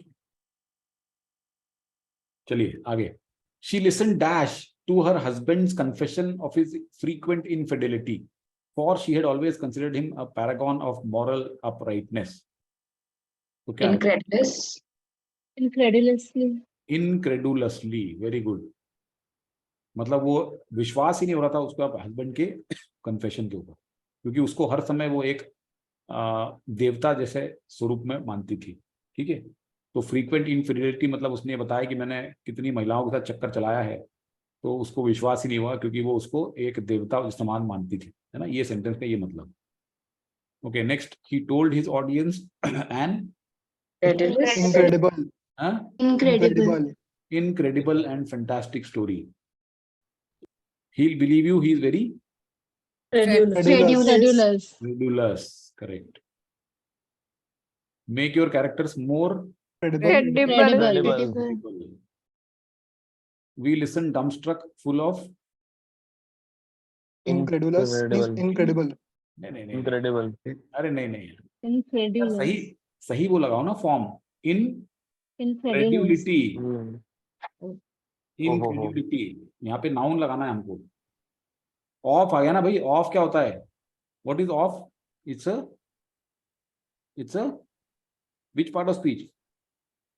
[SPEAKER 1] चलिए आगे. She listened dash to her husband's confession of his frequent infidelity, for she had always considered him a paragon of moral uprightness. तो क्या?
[SPEAKER 13] Incredulous.
[SPEAKER 9] Incredulously.
[SPEAKER 1] Incredulously, very good. मतलब वो विश्वास ही नहीं हो रहा था उसका हस्बैंड के कन्फेशन के ऊपर, क्योंकि उसको हर समय वो एक देवता जैसे स्वरूप में मानती थी. ठीक है, तो फ्रीक्वेंट इनफिडेलिटी मतलब उसने बताया कि मैंने कितनी महिलाओं के साथ चक्कर चलाया है, तो उसको विश्वास ही नहीं हुआ क्योंकि वो उसको एक देवता समान मानती थी, है ना. ये सेंटेंस का ये मतलब. Okay, next. He told his audience and
[SPEAKER 7] incredible,
[SPEAKER 1] incredible and fantastic story. He'll believe you. He is very credulous. Correct. Make your characters more credible. We listen dumbstruck, full of
[SPEAKER 7] incredulous means incredible.
[SPEAKER 1] नहीं.
[SPEAKER 11] Incredible.
[SPEAKER 1] अरे नहीं.
[SPEAKER 9] Incredulous.
[SPEAKER 1] सही वो लगाओ ना form. Incredulity. Incredulity. यहाँ पे noun लगाना है हमको. ऑफ आ गया ना भाई. ऑफ क्या होता है? What is of? It's a which part of speech?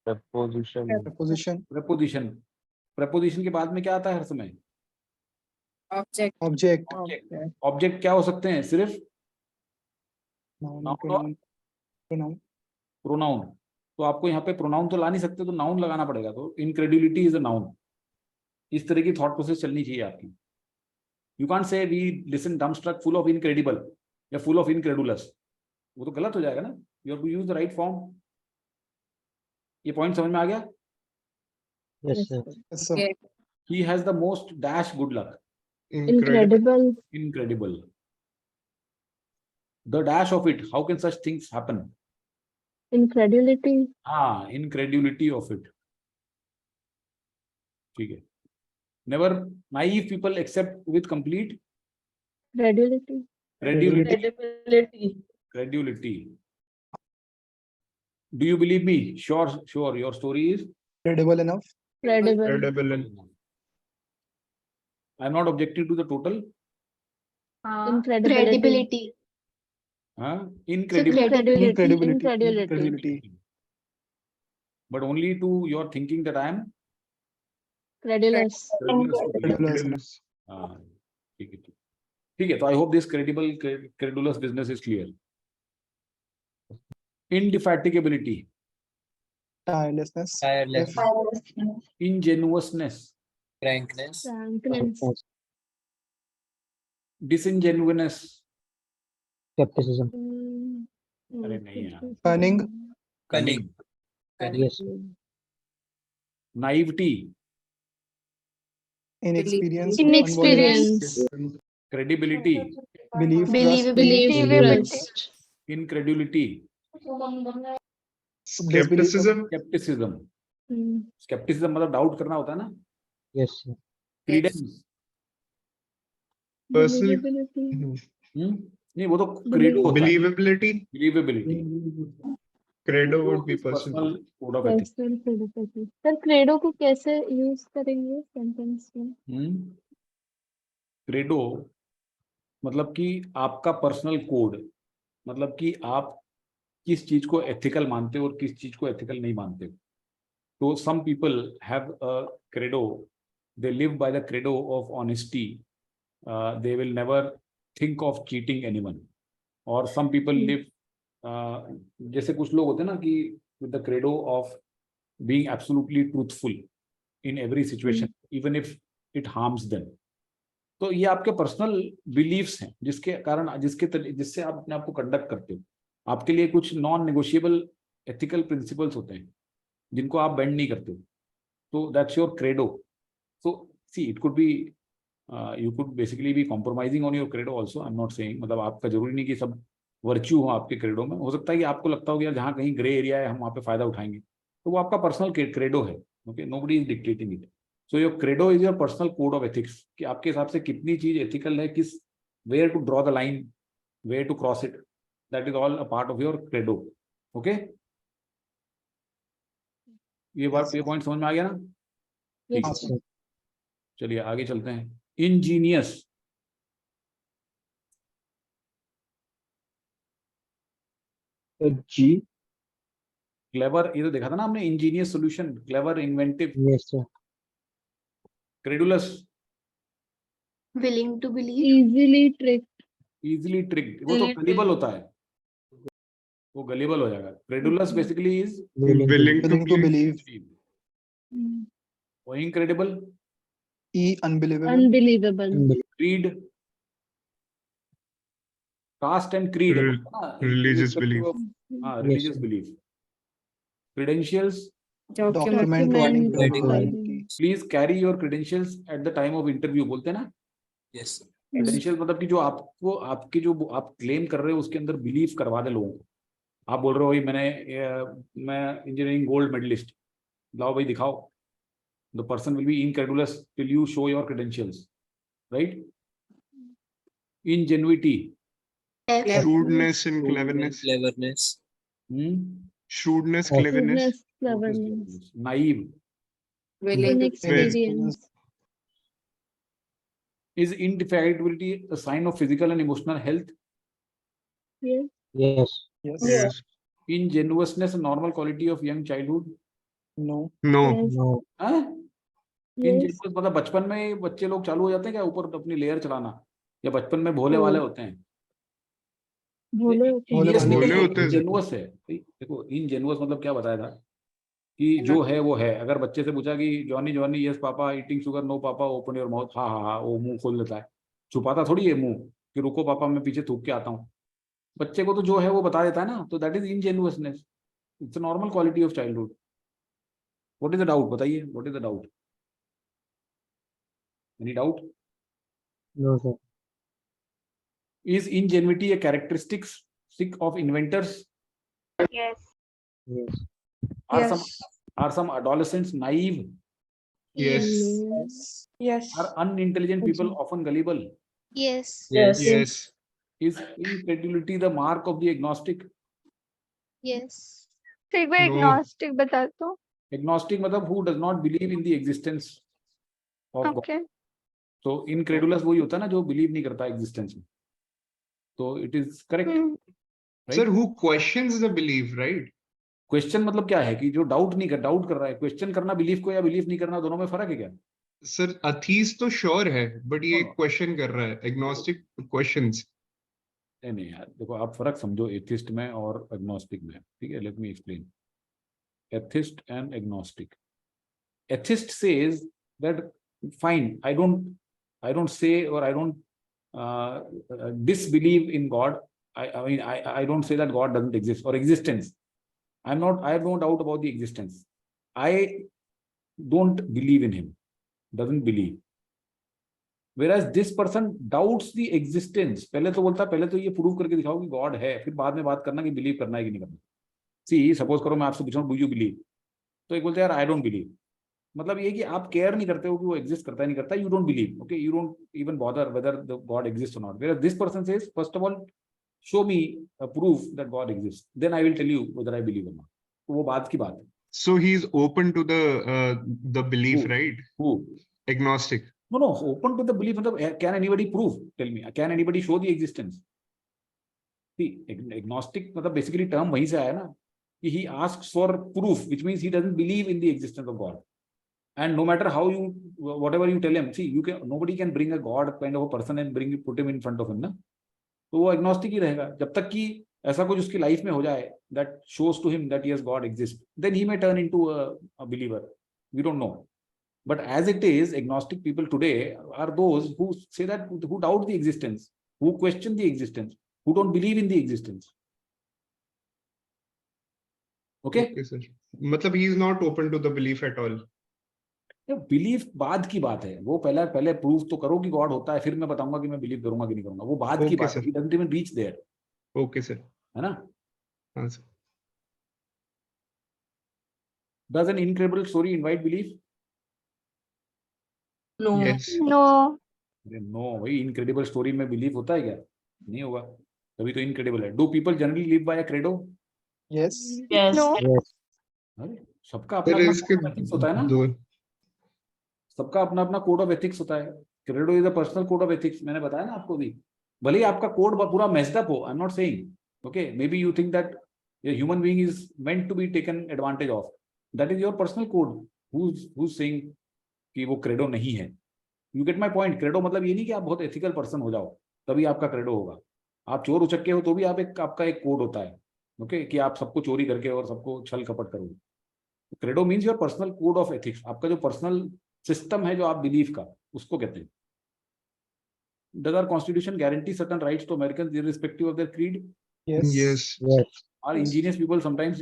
[SPEAKER 11] Preposition.
[SPEAKER 1] Preposition के बाद में क्या आता है हर समय?
[SPEAKER 7] Object.
[SPEAKER 1] ऑब्जेक्ट क्या हो सकते हैं? सिर्फ
[SPEAKER 7] Noun, pronoun.
[SPEAKER 1] प्रोनाउन. तो आपको यहाँ पे प्रोनाउन तो ला नहीं सकते, तो नाउन लगाना पड़ेगा. तो इनक्रेडिबिलिटी इज अ नाउन. इस तरह की थॉट प्रोसेस चलनी चाहिए आपकी. You can't say we listen dumbstruck full of incredible या फुल ऑफ इनक्रेडुलस. वो तो गलत हो जाएगा ना. You have to use the right form. ये पॉइंट समझ में आ गया?
[SPEAKER 6] Yes, sir.
[SPEAKER 7] Yes, sir.
[SPEAKER 1] He has the most dash good luck. Incredible. The dash of it. How can such things happen?
[SPEAKER 9] Incredulity.
[SPEAKER 1] Incredulity of it. ठीक है. Never naive people accept with complete
[SPEAKER 9] Credulity.
[SPEAKER 1] Credulity. Do you believe me? Sure. Your story is
[SPEAKER 7] Credible enough.
[SPEAKER 9] Credible.
[SPEAKER 1] I'm not objecting to the total.
[SPEAKER 9] Incredibility.
[SPEAKER 7] Incredibility.
[SPEAKER 1] But only to your thinking that I am
[SPEAKER 9] Credulous.
[SPEAKER 7] Credulous.
[SPEAKER 1] ठीक है. तो I hope this credulous business is clear. Indefatigability.
[SPEAKER 7] Tirelessness.
[SPEAKER 1] Ingenuousness.
[SPEAKER 5] Frankness.
[SPEAKER 1] Disingenuousness.
[SPEAKER 6] Skepticism.
[SPEAKER 1] अरे नहीं यार.
[SPEAKER 7] Cunning.
[SPEAKER 6] Yes.
[SPEAKER 1] Naivety.
[SPEAKER 7] Inexperience.
[SPEAKER 1] Credibility.
[SPEAKER 7] Belief.
[SPEAKER 1] Incredulity.
[SPEAKER 3] Skepticism.
[SPEAKER 1] Skepticism मतलब doubt करना होता है ना.
[SPEAKER 6] Yes, sir.
[SPEAKER 1] Credence. नहीं, वो तो credo होता है.
[SPEAKER 3] Believability. Credo would be personal.
[SPEAKER 1] Personal code of ethics.
[SPEAKER 9] Sir credo को कैसे यूज करेंगे सेंटेंस में?
[SPEAKER 1] क्रेडो मतलब कि आपका पर्सनल कोड, मतलब कि आप किस चीज को एथिकल मानते हो और किस चीज को एथिकल नहीं मानते हो. तो some people have a credo, they live by the credo of honesty, they will never think of cheating anyone. और सम पीपल लिव, जैसे कुछ लोग होते हैं ना कि with the credo of being absolutely truthful in every situation even if it harms them. तो ये आपके पर्सनल बिलीव्स हैं जिसके कारण जिससे आप अपने आप को कंडक्ट करते हो। आपके लिए कुछ नॉन नेगोशिएबल एथिकल प्रिंसिपल्स होते हैं जिनको आप बेंड नहीं करते हो, तो that's your credo. So see it could be you could basically be compromising on your credo also, I am not saying, मतलब आपका जरूरी नहीं कि सब वर्च्यू हो आपके क्रेडो में। हो सकता है कि आपको लगता हो कि यार जहाँ कहीं ग्रे एरिया है हम वहाँ पे फायदा उठाएंगे, तो वो आपका पर्सनल क्रेडो है। Okay, nobody is dictating it. So your credo is your personal code of ethics कि आपके हिसाब से कितनी चीज एथिकल है, किस where to draw the line, where to cross it, that is all a part of your credo. Okay, ये point समझ में आ गया ना? ठीक
[SPEAKER 2] Yes,
[SPEAKER 1] है, चलिए आगे चलते हैं। इंजीनियस,
[SPEAKER 6] जी।
[SPEAKER 1] क्लेवर, ये तो देखा था ना हमने, ingenious solution, clever, inventive.
[SPEAKER 6] Yes sir.
[SPEAKER 1] Credulous,
[SPEAKER 2] willing to believe.
[SPEAKER 9] easily tricked.
[SPEAKER 1] Easily tricked, वो तो गलीबल होता है, वो गलीबल हो जाएगा। Credulous basically is
[SPEAKER 3] willing to
[SPEAKER 7] Willing to
[SPEAKER 3] believe.
[SPEAKER 7] believe.
[SPEAKER 1] Incredible,
[SPEAKER 7] Unbelievable.
[SPEAKER 9] Unbelievable.
[SPEAKER 1] Creed, caste and creed,
[SPEAKER 3] Religious belief.
[SPEAKER 1] हाँ, religious belief. Credentials,
[SPEAKER 7] Document
[SPEAKER 9] Document
[SPEAKER 7] validity.
[SPEAKER 1] Please carry your credentials at the time of interview, बोलते हैं ना।
[SPEAKER 5] Yes sir.
[SPEAKER 1] Credential मतलब कि जो आपको आपकी जो आप क्लेम कर रहे हो उसके अंदर बिलीव करवा दे लोगों को। आप बोल रहे हो भाई मैं इंजीनियरिंग गोल्ड मेडलिस्ट, लाओ भाई दिखाओ। The person will be incredulous till you show your credentials, right. Ingenuity,
[SPEAKER 3] Shrewdness and cleverness.
[SPEAKER 5] Cleverness.
[SPEAKER 3] Shrewdness, cleverness.
[SPEAKER 9] Cleverness.
[SPEAKER 1] Naive,
[SPEAKER 9] Inexperience.
[SPEAKER 1] is indefatigability a sign of physical and emotional health?
[SPEAKER 9] Yes.
[SPEAKER 6] Yes.
[SPEAKER 3] Yes.
[SPEAKER 1] Ingenuousness a normal quality of young childhood?
[SPEAKER 7] No.
[SPEAKER 3] No.
[SPEAKER 9] Yes.
[SPEAKER 6] No.
[SPEAKER 1] हाँ?
[SPEAKER 9] Yes.
[SPEAKER 1] Ingenuous मतलब बचपन में ही बच्चे लोग चालू हो जाते हैं क्या ऊपर अपनी लेयर चलाना, या बचपन में भोले वाले होते हैं?
[SPEAKER 9] भोले
[SPEAKER 7] भोले
[SPEAKER 1] Ingenious नहीं
[SPEAKER 3] भोले
[SPEAKER 1] है,
[SPEAKER 3] होते हैं।
[SPEAKER 1] ingenuous है। देखो ingenuous मतलब क्या बताया था कि जो है वो है। अगर बच्चे से पूछा कि Johnny Johnny yes papa, eating sugar, no papa, open your mouth, हाँ हाँ हाँ, वो मुंह खोल लेता है। छुपाता थोड़ी है मुंह कि रुको पापा मैं पीछे थूक के आता हूँ। बच्चे को तो जो है वो बता देता है ना, तो that is ingenuousness. It's a normal quality of childhood. What is the doubt, बताइए, what is the doubt? Any doubt?
[SPEAKER 6] No sir.
[SPEAKER 1] Is ingenuity a characteristic of inventors?
[SPEAKER 9] Yes.
[SPEAKER 6] Yes.
[SPEAKER 1] Are some adolescents naive?
[SPEAKER 3] Yes.
[SPEAKER 4] Yes.
[SPEAKER 1] Are unintelligent people often gullible?
[SPEAKER 2] Yes.
[SPEAKER 4] Yes.
[SPEAKER 3] Yes.
[SPEAKER 1] Is incredulity the mark of the agnostic?
[SPEAKER 2] Yes.
[SPEAKER 9] तो एक बार
[SPEAKER 3] No.
[SPEAKER 9] agnostic बता दो।
[SPEAKER 1] Agnostic मतलब who does not believe in the existence of God.
[SPEAKER 9] Okay.
[SPEAKER 1] तो incredulous वही होता है ना जो बिलीव नहीं करता एग्जिस्टेंस में। तो it is correct,
[SPEAKER 3] Sir, who questions the belief, right?
[SPEAKER 1] Question मतलब क्या है कि जो डाउट नहीं कर, डाउट कर रहा है। क्वेश्चन करना बिलीफ को या बिलीव नहीं करना, दोनों में फर्क है क्या?
[SPEAKER 3] Sir, atheist तो sure है, but ये
[SPEAKER 1] हाँ।
[SPEAKER 3] question कर रहा है, agnostic questions.
[SPEAKER 1] नहीं यार, देखो आप फर्क समझो एथिस्ट में और एग्नोस्टिक में, ठीक है? Let me explain. Atheist and agnostic. Atheist says that fine, I don't say और I don't disbelieve in God. I mean I don't say that God doesn't exist or existence. I have no doubt about the existence. I don't believe in him, doesn't believe. Whereas this person doubts the existence. पहले तो बोलता है पहले तो ये prove करके दिखाओ कि गॉड है, फिर बाद में बात करना कि बिलीव करना है कि नहीं करना। सी सपोज करो मैं आपसे पूछूं डू यू बिलीव, तो एक बोलते हैं यार आई डोंट बिलीव। मतलब ये कि आप केयर नहीं करते हो कि वो एग्जिस्ट करता है नहीं करता, you don't believe. Okay, you don't even bother whether the God exist और not. Whereas this person says first of all show me a proof that God exists, then I will tell you whether I believe or not. तो वो बात की बात है।
[SPEAKER 3] So he's open to the belief,
[SPEAKER 1] Who?
[SPEAKER 3] right?
[SPEAKER 1] Who?
[SPEAKER 3] Agnostic.
[SPEAKER 1] No, open to the belief मतलब can anybody prove? Tell me, can anybody show the existence? See, agnostic मतलब basically term वहीं से आया ना कि he asks for proof, which means he doesn't believe in the existence of God. And no matter how you, whatever you tell him, see, nobody can bring a God kind of a person and put him in front of him, ना? तो वो agnostic ही रहेगा जब तक कि ऐसा कुछ उसकी लाइफ में हो जाए that shows to him that yes God exists, then he may turn into a believer. We don't know. But as it is, agnostic people today are those who say that, who doubt the existence, who question the existence, who don't believe in the existence. Okay?
[SPEAKER 3] Okay, sir. मतलब he is not open to the belief at all.
[SPEAKER 1] Belief बाद की बात है, वो पहले prove तो करो कि गॉड होता है, फिर मैं बताऊंगा कि मैं बिलीव करूंगा कि नहीं करूंगा, वो बाद की बात है. He doesn't even reach there.
[SPEAKER 3] Okay, sir.
[SPEAKER 1] है ना?
[SPEAKER 3] हाँ sir.
[SPEAKER 1] Does an incredible story invite belief?
[SPEAKER 4] No.
[SPEAKER 3] Yes.
[SPEAKER 9] No.
[SPEAKER 1] No भाई, इनक्रेडिबल स्टोरी में बिलीव होता है क्या? नहीं होगा, तभी तो इनक्रेडिबल है. Do people generally live by a credo?
[SPEAKER 7] Yes.
[SPEAKER 4] Yes.
[SPEAKER 9] No.
[SPEAKER 6] Yes.
[SPEAKER 1] अरे सबका अपना
[SPEAKER 3] Sir,
[SPEAKER 1] अपना
[SPEAKER 3] इसके
[SPEAKER 1] कोड ऑफ एथिक्स होता है ना,
[SPEAKER 3] दो
[SPEAKER 1] सबका अपना अपना कोड ऑफ एथिक्स होता है. Credo is a personal code of ethics, मैंने बताया ना आपको भी. भले ही आपका कोड पूरा मेस्ड अप हो, आई am not saying, okay, may be you think that a human being is meant to be taken advantage of, that is your personal code. who's saying कि वो क्रेडो नहीं है? You get my point. Credo मतलब ये नहीं कि आप बहुत एथिकल पर्सन हो जाओ तभी आपका क्रेडो होगा. आप चोर उचक्के हो तो भी आपका एक कोड होता है, ओके, कि आप सबको चोरी करके और सबको छल कपट करोगे. Credo means your personal code of ethics, आपका जो पर्सनल सिस्टम है जो आप बिलीव का, उसको कहते हैं. Does our constitution guarantee certain rights to Americans irrespective of their creed?
[SPEAKER 7] Yes.
[SPEAKER 3] Yes.
[SPEAKER 6] Yes.
[SPEAKER 1] Are ingenious people sometimes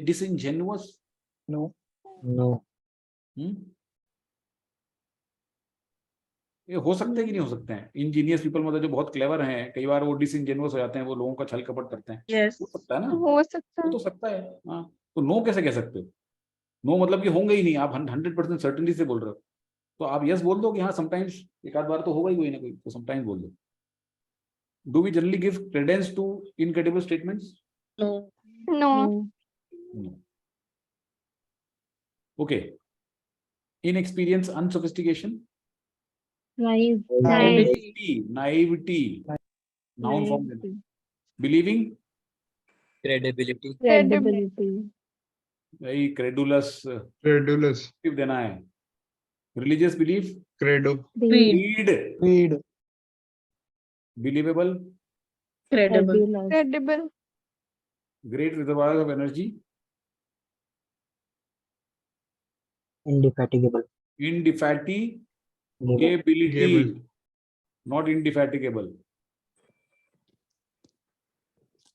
[SPEAKER 1] disingenuous?
[SPEAKER 7] No.
[SPEAKER 6] No.
[SPEAKER 1] ये हो सकते हैं कि नहीं हो सकते हैं? इंजीनियस पीपल मतलब जो बहुत क्लेवर हैं, कई बार वो डिसइंजेनुअस हो जाते हैं, वो लोगों का छल कपट करते हैं.
[SPEAKER 4] Yes.
[SPEAKER 1] हो सकता है ना,
[SPEAKER 9] हो सकता
[SPEAKER 1] वो
[SPEAKER 9] है.
[SPEAKER 1] तो सकता है. हाँ, तो नो कैसे कह सकते हो? नो मतलब कि होंगे ही नहीं, आप 100% सर्टेनिटी से बोल रहे हो. तो आप यस बोल दो कि हाँ समटाइम्स एक आध बार तो होगा ही कोई ना कोई, तो समटाइम्स बोल दो. Do we generally give credence to incredible statements?
[SPEAKER 4] No.
[SPEAKER 9] No.
[SPEAKER 1] No. Okay. Inexperience, unsophistication,
[SPEAKER 9] Nice.
[SPEAKER 1] naivety, noun form. Believing,
[SPEAKER 5] Credibility.
[SPEAKER 9] Credibility.
[SPEAKER 1] very credulous,
[SPEAKER 3] Credulous.
[SPEAKER 1] देना है. Religious belief,
[SPEAKER 3] Credo.
[SPEAKER 1] creed,
[SPEAKER 7] Read.
[SPEAKER 1] believable,
[SPEAKER 4] Credible.
[SPEAKER 9] Credible.
[SPEAKER 1] great reservoir of energy,
[SPEAKER 6] Indefatigable.
[SPEAKER 1] indefatigability,
[SPEAKER 3] Gable.
[SPEAKER 1] not indefatigable.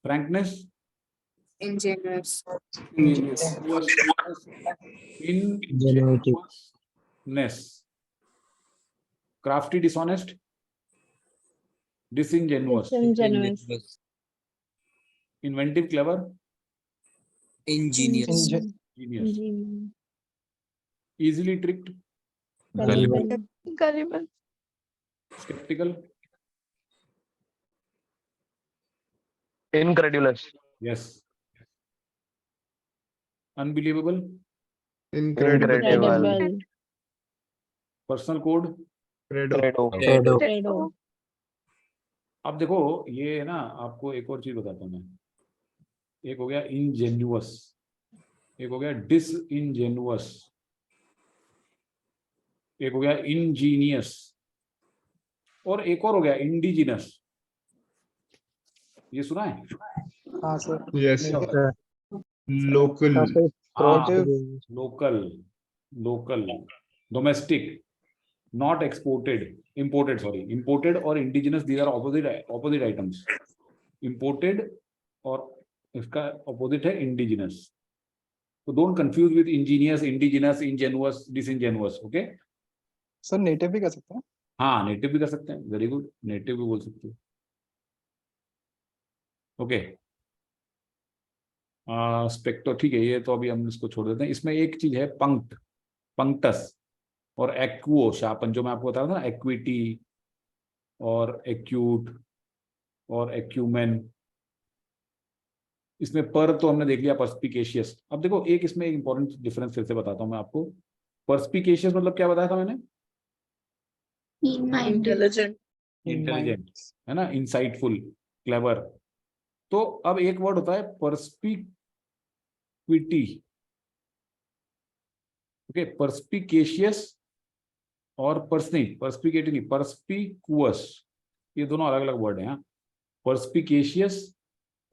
[SPEAKER 1] Frankness,
[SPEAKER 10] Ingenuous.
[SPEAKER 1] ingenuousness. Crafty, dishonest, disingenuous.
[SPEAKER 5] Ingenious.
[SPEAKER 1] Inventive, clever,
[SPEAKER 5] Ingenious.
[SPEAKER 1] genius. Easily tricked,
[SPEAKER 12] Gullible.
[SPEAKER 9] Gullible.
[SPEAKER 1] skeptical,
[SPEAKER 11] Incredulous.
[SPEAKER 1] yes. Unbelievable,
[SPEAKER 3] Incredible.
[SPEAKER 11] Incredible.
[SPEAKER 1] personal code.
[SPEAKER 3] Credo.
[SPEAKER 11] Credo.
[SPEAKER 9] Credo.
[SPEAKER 1] अब देखो ये है ना, आपको एक और चीज बताता हूँ मैं. एक हो गया इंजेन्युअस, एक हो गया डिसइंजेनुअस, एक हो गया इंजीनियस, और एक और हो गया इंडिजिनस. ये सुना है?
[SPEAKER 7] हाँ sir.
[SPEAKER 3] Yes. Local.
[SPEAKER 1] Local, domestic, not exported, imported, sorry, imported और indigenous, these are opposite items. Imported और इसका opposite है indigenous. So don't confuse with ingenious, indigenous, ingenuous, disingenuous. Okay?
[SPEAKER 7] Sir native भी कर सकते हैं.
[SPEAKER 1] हाँ, नेटिव भी कर सकते हैं. वेरी गुड, नेटिव भी बोल सकते हो. ओके. स्पेक्टो, ठीक है, ये तो अभी हम इसको छोड़ देते हैं. इसमें एक चीज है पंक्ट, पंक्टस और एक्वो शापन, जो मैं आपको बता रहा था ना, एक्विटी और एक्यूट और एक्यूमेन. इसमें पर तो हमने देख लिया, पर्स्पिकेशियस. अब देखो एक इसमें एक इंपॉर्टेंट डिफरेंस फिर से बताता हूँ मैं आपको. पर्स्पिकेशियस मतलब क्या बताया था मैंने?
[SPEAKER 4] Intelligent.
[SPEAKER 1] इंटेलिजेंट, है ना, इंसाइटफुल, क्लेवर. तो अब एक वर्ड होता है पर्स्पिक्विटी. ओके, पर्स्पिकेशियस और पर्स्पिकेटिव नहीं, पर्स्पिकुअस, ये दोनों अलग अलग वर्ड हैं. पर्स्पिकेशियस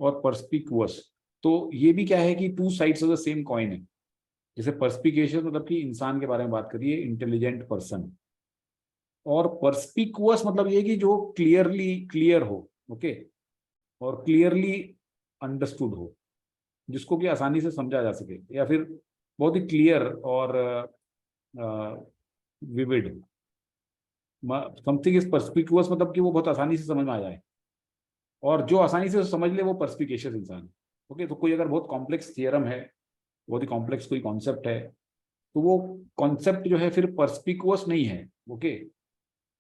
[SPEAKER 1] और पर्स्पिकुअस, तो ये भी क्या है कि two sides of the same coin है. जैसे पर्सपिकेशियस मतलब कि इंसान के बारे में बात करिए, इंटेलिजेंट पर्सन। और पर्सपिकुअस मतलब ये कि जो क्लियर हो, ओके, और क्लियरली अंडरस्टूड हो, जिसको कि आसानी से समझा जा सके, या फिर बहुत ही क्लियर और विविड। समथिंग इज पर्सपिकुअस मतलब कि वो बहुत आसानी से समझ में आ जाए, और जो आसानी से समझ ले वो पर्सपिकेशियस इंसान। ओके, तो कोई अगर बहुत कॉम्प्लेक्स थियरम है, बहुत ही कॉम्प्लेक्स कोई कॉन्सेप्ट है, तो वो कॉन्सेप्ट जो है फिर पर्सपिकुअस नहीं है। ओके,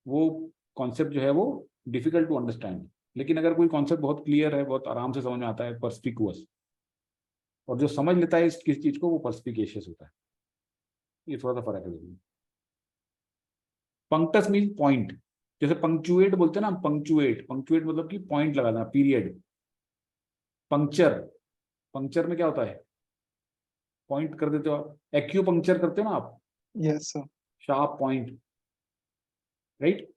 [SPEAKER 1] वो कॉन्सेप्ट जो है वो डिफिकल्ट टू अंडरस्टैंड। लेकिन अगर कोई कॉन्सेप्ट बहुत क्लियर है, बहुत आराम से समझ में आता है, पर्सपिकुअस, और जो समझ लेता है इस किस चीज को, वो पर्सपिकेशियस होता है। ये थोड़ा सा फर्क है। पंक्टस मीन पॉइंट, जैसे पंक्चुएट बोलते हैं ना, पंक्चुएट मतलब कि पॉइंट लगाना, पीरियड। पंक्चर, पंक्चर में क्या होता है, पॉइंट कर देते हो आप। एक्यूपंक्चर करते हो ना आप,
[SPEAKER 7] yes sir.
[SPEAKER 1] Sharp point, right.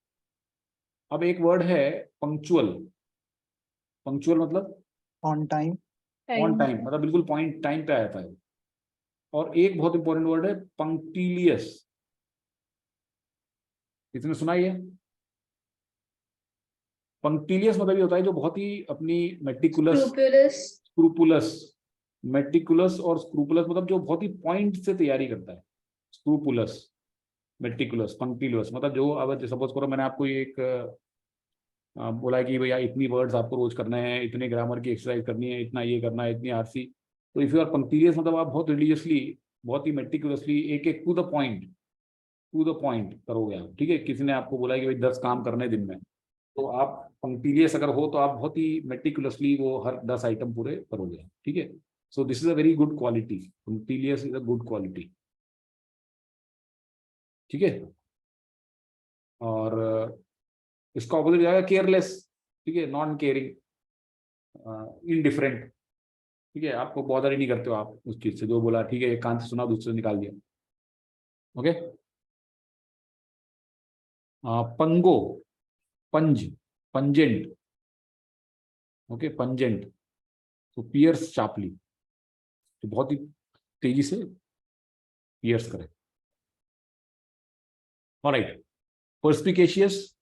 [SPEAKER 1] अब एक वर्ड है पंक्चुअल। पंक्चुअल मतलब
[SPEAKER 7] ऑन टाइम।
[SPEAKER 1] ऑन टाइम, मतलब बिल्कुल पॉइंट टाइम पे आ जाता है। और एक बहुत इंपॉर्टेंट वर्ड है पंक्टिलियस। इसने सुना ही है। पंक्टिलियस मतलब ये होता है जो बहुत ही अपनी स्क्रूपुलस, मेटिकुलस और स्क्रूपुलस मतलब जो बहुत ही पॉइंट से तैयारी करता है। स्क्रूपुलस, मेटिकुलस, पंक्टिलियस मतलब जो, अब सपोज करो मैंने आपको एक बोला है कि भैया इतनी वर्ड्स आपको रोज करने हैं, इतने ग्रामर की एक्सरसाइज करनी है, इतना ये करना है, इतनी आरसी। तो इफ यू आर पंक्टिलियस मतलब आप बहुत रिलीजियसली, बहुत ही मेटिकुलसली, एक एक टू द पॉइंट करोगे आप। ठीक है, किसी ने आपको बोला है कि भाई 10 काम करने दिन में, तो आप पंक्टिलियस अगर हो तो आप बहुत ही मेटिकुलसली वो हर 10 आइटम पूरे करोगे। ठीक है, so this is a very good quality. Punctilious is a good quality. ठीक है, और इसका ऑपोजिट जाएगा केयरलेस। ठीक है, नॉन केयरिंग, इनडिफरेंट। ठीक है, आपको बॉदर ही नहीं करते हो आप उस चीज से, जो बोला ठीक है एक कान से सुना दूसरे से निकाल दिया। ओके, पंगो, पंज, पंजेंट। ओके, पंजेंट तो पियर्स शार्पली, तो बहुत ही तेजी से पियर्स करे। Alright, perspicacious,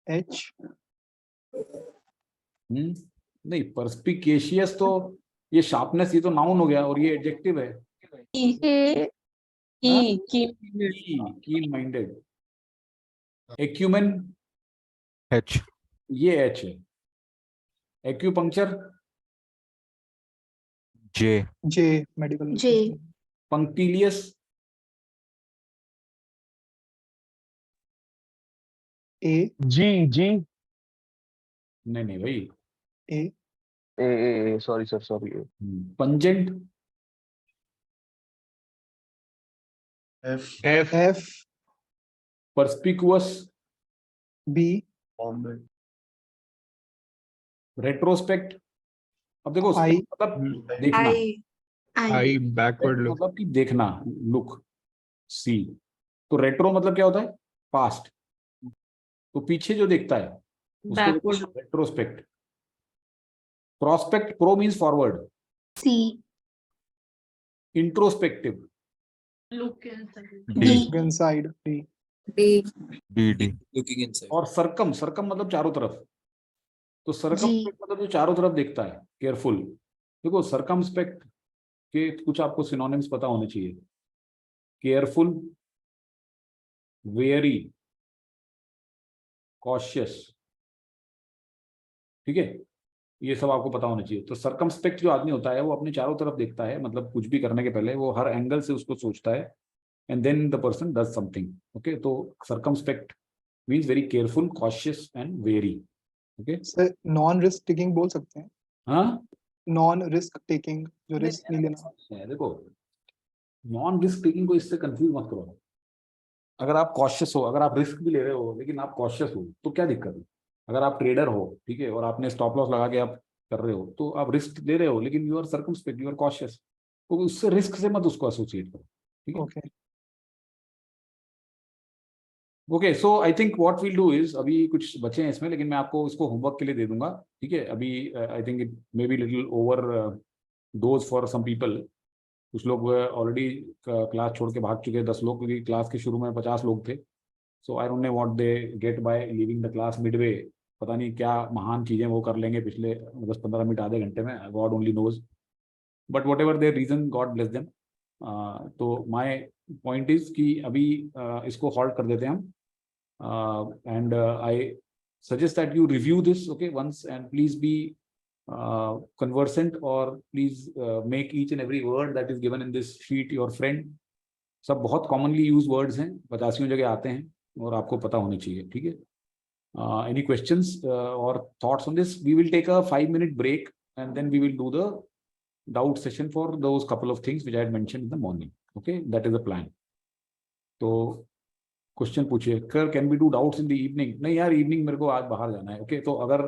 [SPEAKER 7] H.
[SPEAKER 1] नहीं, पर्सपिकेशियस तो ये शार्पनेस, ये तो नाउन हो गया, और ये एडजेक्टिव है। Keen minded. Acumen,
[SPEAKER 15] H.
[SPEAKER 1] ये एच है। Acupuncture,
[SPEAKER 15] J.
[SPEAKER 7] Medical.
[SPEAKER 2] J.
[SPEAKER 1] Punctilious,
[SPEAKER 7] A.
[SPEAKER 11] G.
[SPEAKER 1] नहीं भाई,
[SPEAKER 7] A.
[SPEAKER 11] Sorry sir.
[SPEAKER 1] Pungent,
[SPEAKER 7] F.
[SPEAKER 1] Perspicuous,
[SPEAKER 7] B.
[SPEAKER 1] Retrospect. अब देखो
[SPEAKER 7] आई।
[SPEAKER 1] मतलब देखना,
[SPEAKER 15] आई बैकवर्ड लुक।
[SPEAKER 1] मतलब कि देखना, लुक, सी। तो रेट्रो मतलब क्या होता है, पास्ट, तो पीछे जो देखता है उसको retrospect. Prospect, pro means forward.
[SPEAKER 2] C.
[SPEAKER 1] Introspective,
[SPEAKER 4] Look
[SPEAKER 7] inside. D.
[SPEAKER 5] Looking inside.
[SPEAKER 1] और सरकम मतलब चारों तरफ। तो सरकम
[SPEAKER 2] जी।
[SPEAKER 1] मतलब जो चारों तरफ देखता है, केयरफुल। देखो सरकमस्पेक्ट के कुछ आपको सिनोनिम्स पता होने चाहिए। Careful, very, cautious. ठीक है, ये सब आपको पता होना चाहिए। तो सरकमस्पेक्ट जो आदमी होता है वो अपने चारों तरफ देखता है, मतलब कुछ भी करने के पहले वो हर एंगल से उसको सोचता है, and then the person does something. Okay, तो circumspect means very careful, cautious and very. Okay,
[SPEAKER 7] sir non risk taking बोल सकते हैं।
[SPEAKER 1] हाँ,
[SPEAKER 7] नॉन रिस्क टेकिंग, जो रिस्क नहीं लेना।
[SPEAKER 1] देखो नॉन रिस्क टेकिंग को इससे कंफ्यूज मत करो। अगर आप कॉशियस हो, अगर आप रिस्क भी ले रहे हो लेकिन आप कॉशियस हो, तो क्या दिक्कत है। अगर आप ट्रेडर हो, ठीक है, और आपने स्टॉप लॉस लगा के आप कर रहे हो, तो आप रिस्क ले रहे हो लेकिन you are circumspect, you are cautious. तो उससे रिस्क से मत उसको एसोसिएट करो। ठीक है,
[SPEAKER 7] okay.
[SPEAKER 1] Okay, so I think what will do is, अभी कुछ बचे हैं इसमें, लेकिन मैं आपको इसको होमवर्क के लिए दे दूंगा, ठीक है। अभी I think it may be little overdose for some people. कुछ लोग ऑलरेडी क्लास छोड़ के भाग चुके हैं, 10 लोग, क्योंकि क्लास के शुरू में 50 लोग थे। So I don't know what they get by leaving the class midway. पता नहीं क्या महान चीजें वो कर लेंगे पिछले 10-15 मिनट, आधे घंटे में, God only knows. But whatever their reason, God bless them. तो माई पॉइंट इज कि अभी इसको हॉल्ट कर देते हैं हम, and I suggest that you review this, okay, once, and please be conversant, or please make each and every word that is given in this sheet your friend. सब बहुत commonly used words हैं, 85 जगह आते हैं और आपको पता होने चाहिए, ठीक है। Any questions or thoughts on this? We will take a 5-minute break and then we will do the doubt session for those couple of things which I had mentioned in the morning. Okay, that is the plan. तो question पूछिए, can we do doubts in the evening? नहीं यार, evening मेरे को आज बाहर जाना है। ओके, तो अगर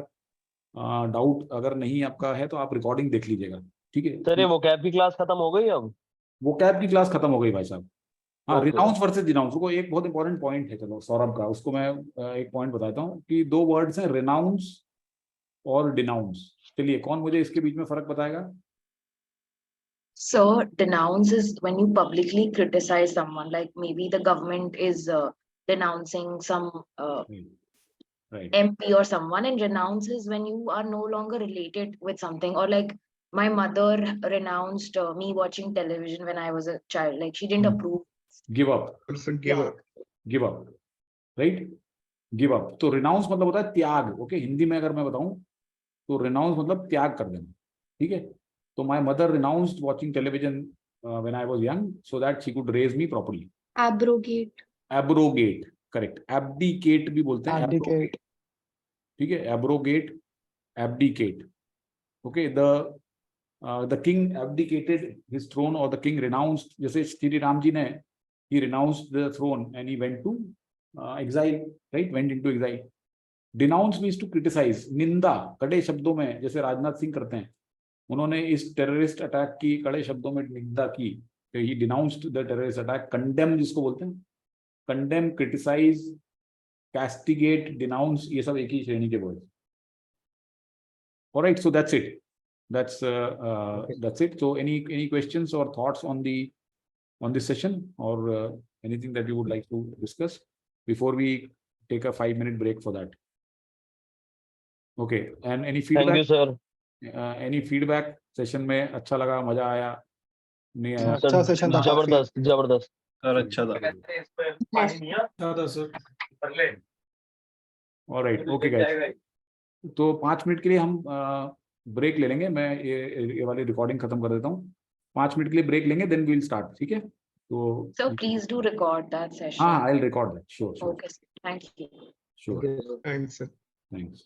[SPEAKER 1] डाउट अगर नहीं आपका है तो आप रिकॉर्डिंग देख लीजिएगा, ठीक है।
[SPEAKER 11] सर ये वो कैब की क्लास खत्म हो गई अब?
[SPEAKER 1] वो कैब की क्लास खत्म हो गई भाई साहब। हाँ,
[SPEAKER 11] Okay.
[SPEAKER 1] रिनाउंस वर्सेस डिनाउंस को एक बहुत इंपॉर्टेंट पॉइंट है, चलो सौरभ का, उसको मैं एक पॉइंट बताता हूँ कि 2 वर्ड्स हैं, रिनाउंस और डिनाउंस। चलिए, कौन मुझे इसके बीच में फर्क बताएगा?
[SPEAKER 13] So denounce is when you publicly criticize someone, like maybe the government is denouncing some
[SPEAKER 1] Right.
[SPEAKER 13] MP or someone, and renounce is when you are no longer related with something, or like my mother renounced me watching television when I was a child, like she didn't approve.
[SPEAKER 1] Give up,
[SPEAKER 3] person give up.
[SPEAKER 1] Give up, right, give up. तो renounce मतलब होता है त्याग। Okay, Hindi में अगर मैं बताऊं तो रिनाउंस मतलब त्याग कर देना, ठीक है। तो my mother renounced watching television when I was young so that she could raise me properly.
[SPEAKER 2] Abrogate.
[SPEAKER 1] Abrogate, correct. Abdicate भी बोलते हैं,
[SPEAKER 7] Abdicate.
[SPEAKER 1] ठीक है। Abrogate, abdicate, okay. The king abdicated his throne और द किंग रिनाउंस्ड, जैसे श्री राम जी ने, he renounced the throne and he went to exile, right, went into exile. Denounce means to criticize, निंदा कड़े शब्दों में, जैसे राजनाथ सिंह करते हैं। उन्होंने इस टेररिस्ट अटैक की कड़े शब्दों में निंदा की, he denounced the terrorist attack. Condemn जिसको बोलते हैं, condemn, criticize, castigate, denounce, ये सब एक ही श्रेणी के word. Alright, so that's it. That's it. So any questions or thoughts on this session, or anything that you would like to discuss before we take a 5-minute break for that? Okay, and any feedback?
[SPEAKER 11] Thank you, sir.
[SPEAKER 1] Any feedback? Session में अच्छा लगा, मजा आया, नहीं आया?
[SPEAKER 7] अच्छा session था, काफी।
[SPEAKER 11] जबरदस्त जबरदस्त
[SPEAKER 14] सर अच्छा था।
[SPEAKER 1] Alright, okay guys. तो 5 मिनट के लिए हम ब्रेक ले लेंगे। मैं ये वाली रिकॉर्डिंग खत्म कर देता हूँ। 5 मिनट के लिए ब्रेक लेंगे, देन वी विल स्टार्ट, ठीक है। तो
[SPEAKER 13] So please do record that session.
[SPEAKER 1] हाँ, I will record that, sure,
[SPEAKER 13] Okay, thank you.
[SPEAKER 1] Sure,
[SPEAKER 3] Thanks, sir.
[SPEAKER 1] Thanks.